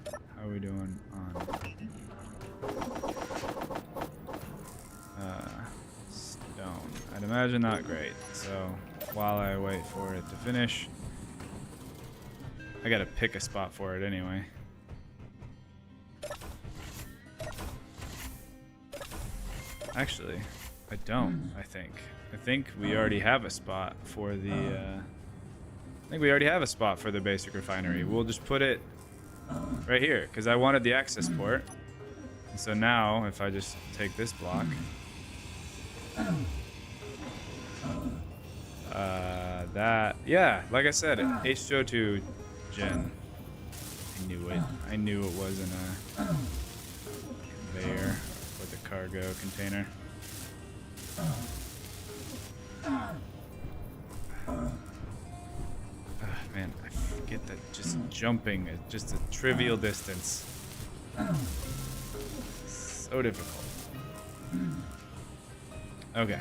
How are we doing on... Stone. I'd imagine not great. So while I wait for it to finish, I gotta pick a spot for it anyway. Actually, I don't. I think we already have a spot for the. I think we already have a spot for the basic refinery. We'll just put it right here because I wanted the access port. And so now, if I just take this block, yeah, like I said, H2O2 gen. I knew it. I knew it wasn't a conveyor with a cargo container. Man, I forget that just jumping at just a trivial distance. So difficult. Okay.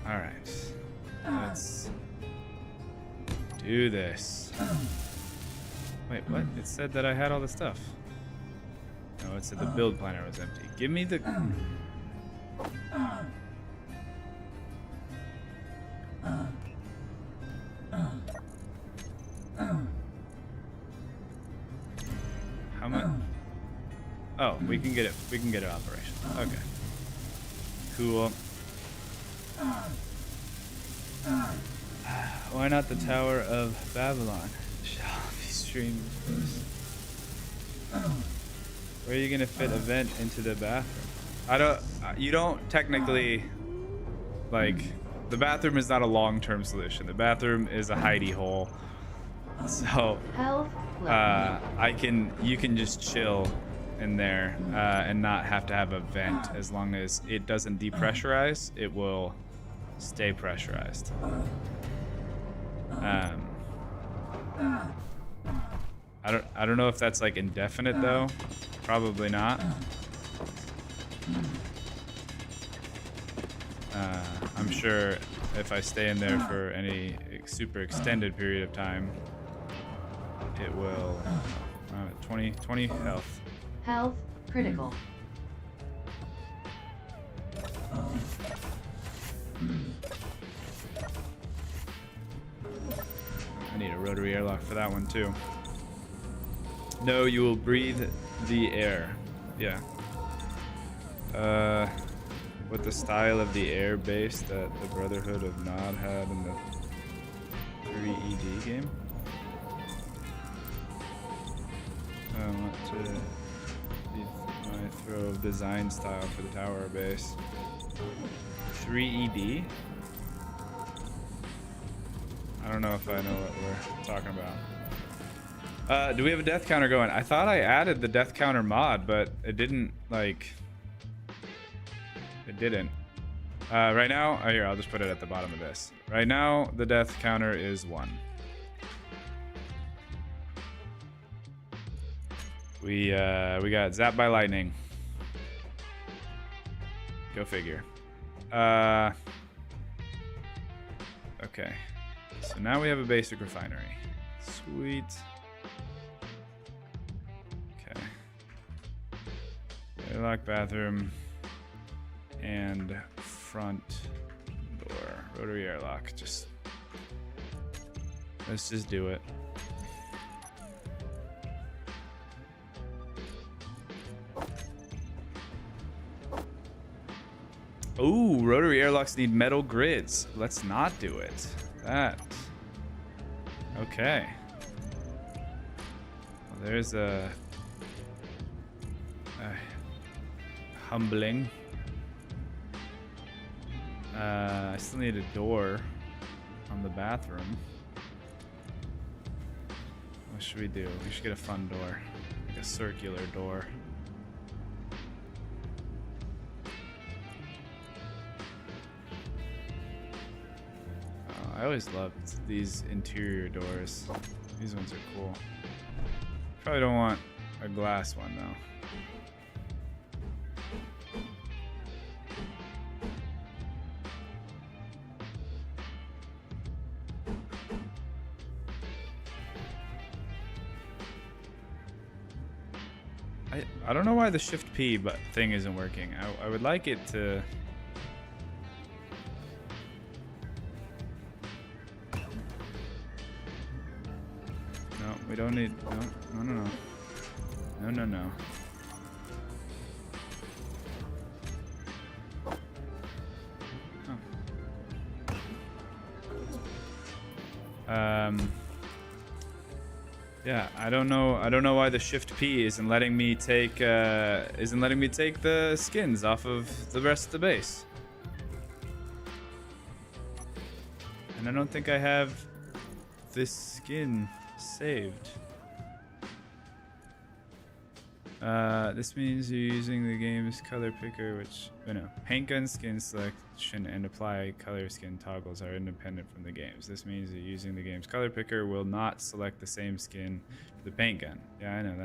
Alright. Let's do this. Wait, what? It said that I had all the stuff. No, it said the build planner was empty. Give me the... How much? Oh, we can get it. We can get it operational. Okay. Cool. Why not the Tower of Babylon? Shall be streamed first. Where are you gonna fit a vent into the bathroom? I don't. You don't technically. Like, the bathroom is not a long-term solution. The bathroom is a hidey hole. So, you can just chill in there and not have to have a vent. As long as it doesn't depressurize, it will stay pressurized. I don't know if that's like indefinite though. Probably not. I'm sure if I stay in there for any super extended period of time, it will 20 health. Health critical. I need a rotary airlock for that one too. No, you will breathe the air. Yeah. With the style of the air base that the Brotherhood of Nod had in the 3ED game. What to my throw of design style for the tower base. 3ED? I don't know if I know what we're talking about. Do we have a death counter going? I thought I added the death counter mod, but it didn't, like... It didn't. Right now, here, I'll just put it at the bottom of this. Right now, the death counter is 1. We got zapped by lightning. Go figure. Okay. So now we have a basic refinery. Sweet. Okay. Airlock bathroom. And front door. Rotary airlock. Let's just do it. Ooh, rotary airlocks need metal grids. Let's not do it. That. Okay. Well, there's a humbling. I still need a door on the bathroom. What should we do? We should get a fun door. Like a circular door. I always loved these interior doors. These ones are cool. Probably don't want a glass one though. I don't know why the Shift P thing isn't working. I would like it to. No, we don't need. No. No. Yeah, I don't know why the Shift P isn't letting me take the skins off of the rest of the base. And I don't think I have this skin saved. This means you're using the game's color picker, which, paint gun skin selection and apply color skin toggles are independent from the games. This means that using the game's color picker will not select the same skin for the paint gun. Yeah, I know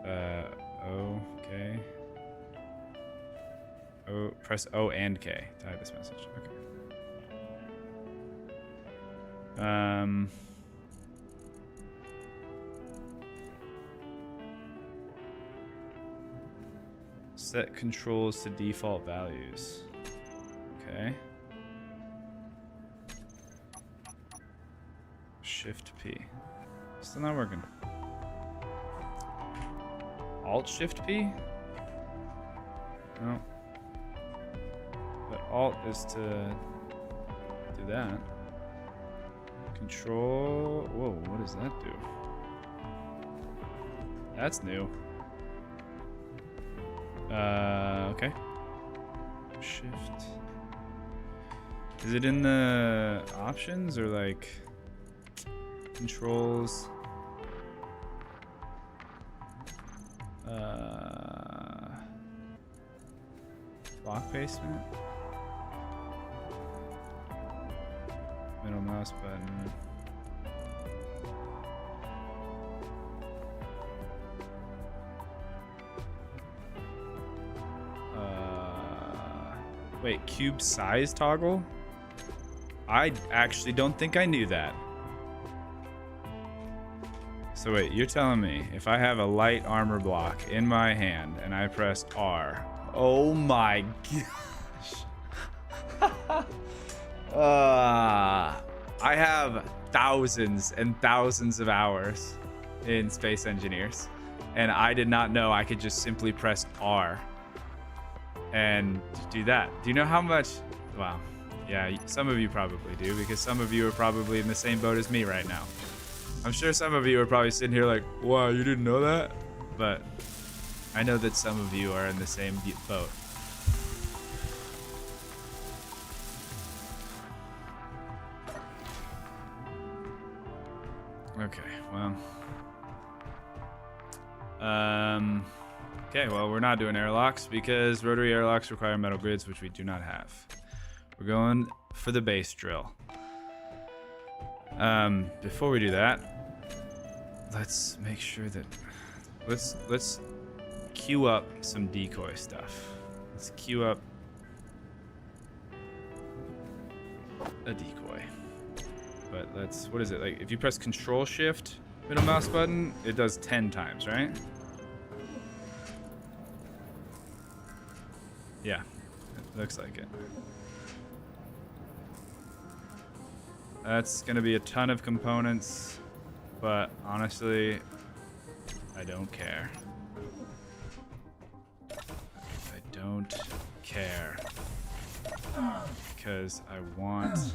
that. Okay. Oh, press O and K to hide this message. Okay. Set controls to default values. Okay. Shift P. Still not working. Alt Shift P? No. But Alt is to do that. Control. Whoa, what does that do? That's new. Okay. Shift. Is it in the options or like controls? Block placement. Middle mouse button. Wait, cube size toggle? I actually don't think I knew that. So wait, you're telling me if I have a light armor block in my hand and I press R, oh my gosh. I have thousands and thousands of hours in Space Engineers, and I did not know I could just simply press R and do that. Do you know how much? Wow. Yeah, some of you probably do, because some of you are probably in the same boat as me right now. I'm sure some of you are probably sitting here like, wow, you didn't know that? But I know that some of you are in the same boat. Okay, well. Okay, well, we're not doing airlocks because rotary airlocks require metal grids, which we do not have. We're going for the base drill. Before we do that, let's make sure that let's queue up some decoy stuff. Let's queue up a decoy. But let's, what is it? Like if you press Control Shift middle mouse button, it does 10 times, right? Yeah, it looks like it. That's gonna be a ton of components, but honestly, I don't care. I don't care. Because I want...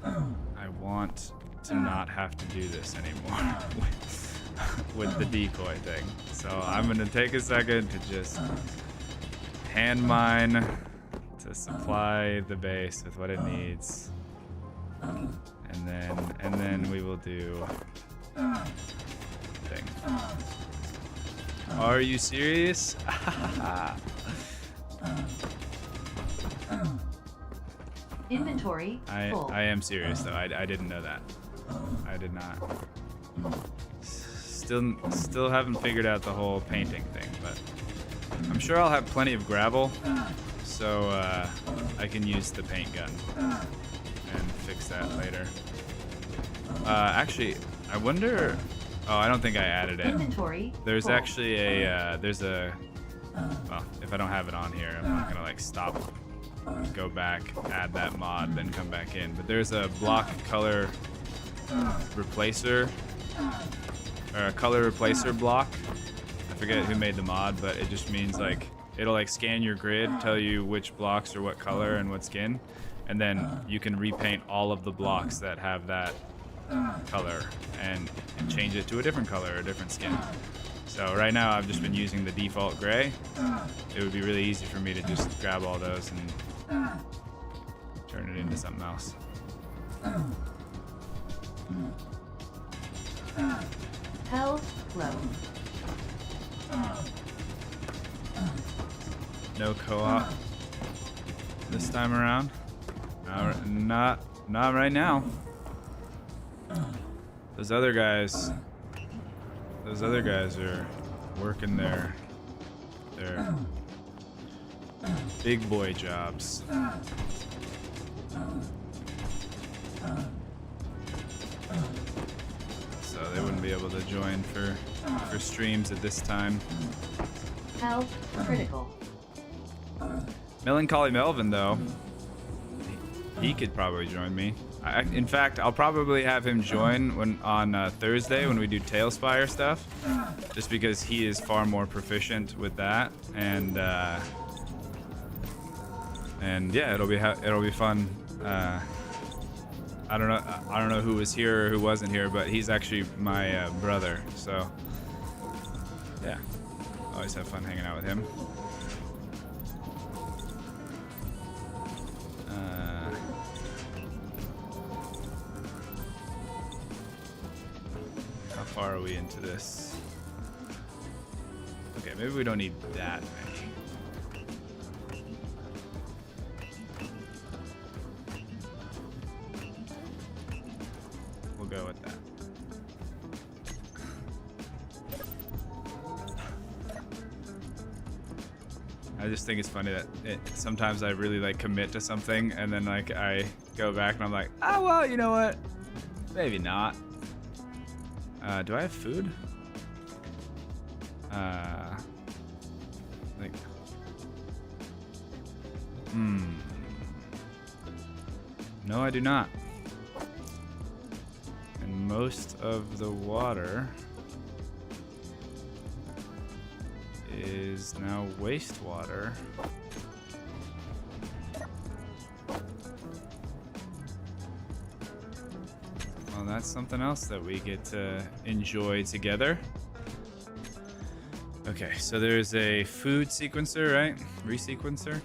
I want to not have to do this anymore with the decoy thing. So I'm gonna take a second to just hand mine to supply the base with what it needs, and then we will do thing. Are you serious? Inventory full. I am serious though. I didn't know that. I did not. Still haven't figured out the whole painting thing, but I'm sure I'll have plenty of gravel, so I can use the paint gun and fix that later. Actually, I wonder. Oh, I don't think I added it. Inventory. There's full. actually a well, if I don't have it on here, I'm not gonna like stop, go back, add that mod, then come back in. But there's a block color replacer, or a color replacer block. I forget who made the mod, but it just means like it'll like scan your grid, tell you which blocks are what color and what skin, and then you can repaint all of the blocks that have that color and change it to a different color or a different skin. So right now I've just been using the default gray. It would be really easy for me to just grab all those and turn it into something else. Hell flow. No co-op this time around. Not right now. Those other guys are working their big boy jobs. So they wouldn't be able to join for streams at this time. Health critical. Melancholy Melvin, though, he could probably join me. In fact, I'll probably have him join on Thursday when we do Tailspire stuff, just because he is far more proficient with that, and yeah, it'll be fun. I don't know who was here or who wasn't here, but he's actually my brother, so yeah, always have fun hanging out with him. How far are we into this? Okay, maybe we don't need that many. We'll go with that. I just think it's funny that sometimes I really like commit to something and then like I go back and I'm like, oh well, you know what? Maybe not. Do I have food? Like, no, I do not. And most of the water is now wastewater. Well, that's something else that we get to enjoy together. Okay, so there's a food sequencer, right? Resequencer.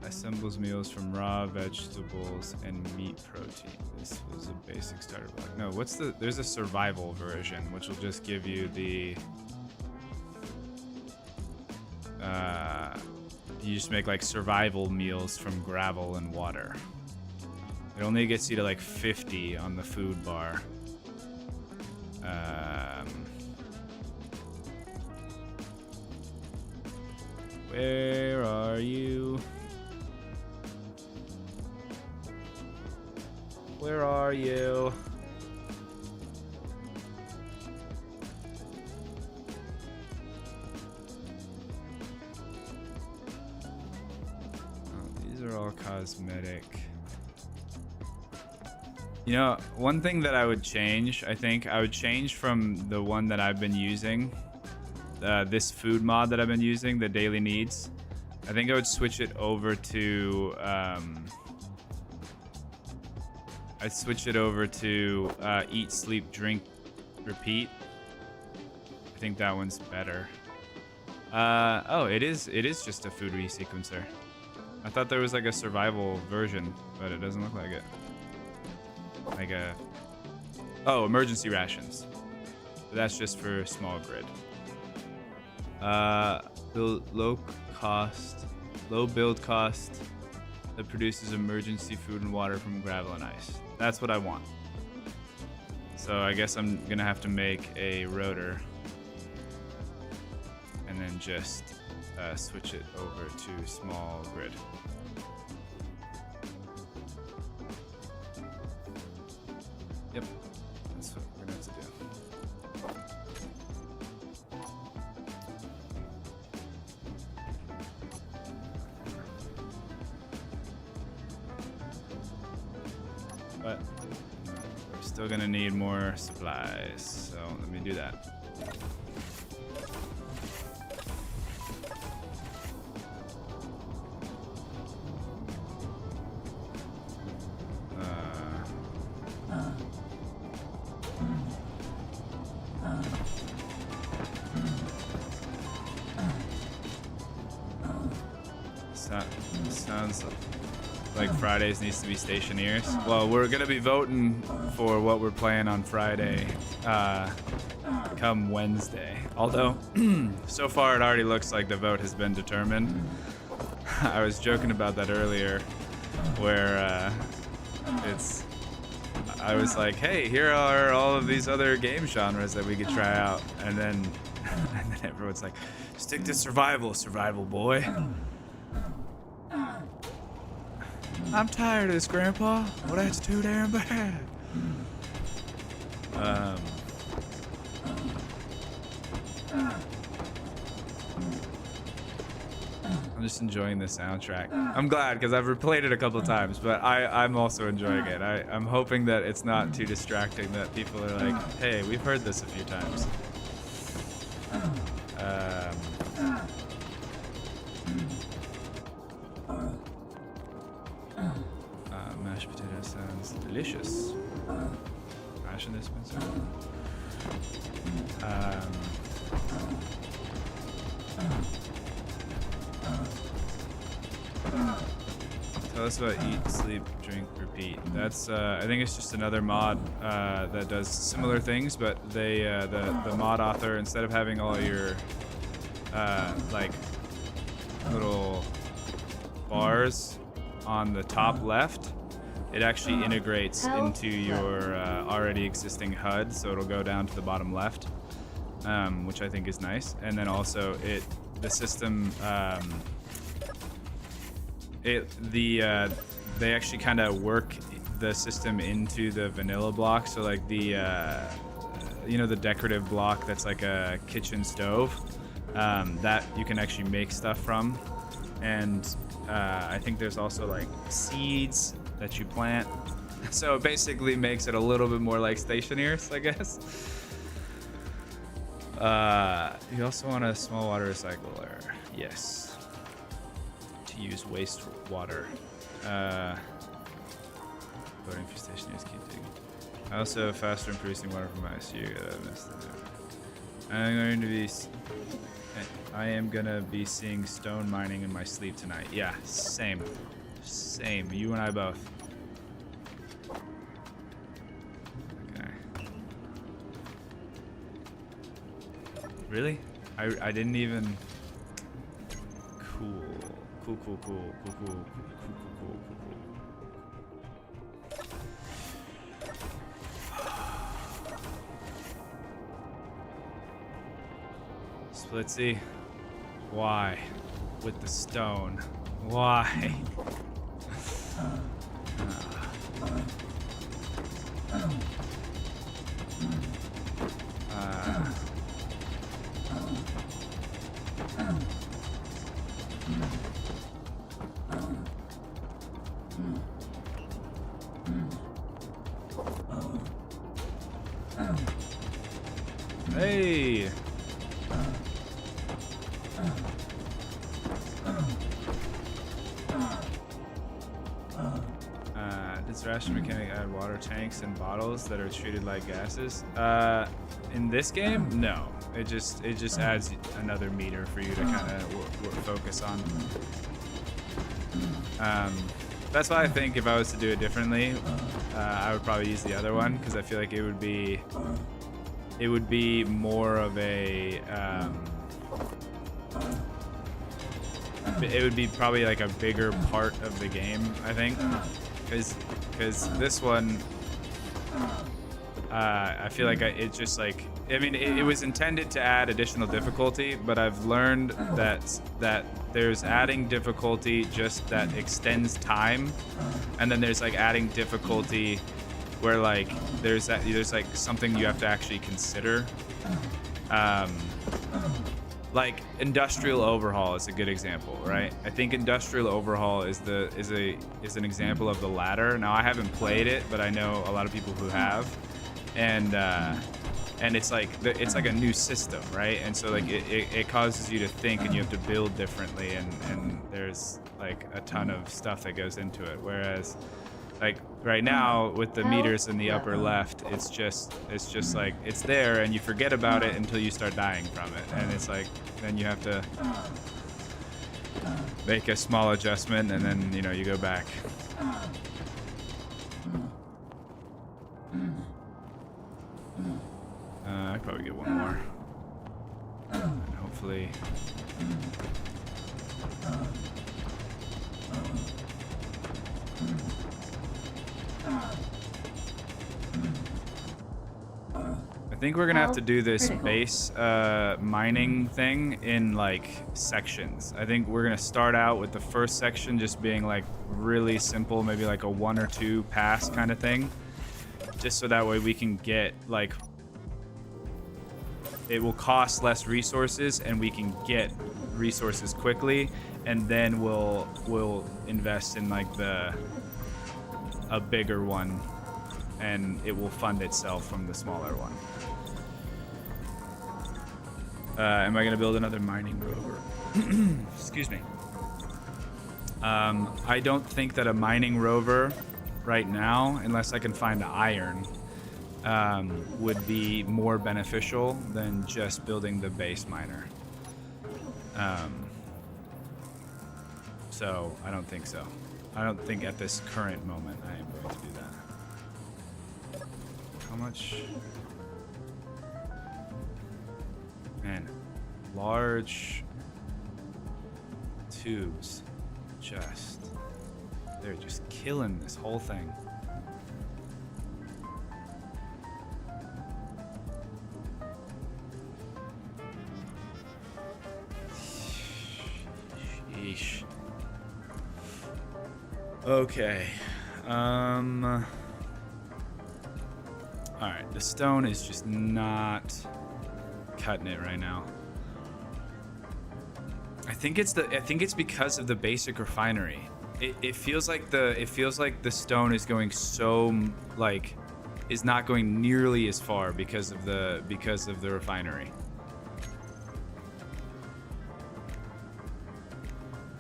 Assembles meals from raw vegetables and meat protein. This was a basic starter block. No, there's a survival version, which will just give you the you just make like survival meals from gravel and water. It only gets you to like 50 on the food bar. Where are you? Where are you? These are all cosmetic. You know, one thing that I would change, I think, I would change from the one that I've been using, this food mod that I've been using, the daily needs. I think I would switch it over to, I'd switch it over to eat, sleep, drink, repeat. I think that one's better. Oh, it is just a food resequencer. I thought there was like a survival version, but it doesn't look like it. Like emergency rations. But that's just for small grid. Low build cost that produces emergency food and water from gravel and ice. That's what I want. So I guess I'm gonna have to make a rotor and then just switch it over to small grid. Yep, that's what we're gonna have to do. But we're still gonna need more supplies, so let me do that. Sounds like Fridays needs to be stationeers. Well, we're gonna be voting for what we're playing on Friday, come Wednesday. Although, so far it already looks like the vote has been determined. I was joking about that earlier, where I was like, hey, here are all of these other game genres that we could try out, and then everyone's like, stick to survival boy. I'm tired of this, Grandpa. Well, that's too damn bad. I'm just enjoying the soundtrack. I'm glad, because I've replayed it a couple times, but I'm also enjoying it. I'm hoping that it's not too distracting, that people are like, hey, we've heard this a few times. Mashed potato sounds delicious. Ration dispenser. Tell us about eat, sleep, drink, repeat. That's I think it's just another mod that does similar things, but they the mod author, instead of having all your like little bars on the top left, it actually integrates into your already existing HUD, so it'll go down to the bottom left, which I think is nice. And then also the system they actually kind of work the system into the vanilla block. So like the the decorative block that's like a kitchen stove, that you can actually make stuff from. And I think there's also like seeds that you plant. So it basically makes it a little bit more like Stationeers, I guess. You also want a small water recycler. Yes. To use wastewater. Voting for Stationeers, keep digging. I also have faster in producing water from ice. So you got a mess to do. I am gonna be seeing stone mining in my sleep tonight. Yeah, same. Same. You and I both. Okay. Really? I didn't even. Cool. Cool. Splitsy. Why? With the stone. Why? Hey! Does ration mechanic add water tanks and bottles that are treated like gases? In this game, no. It just adds another meter for you to kind of focus on. That's why I think if I was to do it differently, I would probably use the other one, because I feel like it would be more of a it would be probably like a bigger part of the game, I think, because this one I feel like it just like, I mean, it was intended to add additional difficulty, but I've learned that there's adding difficulty just that extends time, and then there's like adding difficulty where like there's like something you have to actually consider. Like industrial overhaul is a good example, right? I think industrial overhaul is an example of the latter. Now I haven't played it, but I know a lot of people who have, and it's like a new system, right? And so like it causes you to think, and you have to build differently, and there's like a ton of stuff that goes into it. Whereas like right now with the meters in the upper left, it's just like it's there and you forget about it until you start dying from it, and it's like then you have to make a small adjustment, and then you go back. I could probably get one more, and hopefully. I think we're gonna have to do this base mining thing in like sections. I think we're gonna start out with the first section just being like really simple, maybe like a 1 or 2 pass kind of thing, just so that way we can get like, it will cost less resources and we can get resources quickly, and then we'll invest in like a bigger one, and it will fund itself from the smaller one. Am I gonna build another mining rover? Excuse me. I don't think that a mining rover right now, unless I can find iron, would be more beneficial than just building the base miner. So I don't think so. I don't think at this current moment I am going to do that. How much? Man, large tubes, they're just killing this whole thing. Sheesh. Okay. All right, the stone is just not cutting it right now. I think it's because of the basic refinery. It feels like the stone is going is not going nearly as far because of the refinery.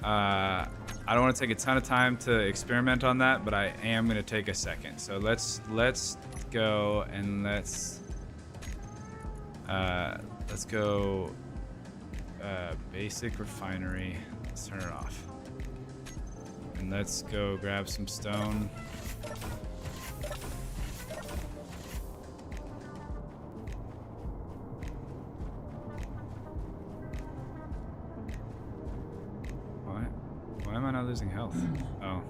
I don't want to take a ton of time to experiment on that, but I am going to take a second. So let's go and let's go basic refinery. Let's turn it off. And let's go grab some stone. Why am I not losing health? Oh.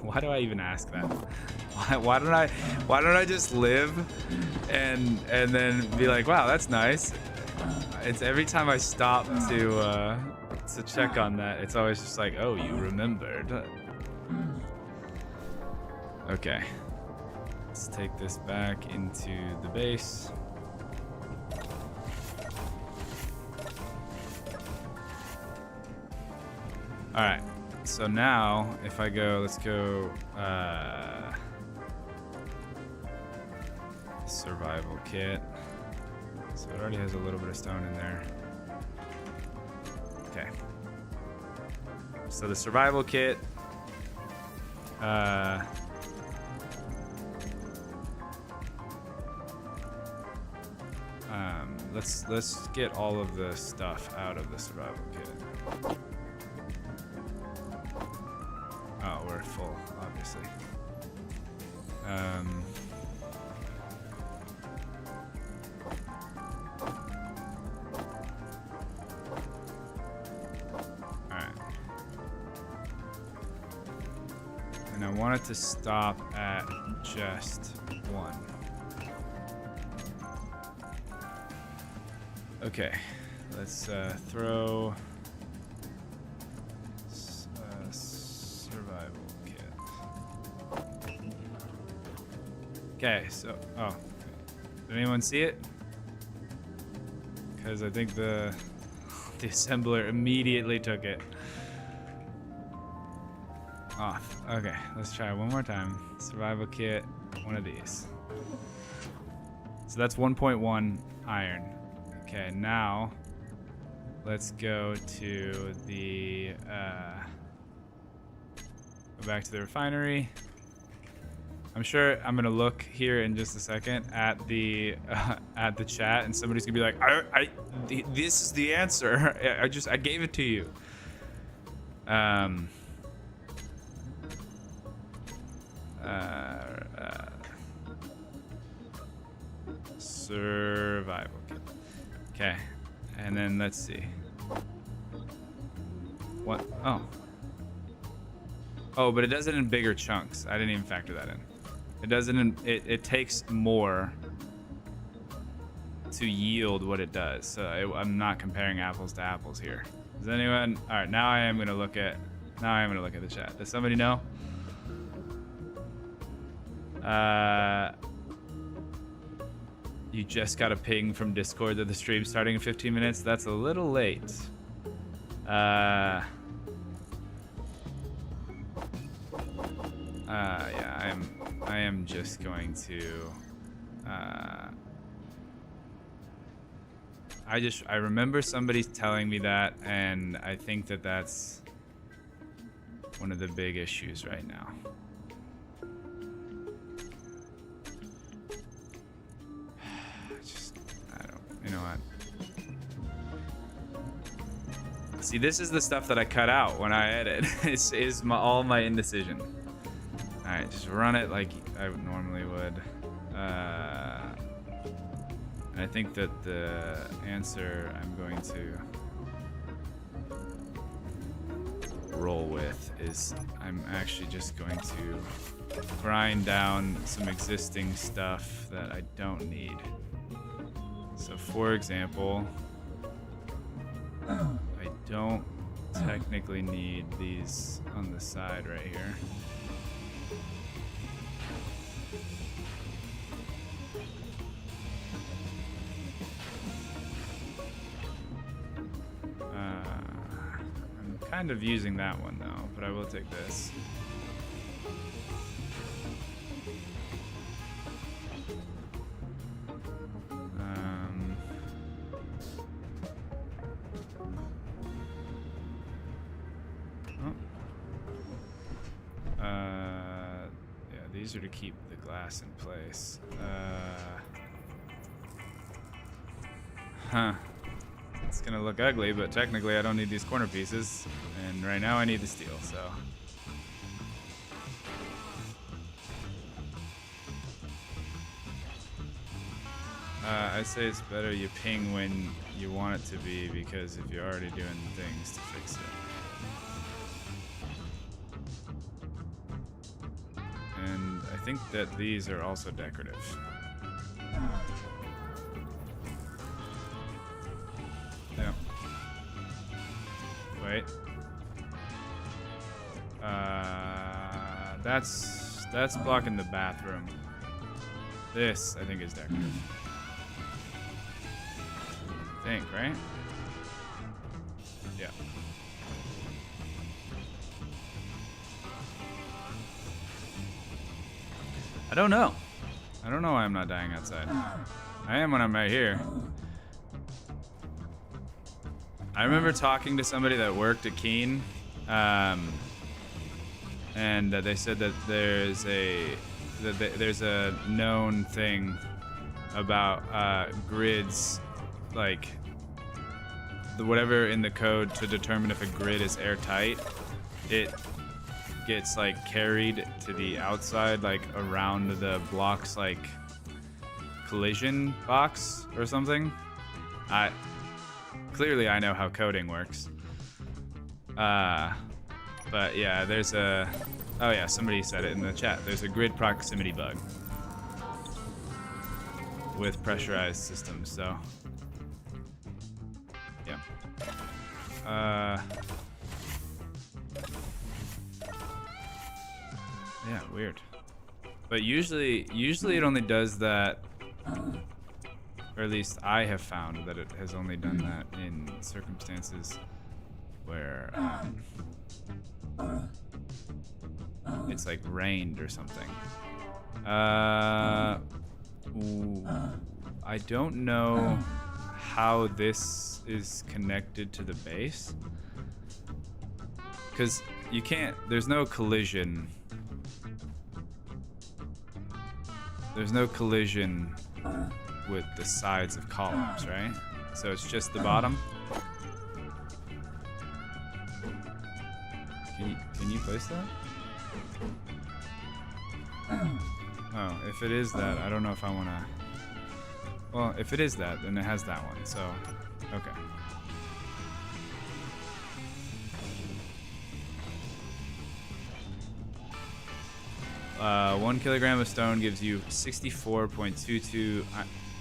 Why do I even ask that? Why don't I just live and then be like, wow, that's nice. It's every time I stop to check on that, it's always just like, oh, you remembered. Okay. Let's take this back into the base. All right. So now, if I go, let's go survival kit. So it already has a little bit of stone in there. Okay. So the survival kit. Let's get all of the stuff out of the survival kit. Oh, we're full, obviously. Alright. And I want it to stop at just 1. Okay, let's throw survival kit. Okay, so did anyone see it? Because I think the assembler immediately took it off. Okay, let's try one more time. Survival kit, one of these. So that's 1.1 iron. Okay, now let's go to the go back to the refinery. I'm sure I'm gonna look here in just a second at the chat, and somebody's gonna be like, "This is the answer. I gave it to you." Survival kit. Okay, and then let's see. What? Oh, but it does it in bigger chunks. I didn't even factor that in. It doesn't. It takes more to yield what it does. So I'm not comparing apples to apples here. Does anyone? All right. Now I am gonna look at. Now I am gonna look at the chat. Does somebody know? You just got a ping from Discord that the stream's starting in 15 minutes. That's a little late. Yeah, I am just going to. I remember somebody telling me that, and I think that that's one of the big issues right now. You know what? See, this is the stuff that I cut out when I edit. is all my indecision. All right, just run it like I normally would. And I think that the answer I'm going to roll with is I'm actually just going to grind down some existing stuff that I don't need. So for example, I don't technically need these on the side right here. I'm kind of using that one though, but I will take this. These are to keep the glass in place. It's gonna look ugly, but technically I don't need these corner pieces, and right now I need the steel, so. I say it's better you ping when you want it to be, because if you're already doing things to fix it. And I think that these are also decorative. Yeah. Wait. That's blocking the bathroom. This, I think, is decorative. I think, right? Yeah. I don't know. I don't know why I'm not dying outside. I am when I'm right here. I remember talking to somebody that worked at Keen, and they said that there's a known thing about grids, like whatever in the code to determine if a grid is airtight, it gets like carried to the outside, like around the block's like collision box or something. Clearly I know how coding works. But yeah, there's a, oh yeah, somebody said it in the chat. There's a grid proximity bug with pressurized systems, so yeah. Yeah, weird. But usually it only does that, or at least I have found that it has only done that in circumstances where it's like rained or something. Ooh, I don't know how this is connected to the base, because you can't, there's no collision. There's no collision with the sides of columns, right? So it's just the bottom. Can you place that? Oh, if it is that, I don't know if I want to... Well, if it is that, then it has that one, so... Okay. 1 kilogram of stone gives you 64.22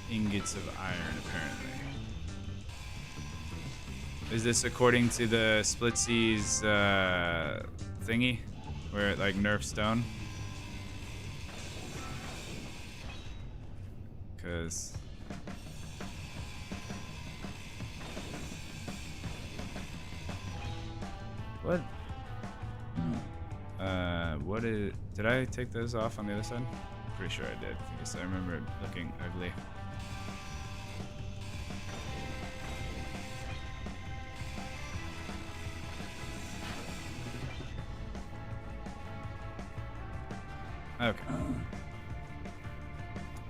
ingots of iron, apparently. Is this according to the Splitsies thingy? Where it like nerfs stone? Because... What? What is... Did I take those off on the other side? Pretty sure I did, because I remember it looking ugly. Okay.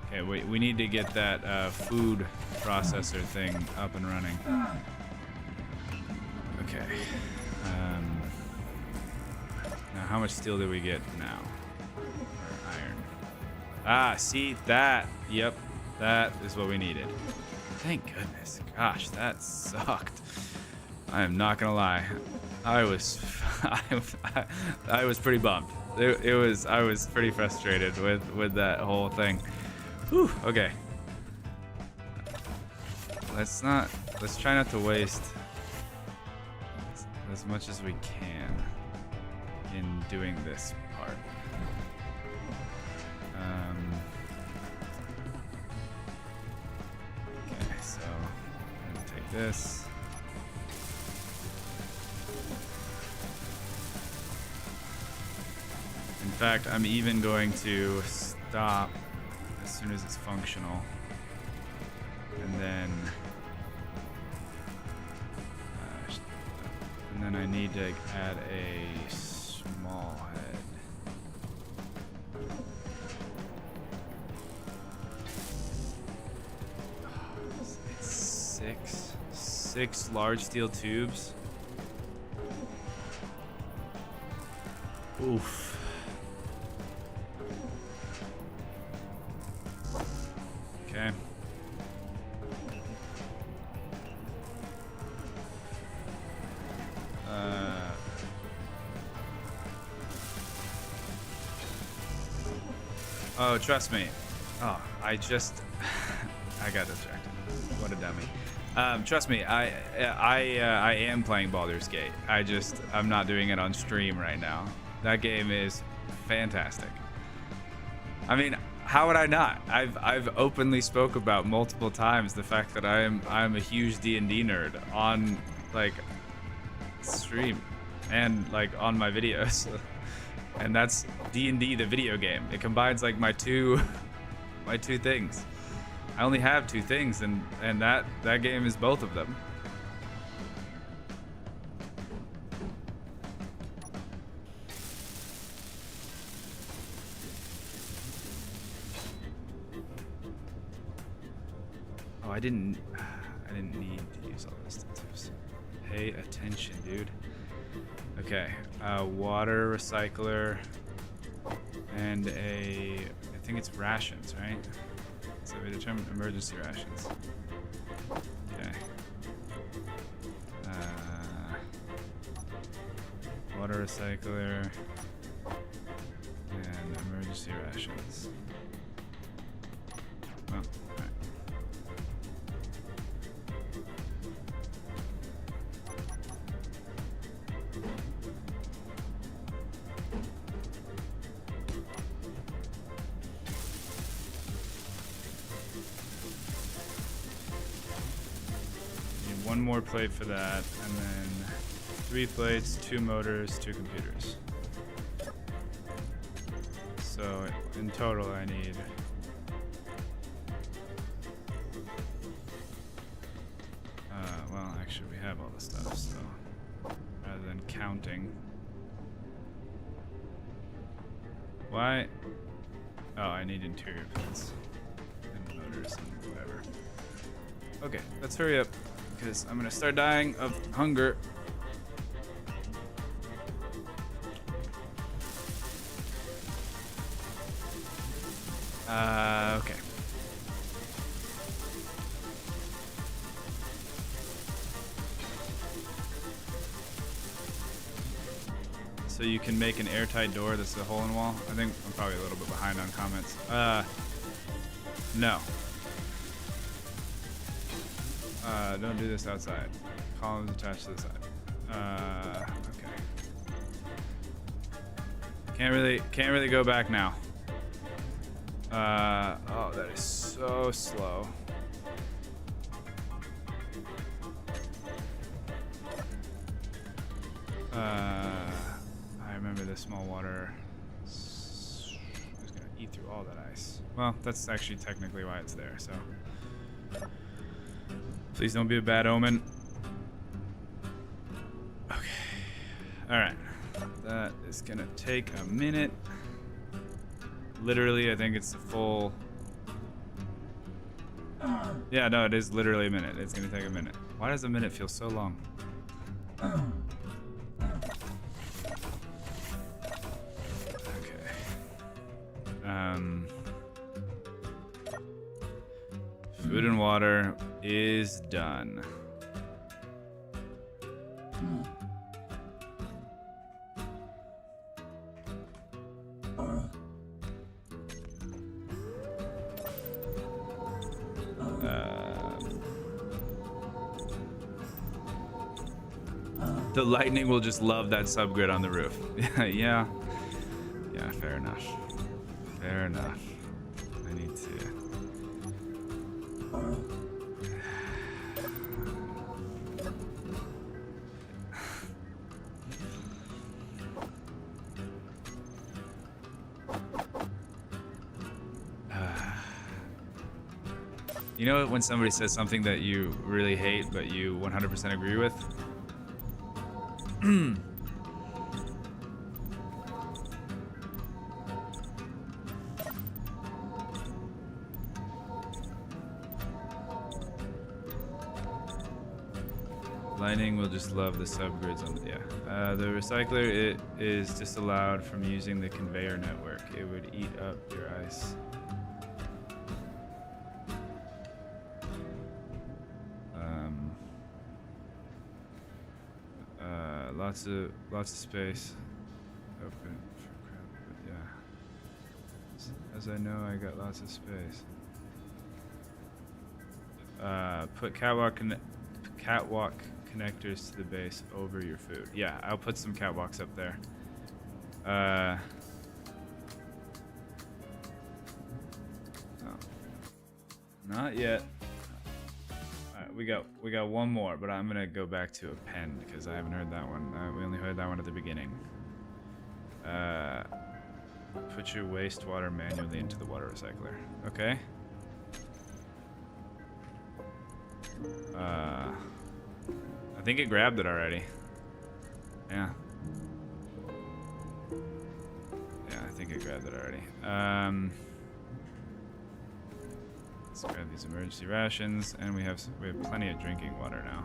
Okay, we need to get that food processor thing up and running. Okay. Now, how much steel do we get now? Or iron. Ah, see that? Yep, that is what we needed. Thank goodness. Gosh, that sucked. I am not gonna lie. I was pretty bummed. I was pretty frustrated with that whole thing. Whew, okay. Let's try not to waste as much as we can in doing this part. Okay, so I'm gonna take this. In fact, I'm even going to stop as soon as it's functional, and then I need to add a small head. It's six large steel tubes. Oof. Okay. Oh, trust me. Oh, I got distracted. What a dummy. Trust me, I am playing Baldur's Gate. I'm not doing it on stream right now. That game is fantastic. I mean, how would I not? I've openly spoke about multiple times the fact that I'm a huge D&D nerd on like stream and like on my videos. And that's D&D, the video game. It combines like my two things. I only have two things, and that game is both of them. Oh, I didn't need to use all those tips. Pay attention, dude. Okay, water recycler and I think it's rations, right? So we determine emergency rations. Okay. Water recycler and emergency rations. Oh, alright. one more plate for that, and then 3 plates, 2 motors, 2 computers. So in total, I need well, actually, we have all the stuff, so rather than counting. Why? Oh, I need interior plates and motors and whatever. Okay, let's hurry up because I'm gonna start dying of hunger. Okay. So you can make an airtight door that's a hole in wall. I think I'm probably a little bit behind on comments. No. Don't do this outside. Columns attached to the side. Okay. Can't really go back now. Oh, that is so slow. I remember the small water is gonna eat through all that ice. Well, that's actually technically why it's there, so. Please don't be a bad omen. Okay. Alright. That is gonna take a minute. Literally, I think it's a full... Yeah, no, it is literally a minute. It's gonna take a minute. Why does a minute feel so long? Food and water is done. The lightning will just love that subgrid on the roof. Yeah, fair enough. Fair enough. I need to... You know when somebody says something that you really hate but you 100% agree with? Lightning will just love the subgrids on the, yeah. The recycler, it is disallowed from using the conveyor network. It would eat up your ice. Lots of space. Open for crap, but yeah. As I know, I got lots of space. Put catwalk connectors to the base over your food. Yeah, I'll put some catwalks up there. No. Not yet. Alright, we got one more, but I'm gonna go back to a pen because I haven't heard that one. We only heard that one at the beginning. Put your wastewater manually into the water recycler. Okay. I think it grabbed it already. Yeah. Yeah, I think it grabbed it already. Let's grab these emergency rations, and we have plenty of drinking water now.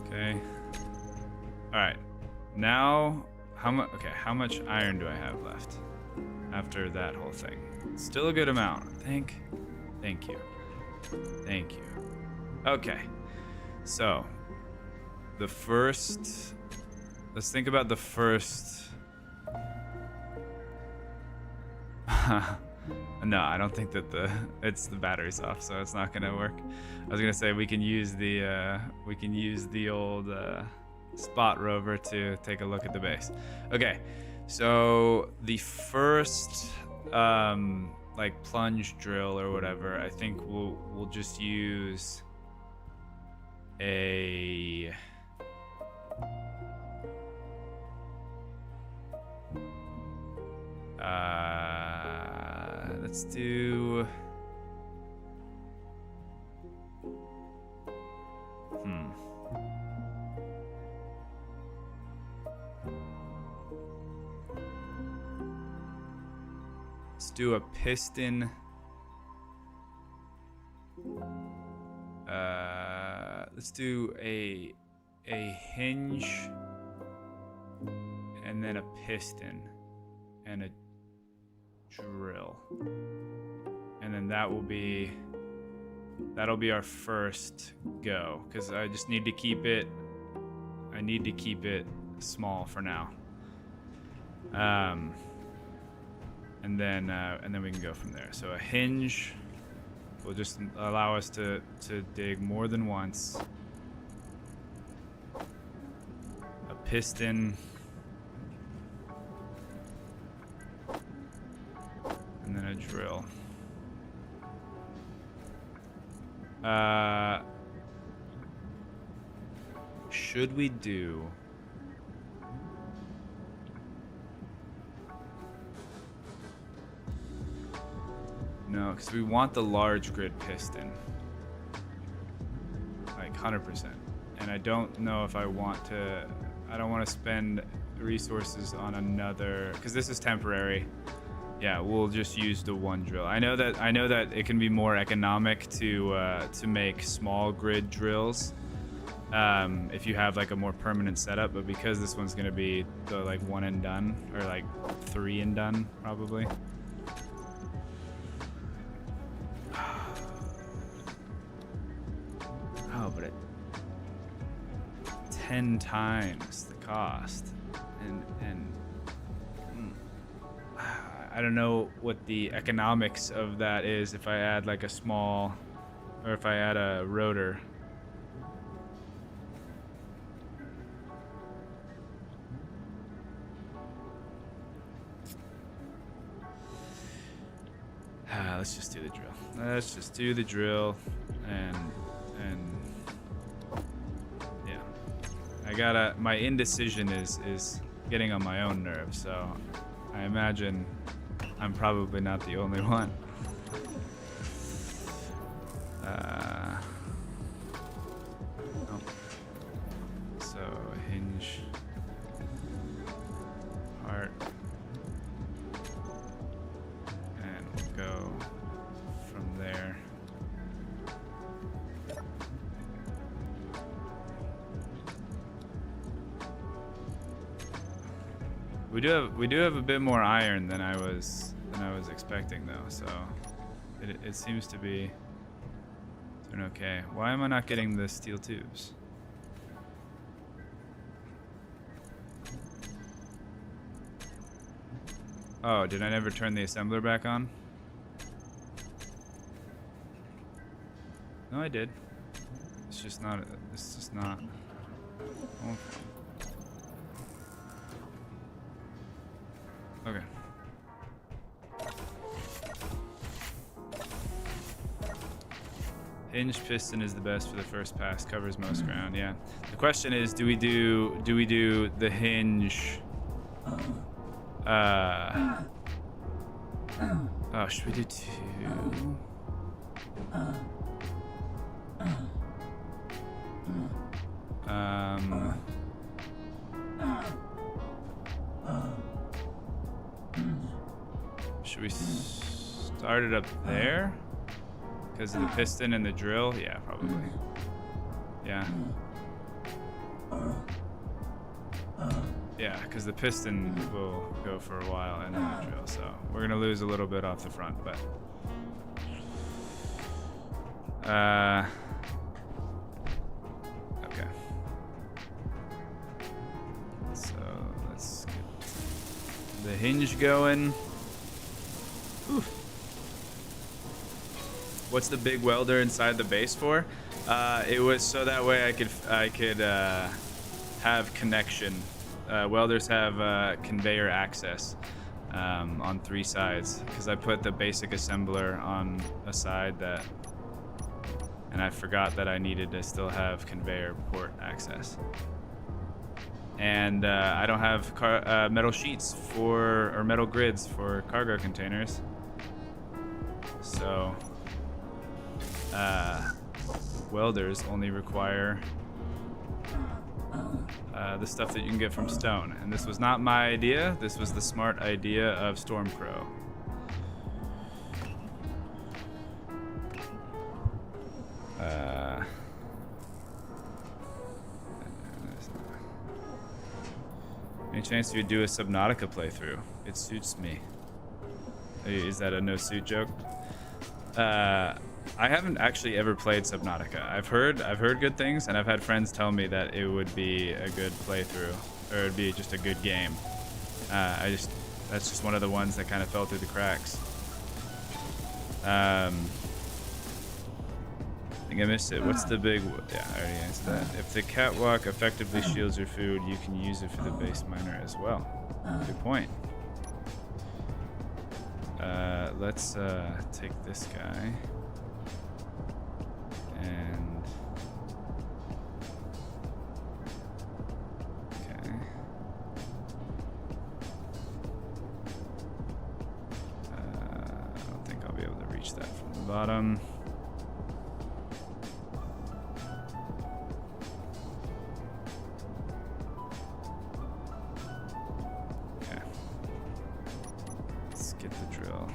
Okay. All right. Now, how much iron do I have left after that whole thing? Still a good amount. Thank you. Thank you. Okay. So, let's think about the first. No, I don't think that the battery's off, so it's not gonna work. I was gonna say we can use the old spot rover to take a look at the base. Okay, so the first like plunge drill or whatever, I think we'll just use a let's do let's do a piston. Let's do a hinge and then a piston and a drill, and then that'll be our first go, because I just need to keep it small for now, and then we can go from there. So a hinge will just allow us to dig more than once. A piston. And then a drill. Should we do... No, because we want the large grid piston. Like 100%. And I don't know if I want to... I don't want to spend resources on another... Because this is temporary. Yeah, we'll just use the one drill. I know that it can be more economic to make small grid drills if you have like a more permanent setup, but because this one's gonna be the like one and done, or like 3 and done probably. Oh, but 10 times the cost, and I don't know what the economics of that is if I add like a small, or if I add a rotor. Let's just do the drill. Let's just do the drill, and yeah. My indecision is getting on my own nerves, so I imagine I'm probably not the only one. Oh. So hinge part, and we'll go from there. We do have a bit more iron than I was expecting, though, so it seems to be doing okay. Why am I not getting the steel tubes? Oh, did I never turn the assembler back on? No, I did. It's just not. Oh. Okay. Hinge piston is the best for the first pass. Covers most ground. Yeah. The question is, do we do the hinge? Oh, should we do 2? Should we start it up there? Because of the piston and the drill? Yeah, probably. Yeah. Yeah, because the piston will go for a while and then the drill, so we're going to lose a little bit off the front, but... okay. So, let's get the hinge going. Oof. What's the big welder inside the base for? It was so that way I could have connection. Welders have conveyor access, on 3 sides, because I put the basic assembler on a side and I forgot that I needed to still have conveyor port access. And I don't have metal sheets or metal grids for cargo containers. So welders only require the stuff that you can get from stone. And this was not my idea. This was the smart idea of Stormcrow. Any chance you would do a Subnautica playthrough? It suits me. Is that a no suit joke? I haven't actually ever played Subnautica. I've heard good things, and I've had friends tell me that it would be a good playthrough, or it'd be just a good game. That's just one of the ones that kind of fell through the cracks. I think I missed it. What's the big? Yeah, I already answered that. If the catwalk effectively shields your food, you can use it for the base miner as well. Good point. Let's take this guy and okay. I don't think I'll be able to reach that from the bottom. Okay. Let's get the drill.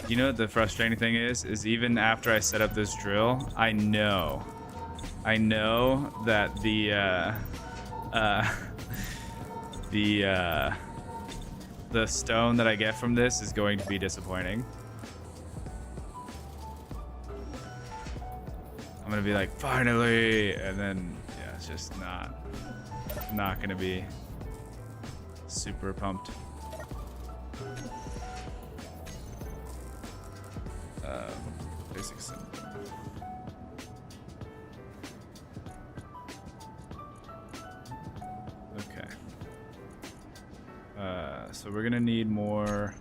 You know what the frustrating thing is even after I set up this drill, I know that the stone that I get from this is going to be disappointing. I'm gonna be like, finally, and then yeah, it's just not gonna be super pumped. Basic assembly. Okay. So we're gonna need more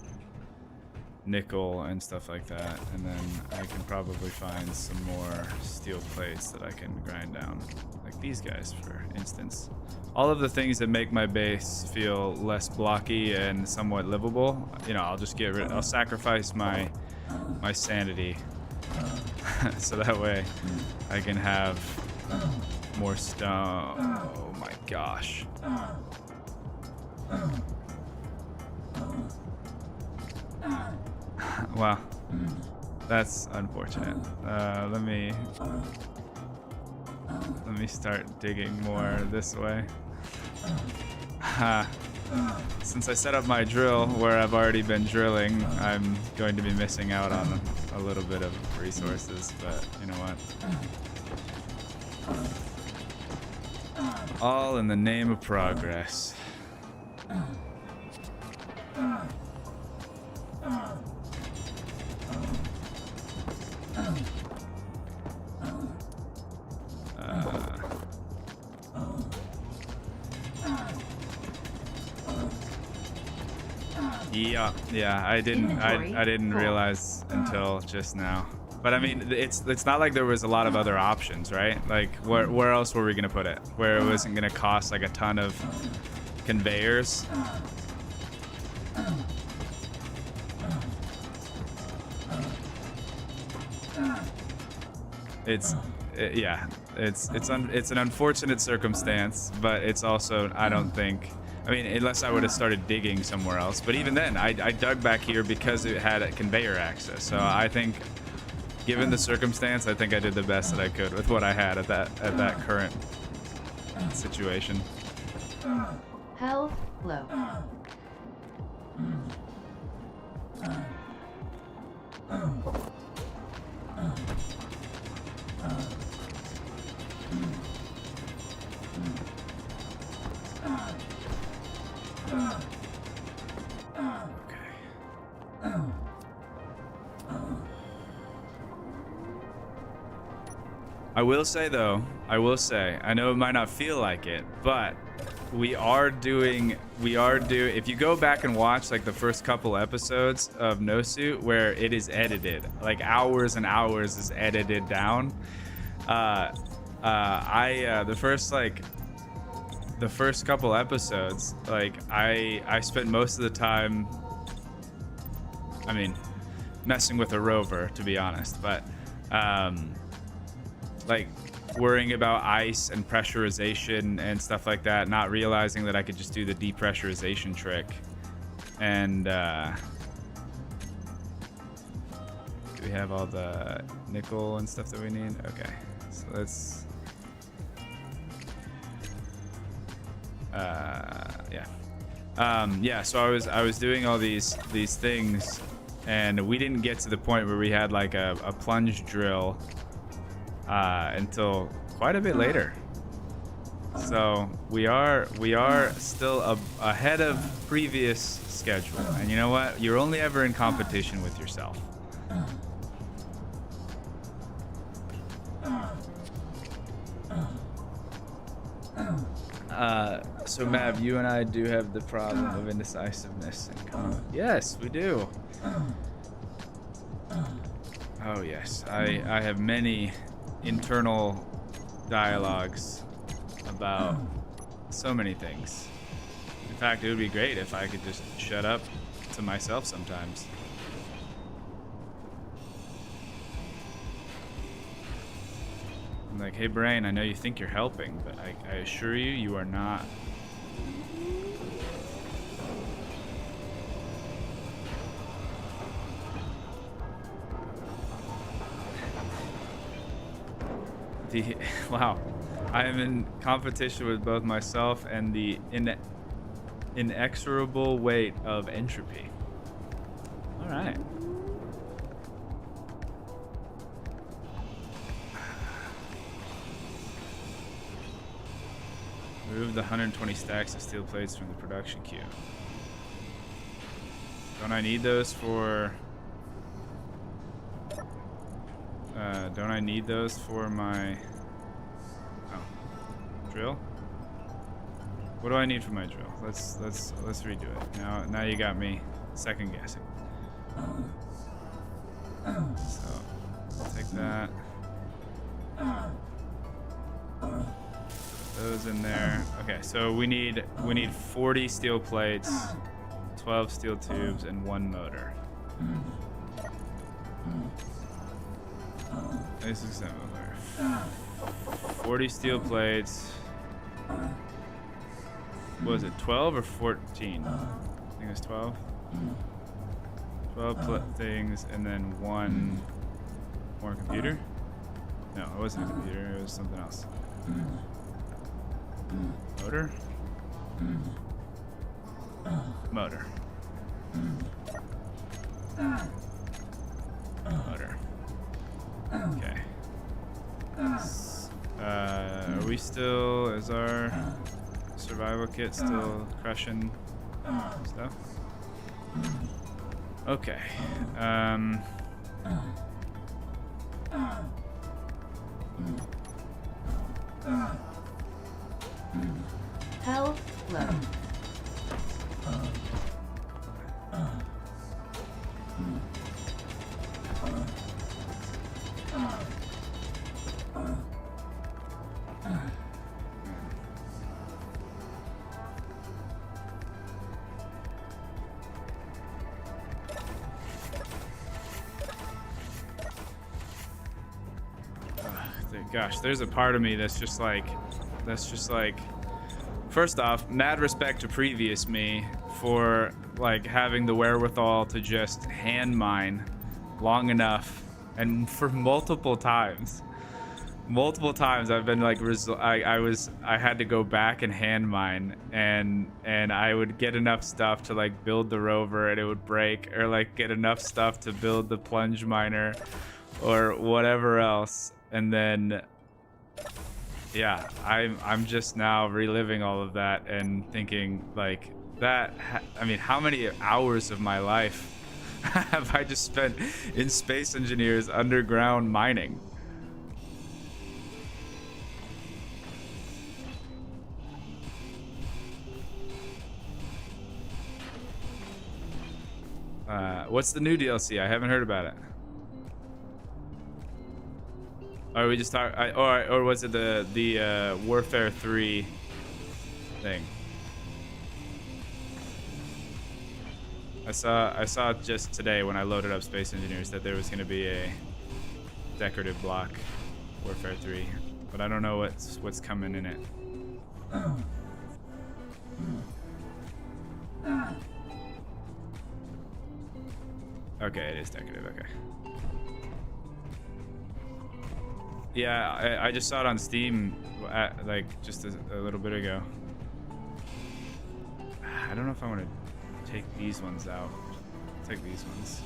nickel and stuff like that, and then I can probably find some more steel plates that I can grind down, like these guys, for instance. All of the things that make my base feel less blocky and somewhat livable, you know, I'll just get rid. I'll sacrifice my sanity so that way I can have more stone. Oh my gosh. Wow, that's unfortunate. Let me start digging more this way. Since I set up my drill where I've already been drilling, I'm going to be missing out on a little bit of resources, but you know what? All in the name of progress. Yeah, I didn't realize until just now. But I mean, it's not like there was a lot of other options, right? Like where else were we gonna put it? Where it wasn't gonna cost like a ton of conveyors. It's an unfortunate circumstance, but it's also, I don't think, I mean, unless I would have started digging somewhere else. But even then, I dug back here because it had a conveyor access. So I think, given the circumstance, I think I did the best that I could with what I had at that current situation. Health low. I will say though, I know it might not feel like it, but if you go back and watch like the first couple episodes of No Suit where it is edited, like hours and hours is edited down. The first couple episodes, like I spent most of the time, I mean, messing with a rover, to be honest, but like worrying about ice and pressurization and stuff like that, not realizing that I could just do the depressurization trick. And do we have all the nickel and stuff that we need? Okay, so let's yeah, so I was doing all these things, and we didn't get to the point where we had like a plunge drill until quite a bit later. So we are still ahead of previous schedule. And you know what? You're only ever in competition with yourself. So Mav, you and I do have the problem of indecisiveness in common. Yes, we do. Oh yes, I have many internal dialogues about so many things. In fact, it would be great if I could just shut up to myself sometimes. I'm like, hey brain, I know you think you're helping, but I assure you, you are not. Wow, I am in competition with both myself and the inexorable weight of entropy. All right. Remove the 120 stacks of steel plates from the production queue. Don't I need those for... don't I need those for my... Oh. Drill? What do I need for my drill? Let's redo it. Now you got me second guessing. So, I'll take that. Those in there. Okay, so we need 40 steel plates, 12 steel tubes, and 1 motor. This is similar. 40 steel plates. What was it, 12 or 14? I think it was 12. 12 things, and then 1 more computer? No, it wasn't a computer, it was something else. Motor? Motor. Motor. Okay. Are we still, is our survival kit still crushing stuff? Okay. Health low. Gosh, there's a part of me that's just like, first off, mad respect to previous me for like having the wherewithal to just hand mine long enough and for multiple times. Multiple times I've been like I had to go back and hand mine, and I would get enough stuff to like build the rover and it would break, or like get enough stuff to build the plunge miner or whatever else, and then yeah, I'm just now reliving all of that and thinking like that. I mean, how many hours of my life have I just spent in Space Engineers underground mining? What's the new DLC? I haven't heard about it. Or we just talk, or was it the Warfare 3 thing? I saw just today when I loaded up Space Engineers that there was going to be a decorative block Warfare 3, but I don't know what's coming in it. Okay, it is decorative. Okay. Yeah, I just saw it on Steam, like just a little bit ago. I don't know if I want to take these ones out. I'll take these ones.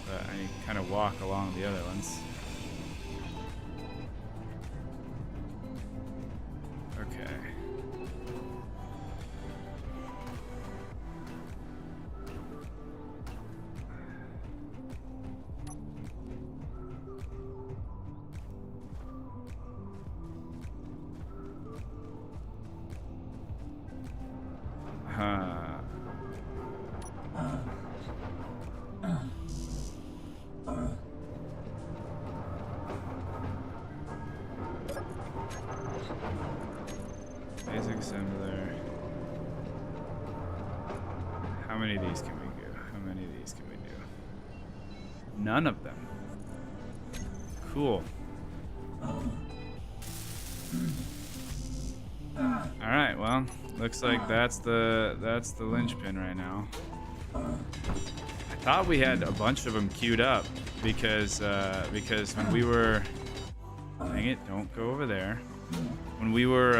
But I kind of walk along the other ones. Okay. Basic assembler. How many of these can we do? How many of these can we do? None of them. Cool. All right, well, looks like that's the linchpin right now. I thought we had a bunch of them queued up because when we were, dang it, don't go over there. When we were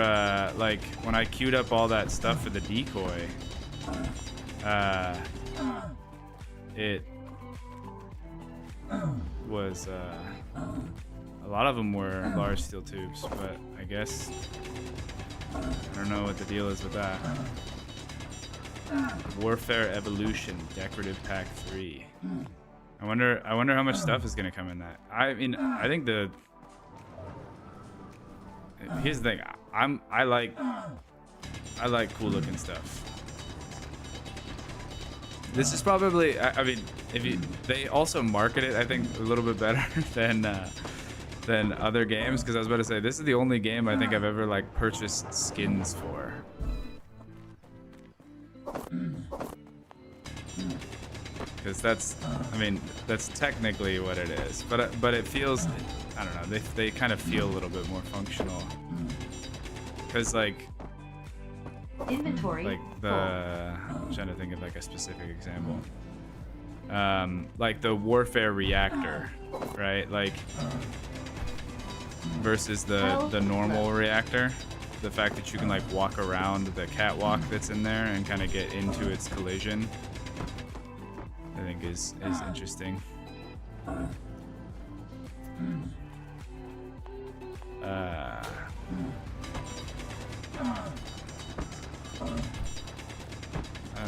like when I queued up all that stuff for the decoy, it was a lot of them were large steel tubes, but I guess I don't know what the deal is with that. Warfare Evolution Decorative Pack 3. I wonder how much stuff is gonna come in that. I mean, I think here's the thing. I like cool looking stuff. This is probably, I mean, they also market it, I think, a little bit better than other games, because I was about to say this is the only game I think I've ever like purchased skins for. Because that's, I mean, that's technically what it is, but it feels, I don't know, they kind of feel a little bit more functional. Because like Inventory. Like I'm trying to think of like a specific example. Like the Warfare reactor, right? Like versus the normal reactor. The fact that you can like walk around the catwalk that's in there and kind of get into its collision, I think is interesting. I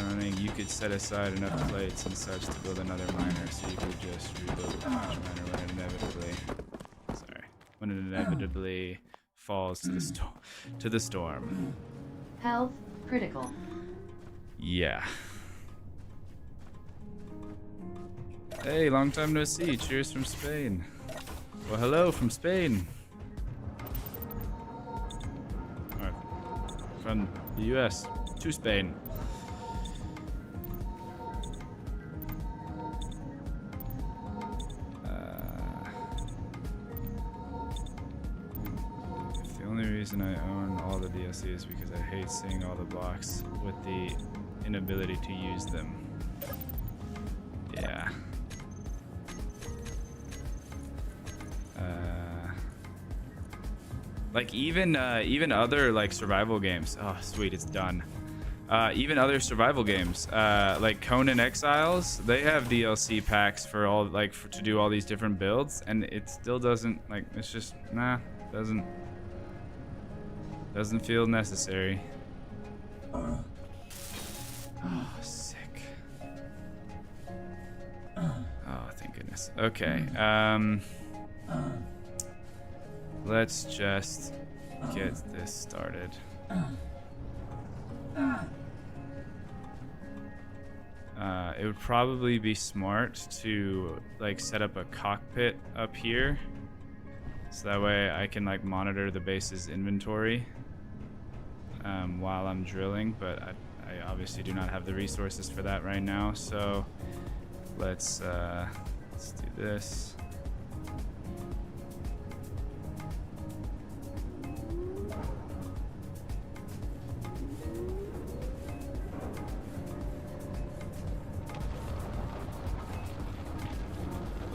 don't think you could set aside enough plates and such to build another miner, so you could just rebuild the punch miner when it inevitably falls to the storm. Health critical. Yeah. Hey, long time no see. Cheers from Spain. Well, hello from Spain. Alright. From the US to Spain. The only reason I own all the DLC is because I hate seeing all the blocks with the inability to use them. Yeah. Like even other like survival games. Oh, sweet, it's done. Even other survival games, like Conan Exiles, they have DLC packs for all to do all these different builds, and it still doesn't like. It's just doesn't feel necessary. Oh, sick. Oh, thank goodness. Okay. Let's just get this started. It would probably be smart to like set up a cockpit up here, so that way I can like monitor the base's inventory while I'm drilling. But I obviously do not have the resources for that right now. So let's do this.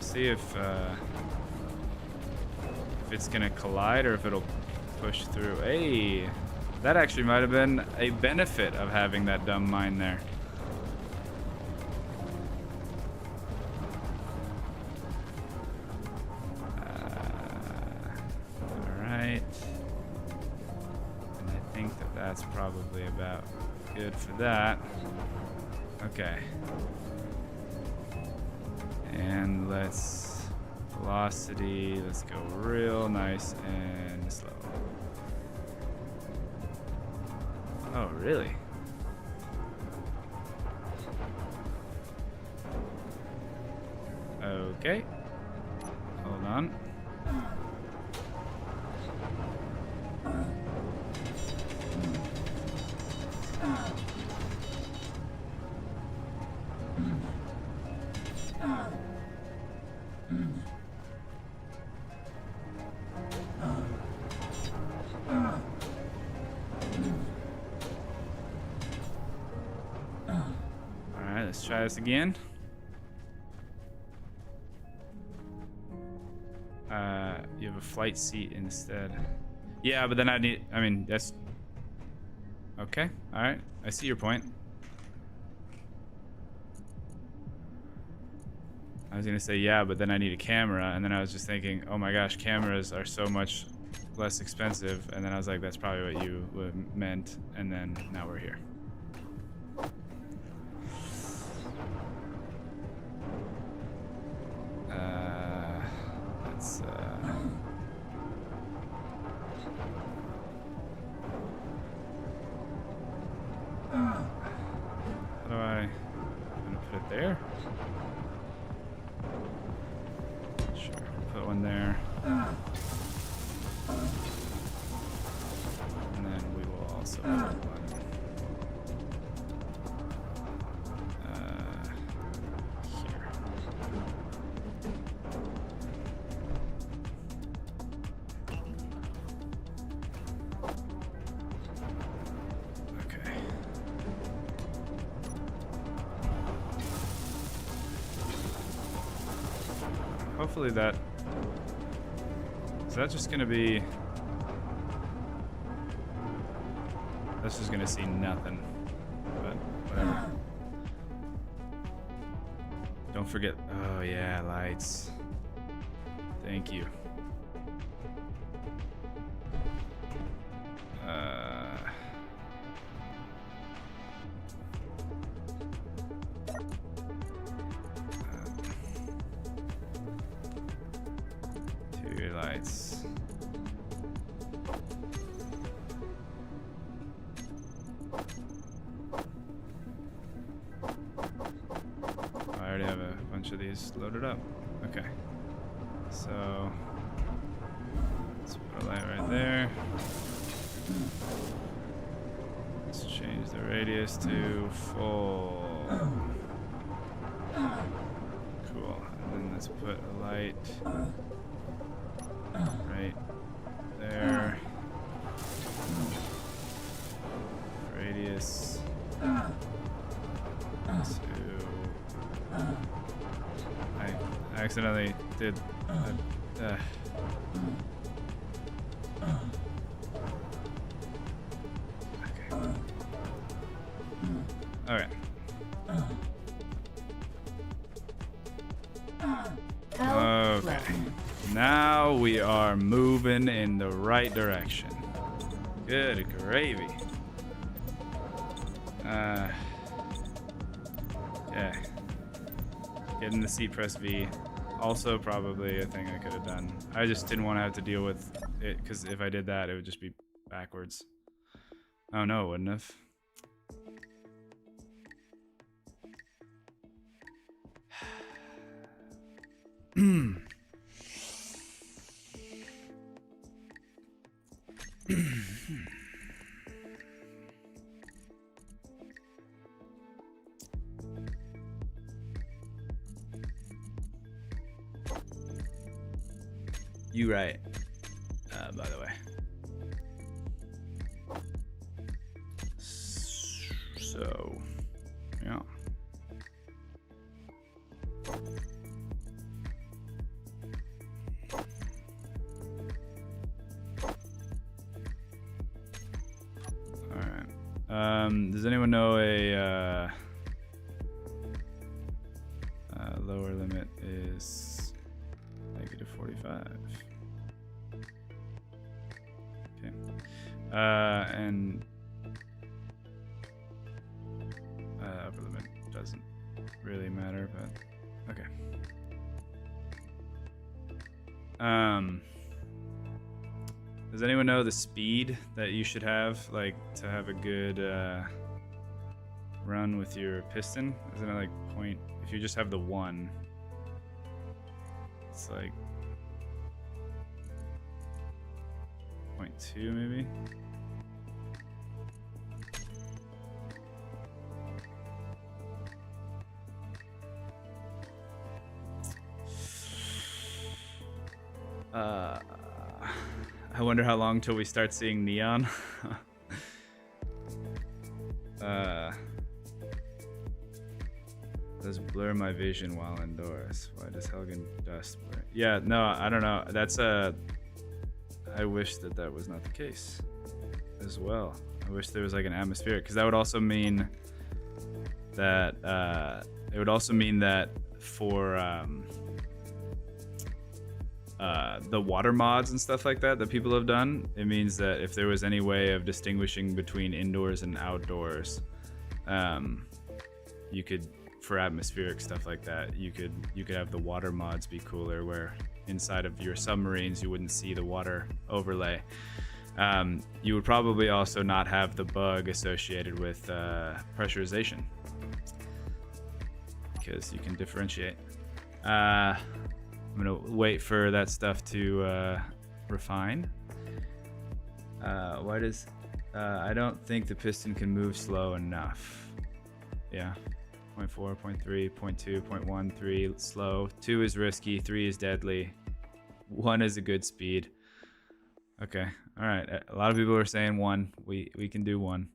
See if it's gonna collide or if it'll push through. Hey, that actually might have been a benefit of having that dumb mine there. All right, and I think that's probably about good for that. Okay. And velocity, let's go real nice and slow. Oh, really? Okay. Hold on. Let's try this again. You have a flight seat instead. Yeah, but then I mean, that's... Okay, alright. I see your point. I was gonna say, yeah, but then I need a camera, and then I was just thinking, oh my gosh, cameras are so much less expensive, and then I was like, that's probably what you meant, and then now we're here. I'm gonna put it there. Sure, put one there. And then we will also put one here. Okay. Hopefully that... Is that just gonna be... That's just gonna see nothing. But whatever. Don't forget... Oh yeah, lights. Thank you. Lights. I already have a bunch of these loaded up. Okay. So let's put a light right there. Let's change the radius to full. Cool. And then let's put a light right there. Radius to... I accidentally did Okay. Health Okay. low. Now we are moving in the right direction. Good gravy. Yeah. Get in the seat, press V. Also probably a thing I could have done. I just didn't want to have to deal with it, because if I did that, it would just be backwards. Oh no, it wouldn't have. You right, by the way. So, yeah. Alright. Does anyone know a lower limit is -45? Okay. And upper limit doesn't really matter, but okay. Does anyone know the speed that you should have, like, to have a good run with your piston? Isn't it like point? If you just have the one, it's like 0.2 maybe. I wonder how long till we start seeing neon. Does blur my vision while indoors. Why does Helghan dust blur? Yeah, no, I don't know. That's I wish that was not the case as well. I wish there was like an atmospheric, because that would also mean that it would also mean that for the water mods and stuff like that people have done, it means that if there was any way of distinguishing between indoors and outdoors, you could, for atmospheric stuff like that, you could have the water mods be cooler, where inside of your submarines you wouldn't see the water overlay. You would probably also not have the bug associated with pressurization, because you can differentiate. I'm gonna wait for that stuff to refine. Why does I don't think the piston can move slow enough. Yeah, 0.4, 0.3, 0.2, 0.1, 3 slow, 2 is risky, 3 is deadly, 1 is a good speed. Okay, all right. A lot of people are saying 1. We can do 1.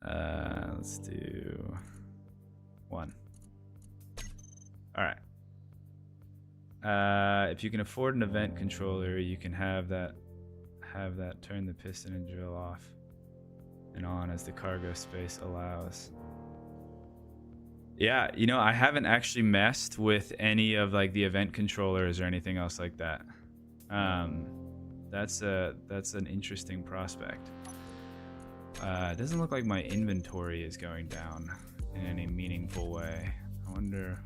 Let's do 1. All right. If you can afford an event controller, you can have that turn the piston and drill off and on as the cargo space allows. Yeah, you know, I haven't actually messed with any of like the event controllers or anything else like that. That's an interesting prospect. It doesn't look like my inventory is going down in any meaningful way. I wonder.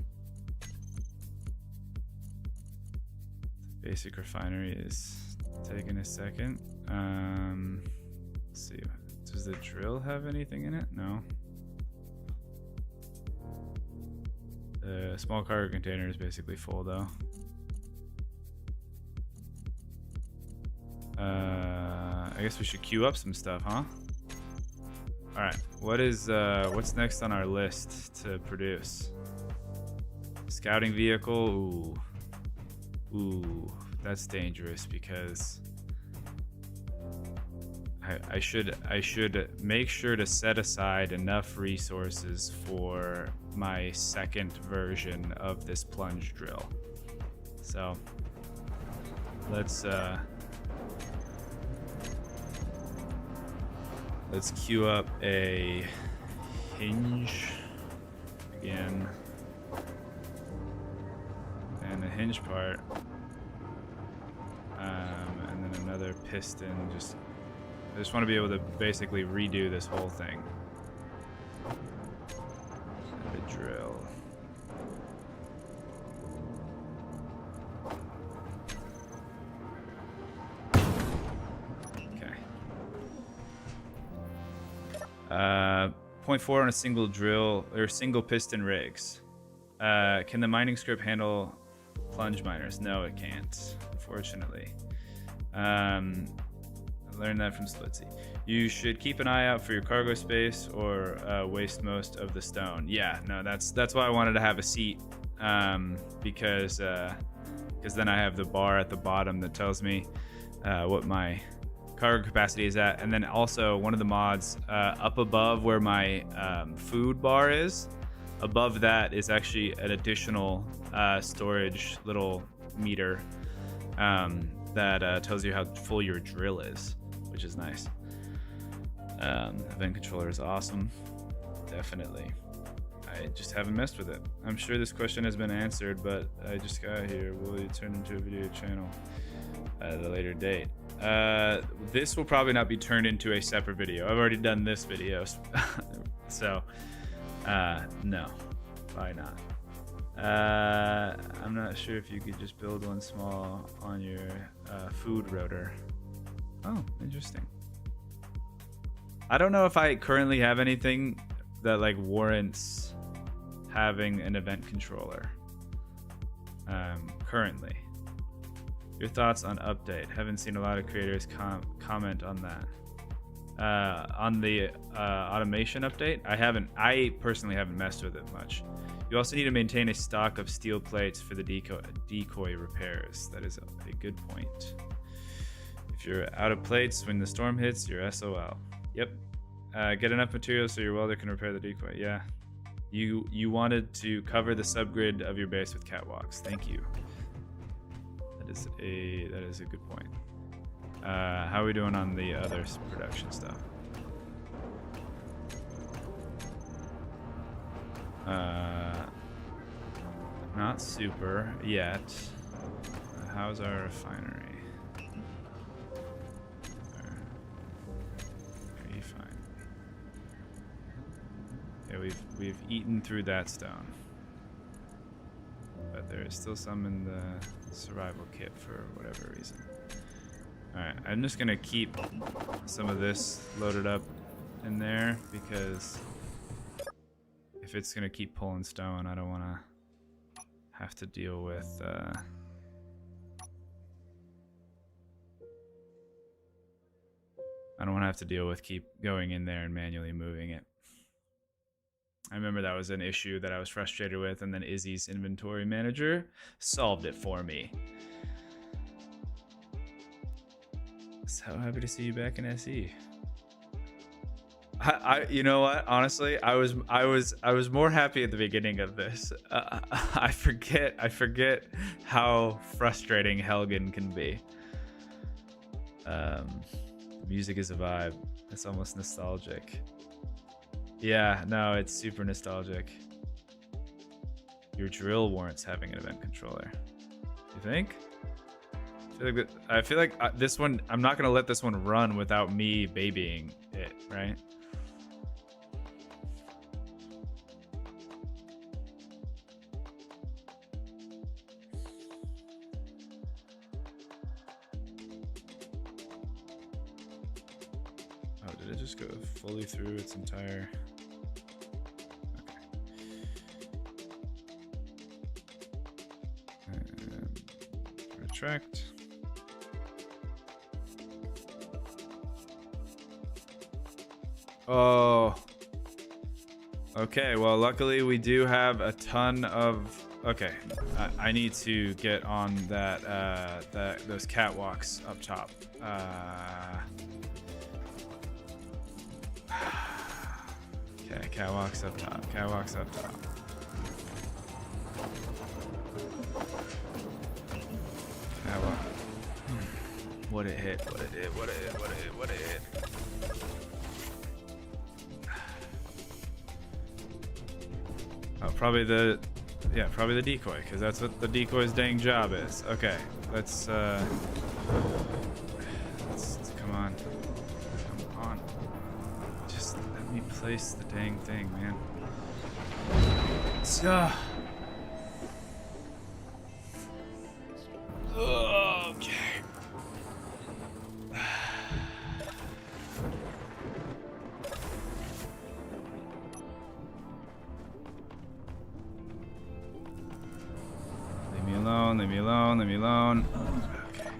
Basic refinery is taking a second. Let's see. Does the drill have anything in it? No. The small cargo container is basically full though. I guess we should queue up some stuff, huh? All right. What's next on our list to produce? Scouting vehicle. Ooh, that's dangerous, because I should make sure to set aside enough resources for my second version of this plunge drill. So let's queue up a hinge again, and a hinge part, and then another piston. I just want to be able to basically redo this whole thing. And a drill. Okay. 0.4 on a single drill or single piston rigs. Can the mining script handle plunge miners? No, it can't, unfortunately. I learned that from Splitsy. You should keep an eye out for your cargo space or waste most of the stone. Yeah, no, that's why I wanted to have a seat, because then I have the bar at the bottom that tells me what my cargo capacity is at, and then also one of the mods up above where my food bar is, above that is actually an additional storage little meter that tells you how full your drill is, which is nice. Event controller is awesome, definitely. I just haven't messed with it. I'm sure this question has been answered, but I just got here. Will you turn into a video channel at a later date? This will probably not be turned into a separate video. I've already done this video, so no, probably not. I'm not sure if you could just build one small on your food rotor. Oh, interesting. I don't know if I currently have anything that like warrants having an event controller currently. Your thoughts on update? Haven't seen a lot of creators comment on that. On the automation update, I personally haven't messed with it much. You also need to maintain a stock of steel plates for the decoy repairs. That is a good point. If you're out of plates when the storm hits, you're SOL. Yep. Get enough materials so your welder can repair the decoy. Yeah. You wanted to cover the subgrid of your base with catwalks. Thank you. That is a good point. How are we doing on the other production stuff? Not super yet. How's our refinery? Yeah, we've eaten through that stone, but there is still some in the survival kit for whatever reason. All right, I'm just gonna keep some of this loaded up in there because if it's gonna keep pulling stone, I don't want to have to deal with keep going in there and manually moving it. I remember that was an issue that I was frustrated with, and then Izzy's inventory manager solved it for me. So happy to see you back in SE. You know what? Honestly, I was more happy at the beginning of this. I forget how frustrating Helghan can be. The music is a vibe. It's almost nostalgic. Yeah, no, it's super nostalgic. Your drill warrants having an event controller. You think? I feel like this one, I'm not gonna let this one run without me babying it, right? Oh, did it just go fully through its entire... Retract. Oh. Okay, well, luckily we do have a ton of... Okay, I need to get on those catwalks up top. Okay, catwalks up top. Catwalks up top. Catwalk. what it hit, what it hit, what it hit, what it hit, what it hit. Oh, probably the decoy, because that's what the decoy's dang job is. Okay, let's come on. Come on. Just let me place the dang thing, man. Okay. Leave me alone, leave me alone, leave me alone. Okay.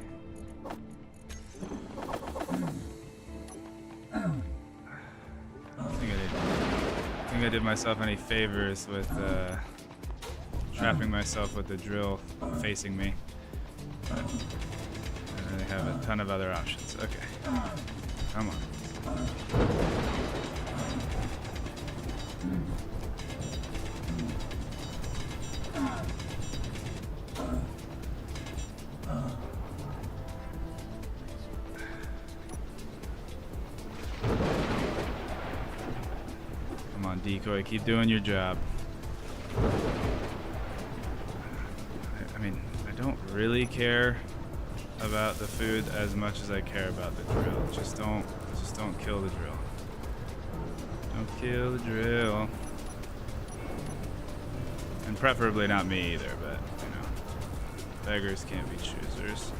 I think I did myself any favors with trapping myself with the drill facing me. I really have a ton of other options. Okay. Come on. Come on, decoy. Keep doing your job. I mean, I don't really care about the food as much as I care about the drill. Just don't kill the drill. Don't kill the drill. And preferably not me either, but you know, beggars can't be choosers.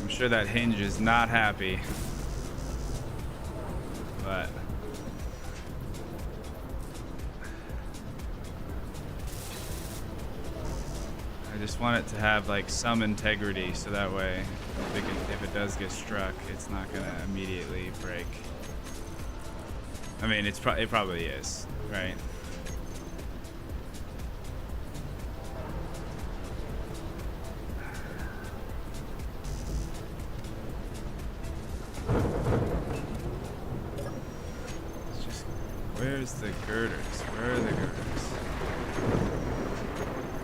Sure that hinge is not happy, but I just want it to have like some integrity, so that way if it does get struck, it's not gonna immediately break. I mean, it probably is, right? Where's the girders? Where are the girders?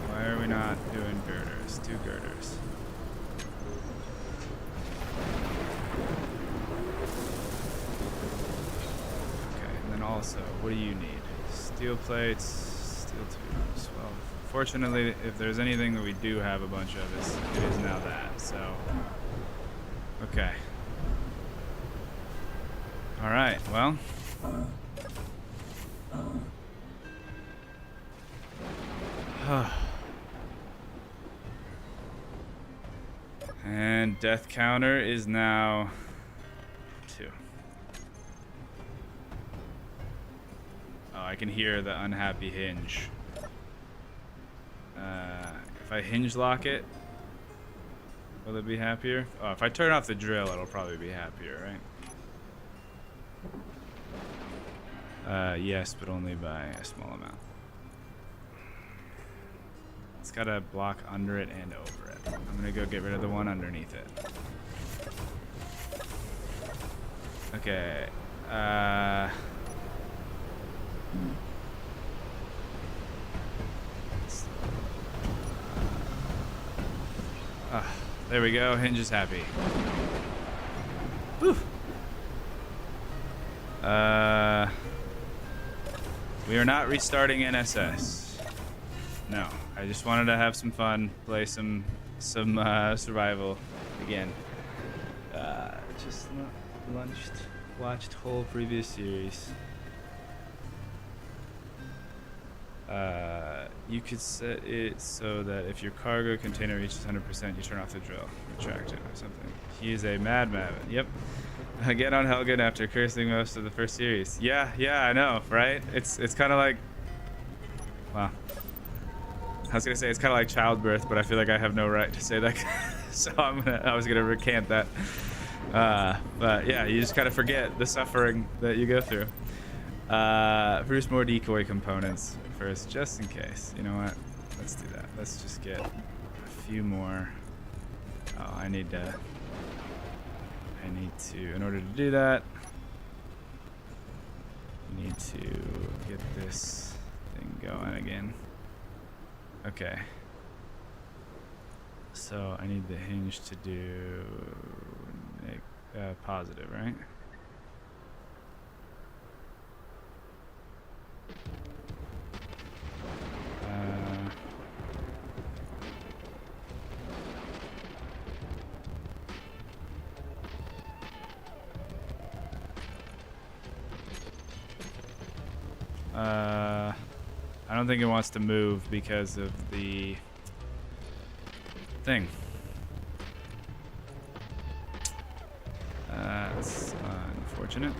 Why are we not doing girders? Do girders. Okay, and then also, what do you need? Steel plates, steel tubes. Well, fortunately, if there's anything that we do have a bunch of, it is now that, so. Okay. Alright, well. And death counter is now 2. Oh, I can hear the unhappy hinge. If I hinge lock it, will it be happier? Oh, if I turn off the drill, it'll probably be happier, right? Yes, but only by a small amount. It's got a block under it and over it. I'm gonna go get rid of the one underneath it. Okay. There we go. Hinge is happy. Whew. We are not restarting NSS. No, I just wanted to have some fun, play some survival again. Just watched whole previous series. You could set it so that if your cargo container reaches 100%, you turn off the drill, retract it or something. He is a madman. Yep. Get on Helghan after cursing most of the first series. Yeah, I know, right? It's kind of like, well, I was gonna say it's kind of like childbirth, but I feel like I have no right to say that, so I was gonna recant that. But yeah, you just kind of forget the suffering that you go through. Produce more decoy components first, just in case. You know what? Let's do that. Let's just get a few more. Oh, I need to, in order to do that, we need to get this thing going again. Okay. So I need the hinge to do positive, right? I don't think it wants to move because of the thing. That's unfortunate.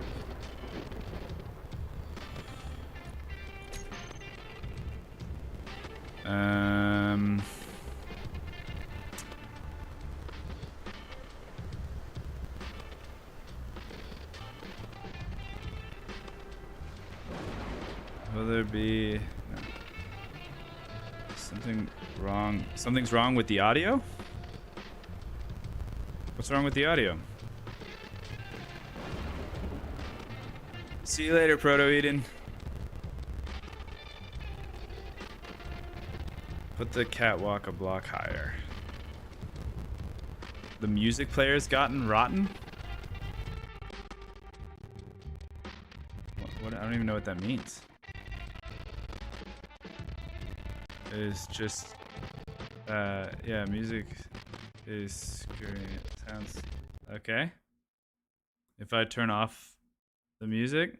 Will there be no. Something wrong? Something's wrong with the audio? What's wrong with the audio? See you later, Proto Eden. Put the catwalk a block higher. The music player's gotten rotten? What? I don't even know what that means. It's just, yeah, music is screwing it. Sounds okay. If I turn off the music,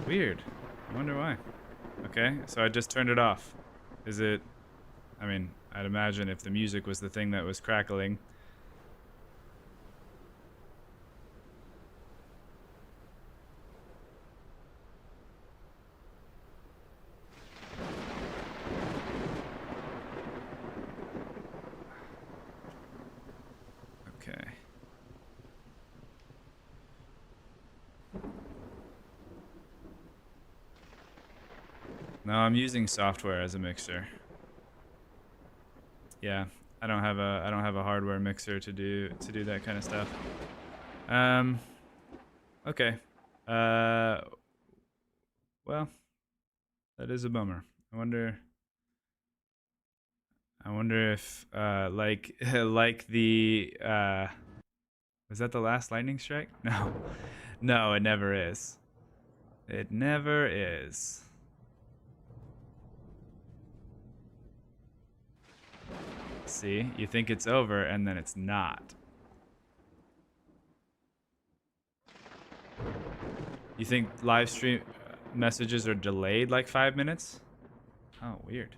weird. I wonder why. Okay, so I just turned it off. Is it? I mean, I'd imagine if the music was the thing that was crackling. Okay. No, I'm using software as a mixer. Yeah, I don't have a hardware mixer to do that kind of stuff. Okay. Well, that is a bummer. I wonder if like like the was that the last lightning strike? No. No, it never is. It never is. See, you think it's over and then it's not. You think live stream messages are delayed like 5 minutes? Oh, weird.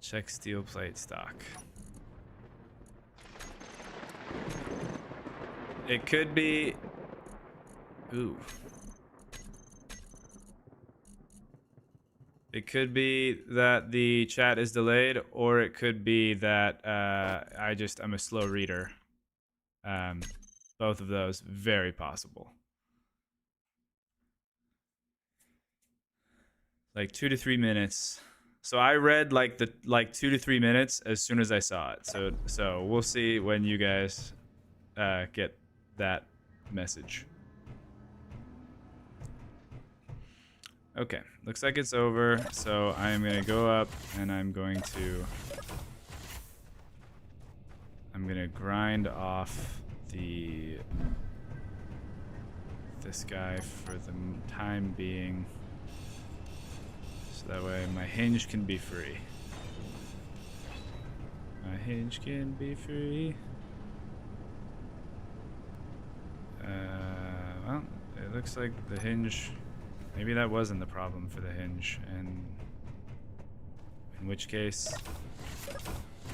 Check steel plate stock. It could be... Ooh. It could be that the chat is delayed, or it could be that I'm a slow reader. Both of those, very possible. Like 2 to 3 minutes. So I read like 2 to 3 minutes as soon as I saw it. So we'll see when you guys get that message. Okay, looks like it's over. So I'm gonna go up and I'm gonna grind off this guy for the time being. So that way my hinge can be free. My hinge can be free. Well, it looks like the hinge... Maybe that wasn't the problem for the hinge, and In which case,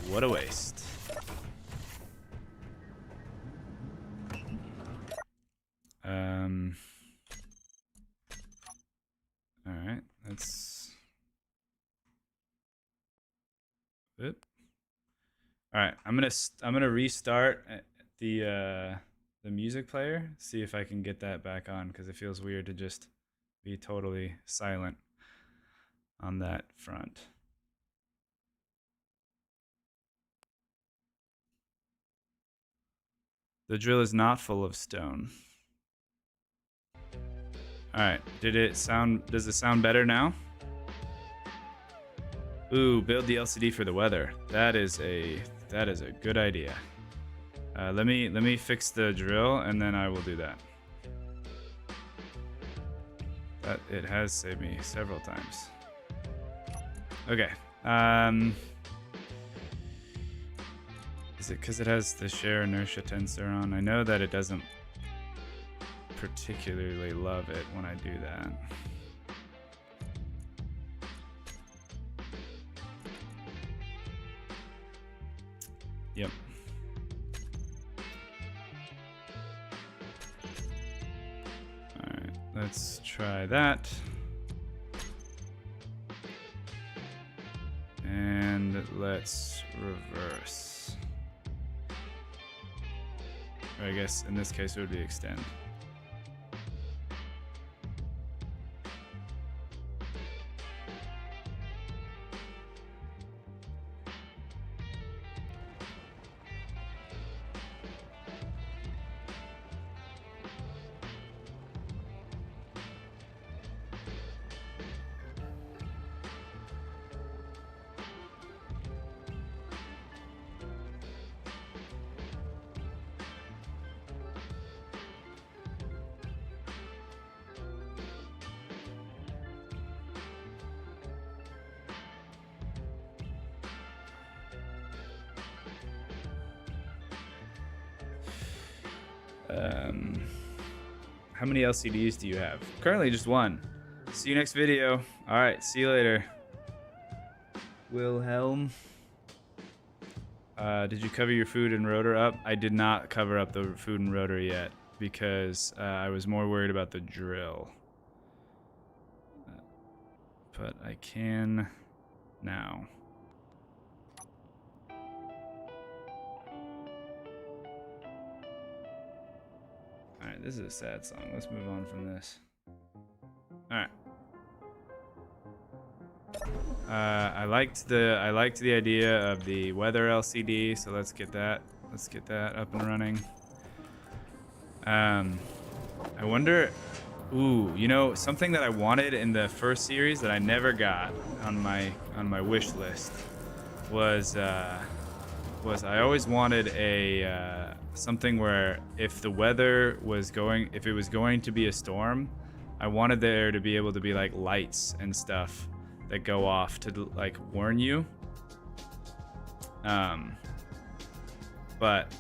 what a waste. All right, that's. Oop. All right, I'm gonna restart the music player. See if I can get that back on because it feels weird to just be totally silent on that front. The drill is not full of stone. All right, does it sound better now? Ooh, build the LCD for the weather. That is a good idea. Let me fix the drill and then I will do that. That it has saved me several times. Okay. Is it because it has the share inertia tensor on? I know that it doesn't particularly love it when I do that. Yep. All right, let's try that. And let's reverse. Or I guess in this case it would be extend. How many LCDs do you have? Currently just one. See you next video. All right, see you later. Wilhelm. Did you cover your food and rotor up? I did not cover up the food and rotor yet because I was more worried about the drill. But I can now. Alright, this is a sad song. Let's move on from this. Alright. I liked the idea of the weather LCD, so let's get that up and running. I wonder, ooh, you know, something that I wanted in the first series that I never got on my wish list was I always wanted a something where if it was going to be a storm, I wanted there to be able to be like lights and stuff that go off to like warn you. But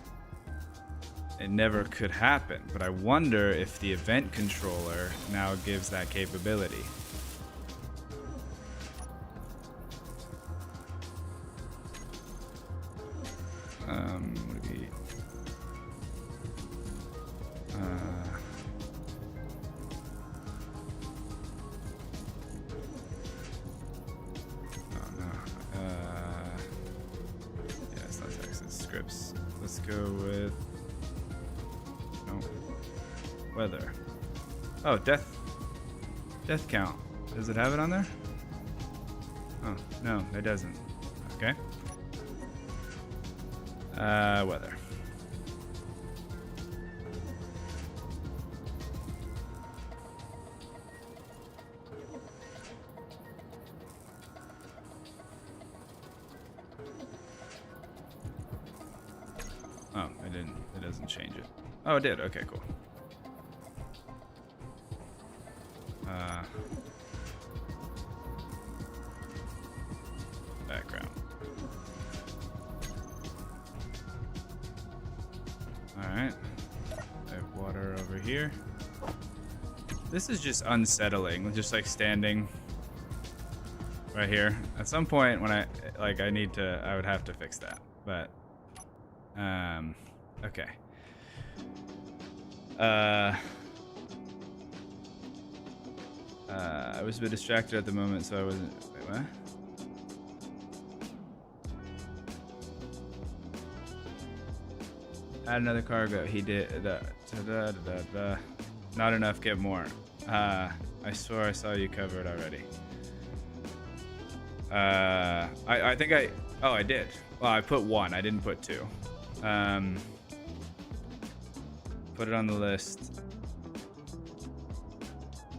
it never could happen. But I wonder if the event controller now gives that capability. Would it be, oh no. Yeah, it's not text, it's scripts. Let's go with weather. Oh, death count. Does it have it on there? Oh, no, it doesn't. Okay. Weather. Oh, it doesn't change it. Oh, it did. Okay, cool. Background. Alright. I have water over here. This is just unsettling, just like standing right here. At some point when I would have to fix that. But okay. I was a bit distracted at the moment, so I wasn't. Wait, what? Add another cargo. He did. Not enough. Get more. I swear I saw you cover it already. I think I. Oh, I did. Well, I put 1. I didn't put 2. Put it on the list.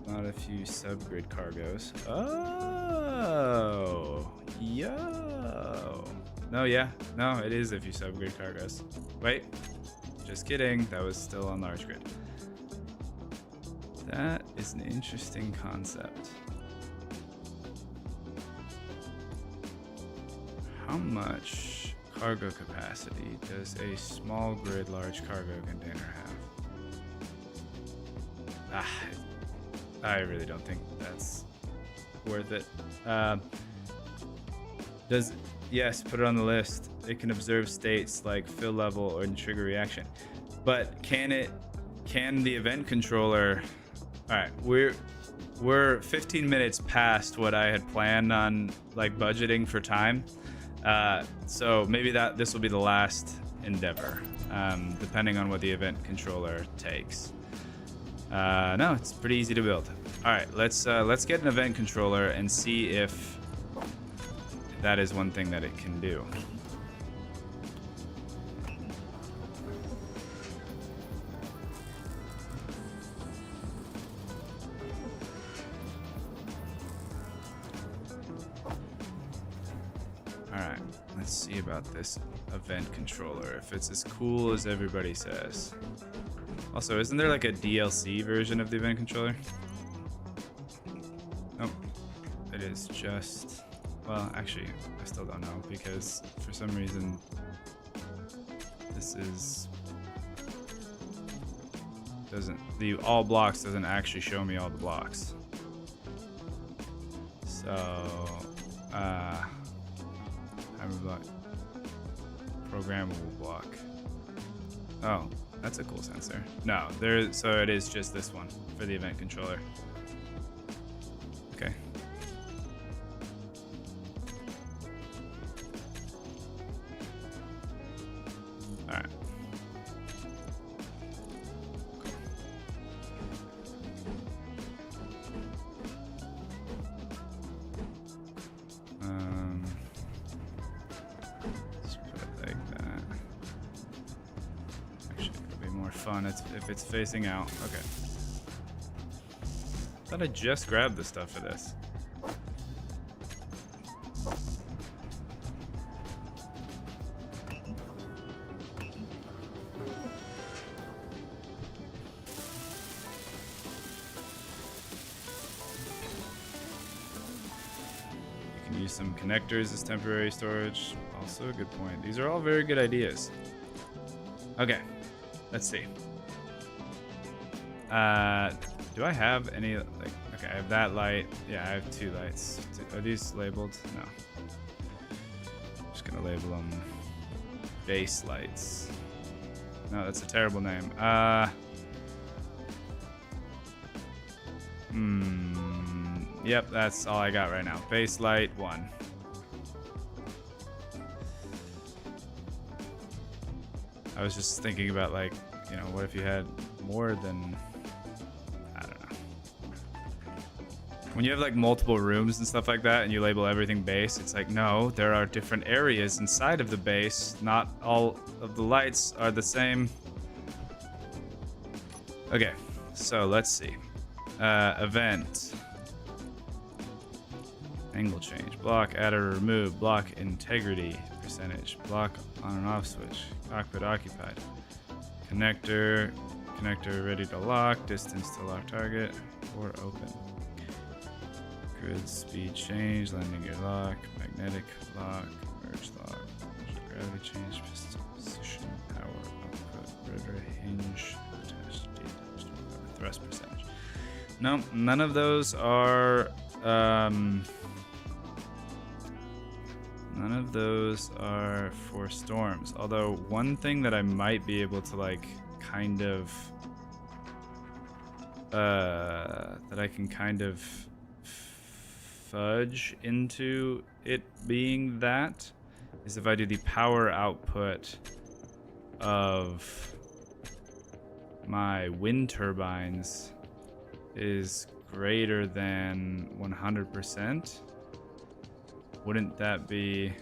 Not a few subgrid cargos. Oh, yo. No, yeah. No, it is a few subgrid cargos. Wait. Just kidding. That was still on large grid. That is an interesting concept. How much cargo capacity does a small grid large cargo container have? I really don't think that's worth it. Yes, put it on the list. It can observe states like fill level or trigger reaction. But can the event controller? All right, we're 15 minutes past what I had planned on like budgeting for time. So maybe this will be the last endeavor, depending on what the event controller takes. No, it's pretty easy to build. All right, let's get an event controller and see if that is one thing that it can do. All right, let's see about this event controller, if it's as cool as everybody says. Also, isn't there like a DLC version of the event controller? Nope. It is just... Well, actually, I still don't know, because for some reason this is... The all blocks doesn't actually show me all the blocks. So... block. Programmable block. Oh. That's a cool sensor. No, so it is just this one for the event controller. Okay. All right. Let's put it like that. Actually, it'll be more fun if it's facing out. Okay. Thought I just grabbed the stuff for this. Use some connectors as temporary storage. Also a good point. These are all very good ideas. Okay, let's see. Do I have any, like, okay, I have that light. Yeah, I have 2 lights. Are these labeled? No. Just gonna label them base lights. No, that's a terrible name. Yep, that's all I got right now. Base light 1. I was just thinking about, like, you know, what if you had more than, I don't know. When you have like multiple rooms and stuff like that and you label everything base, it's like, no, there are different areas inside of the base. Not all of the lights are the same. Okay, so let's see. Event. Angle change, block add or remove, block integrity percentage, block on and off switch, cockpit occupied, connector ready to lock, distance to lock target, or open, grid speed change, landing gear lock, magnetic lock, merge lock, gravity change, piston position, power output, rotor hinge, attached thrust percentage. No, none of those are None of those are for storms. Although one thing that I might be able to like kind of that I can kind of fudge into it being that is if I do the power output of my wind turbines is greater than 100%. Wouldn't that be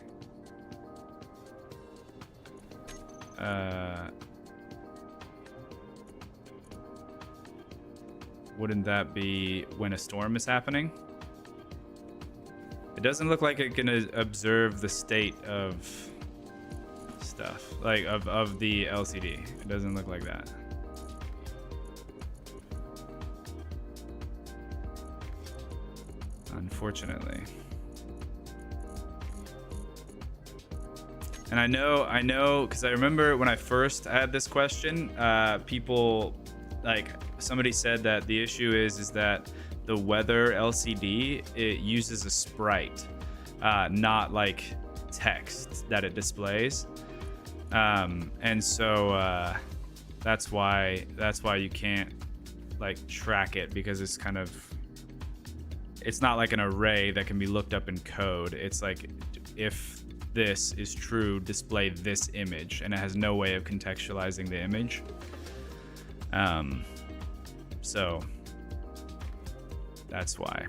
when a storm is happening? It doesn't look like it can observe the state of stuff, like of the LCD. It doesn't look like that. Unfortunately. And I know, because I remember when I first had this question, people, like, somebody said that the issue is that the weather LCD, it uses a sprite, not like text that it displays. And so that's why you can't like track it, because it's kind of, it's not like an array that can be looked up in code. It's like, if this is true, display this image, and it has no way of contextualizing the image. So that's why.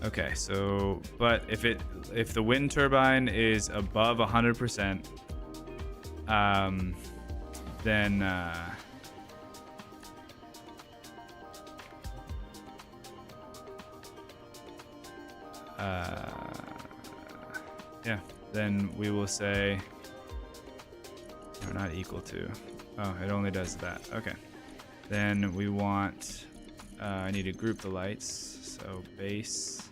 Okay, so but if the wind turbine is above 100%, then yeah, then we will say, no, not equal to. Oh, it only does that. Okay. Then we want, I need to group the lights. So base.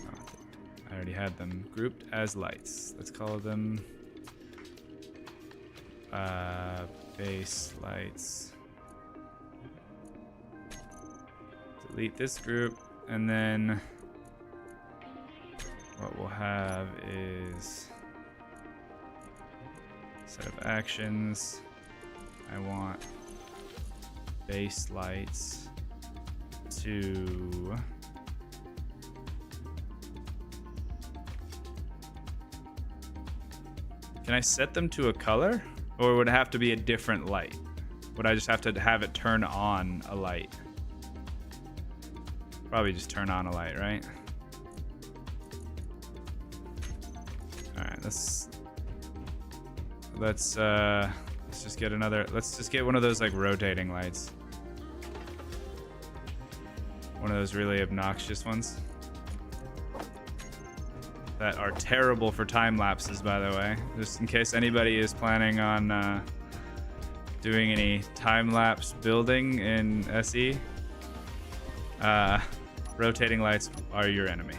Oh, I already had them grouped as lights. Let's call them base lights. Delete this group, and then what we'll have is set of actions. I want base lights to can I set them to a color, or would it have to be a different light? Would I just have to have it turn on a light? Probably just turn on a light, right? All right, let's just get another. Let's just get one of those like rotating lights. One of those really obnoxious ones that are terrible for time lapses, by the way. Just in case anybody is planning on doing any time lapse building in SE, rotating lights are your enemy.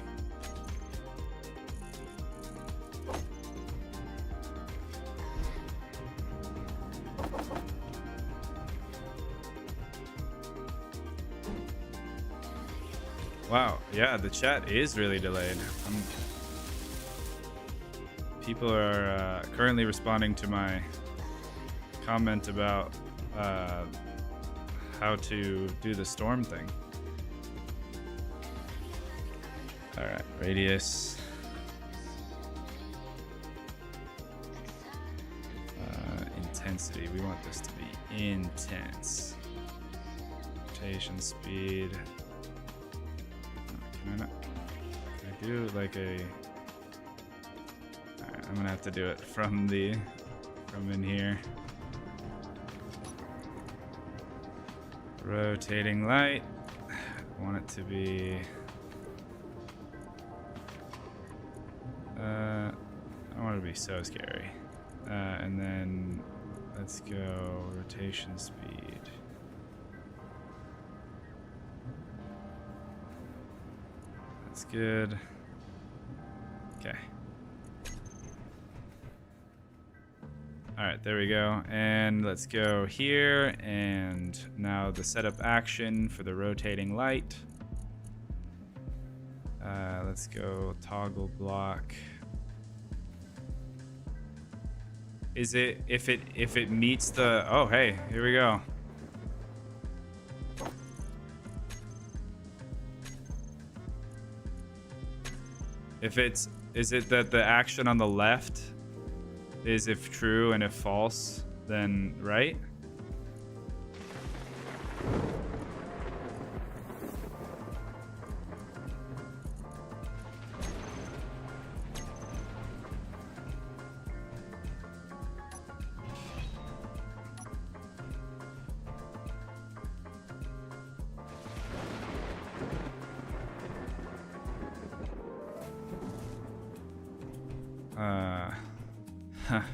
Wow, yeah, the chat is really delayed. People are currently responding to my comment about how to do the storm thing. All right, radius. Intensity, we want this to be intense. Rotation speed. Can I do like a... Alright, I'm gonna have to do it from in here. Rotating light. I want it to be... I don't want it to be so scary. And then let's go rotation speed. That's good. Okay. All right, there we go. And let's go here. And now the setup action for the rotating light. Let's go toggle block. Is it if it meets the, oh hey, here we go. If it's, is it that the action on the left is if true and if false, then right?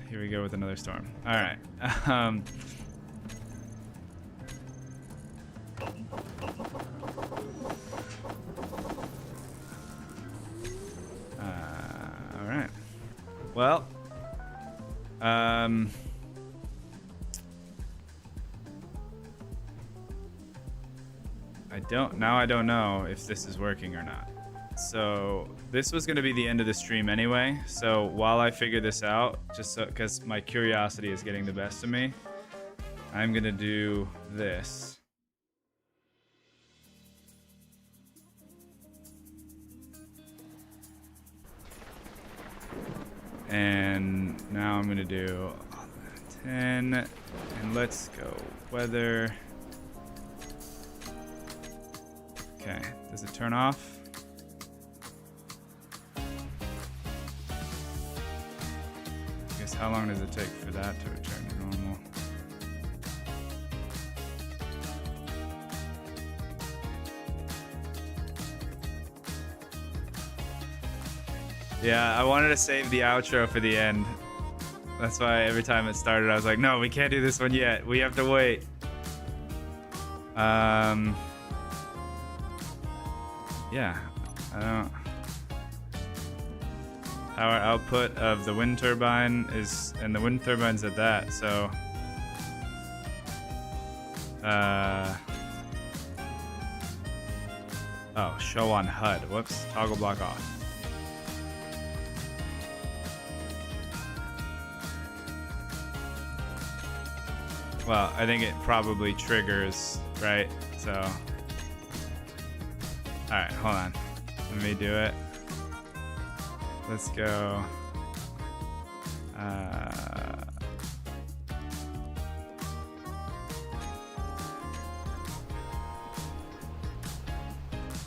Here we go with another storm. All right. All right. Well, I don't know if this is working or not. So this was going to be the end of the stream anyway. So while I figure this out, just so, because my curiosity is getting the best of me, I'm going to do this. And now I'm going to do 10, and let's go weather. Okay, does it turn off? How long does it take for that to return to normal? Yeah, I wanted to save the outro for the end. That's why every time it started, I was like, no, we can't do this one yet. We have to wait. Yeah, I don't. Power output of the wind turbine is, and the wind turbine's at that, so oh, show on HUD. Whoops, toggle block off. Well, I think it probably triggers, right? So, all right, hold on. Let me do it. Let's go.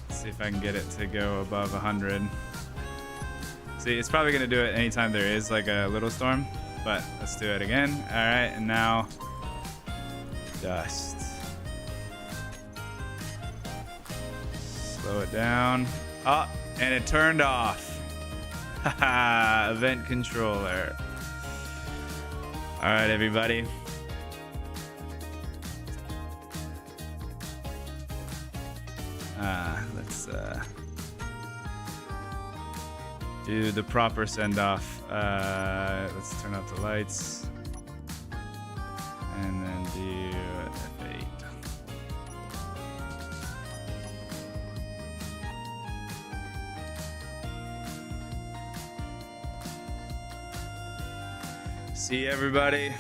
Let's see if I can get it to go above 100. See, it's probably going to do it anytime there is like a little storm, but let's do it again. All right, and now dust. Slow it down. Oh, and it turned off. Haha, event controller. All right, everybody. Let's do the proper send off. Let's turn off the lights and then do F8. See everybody.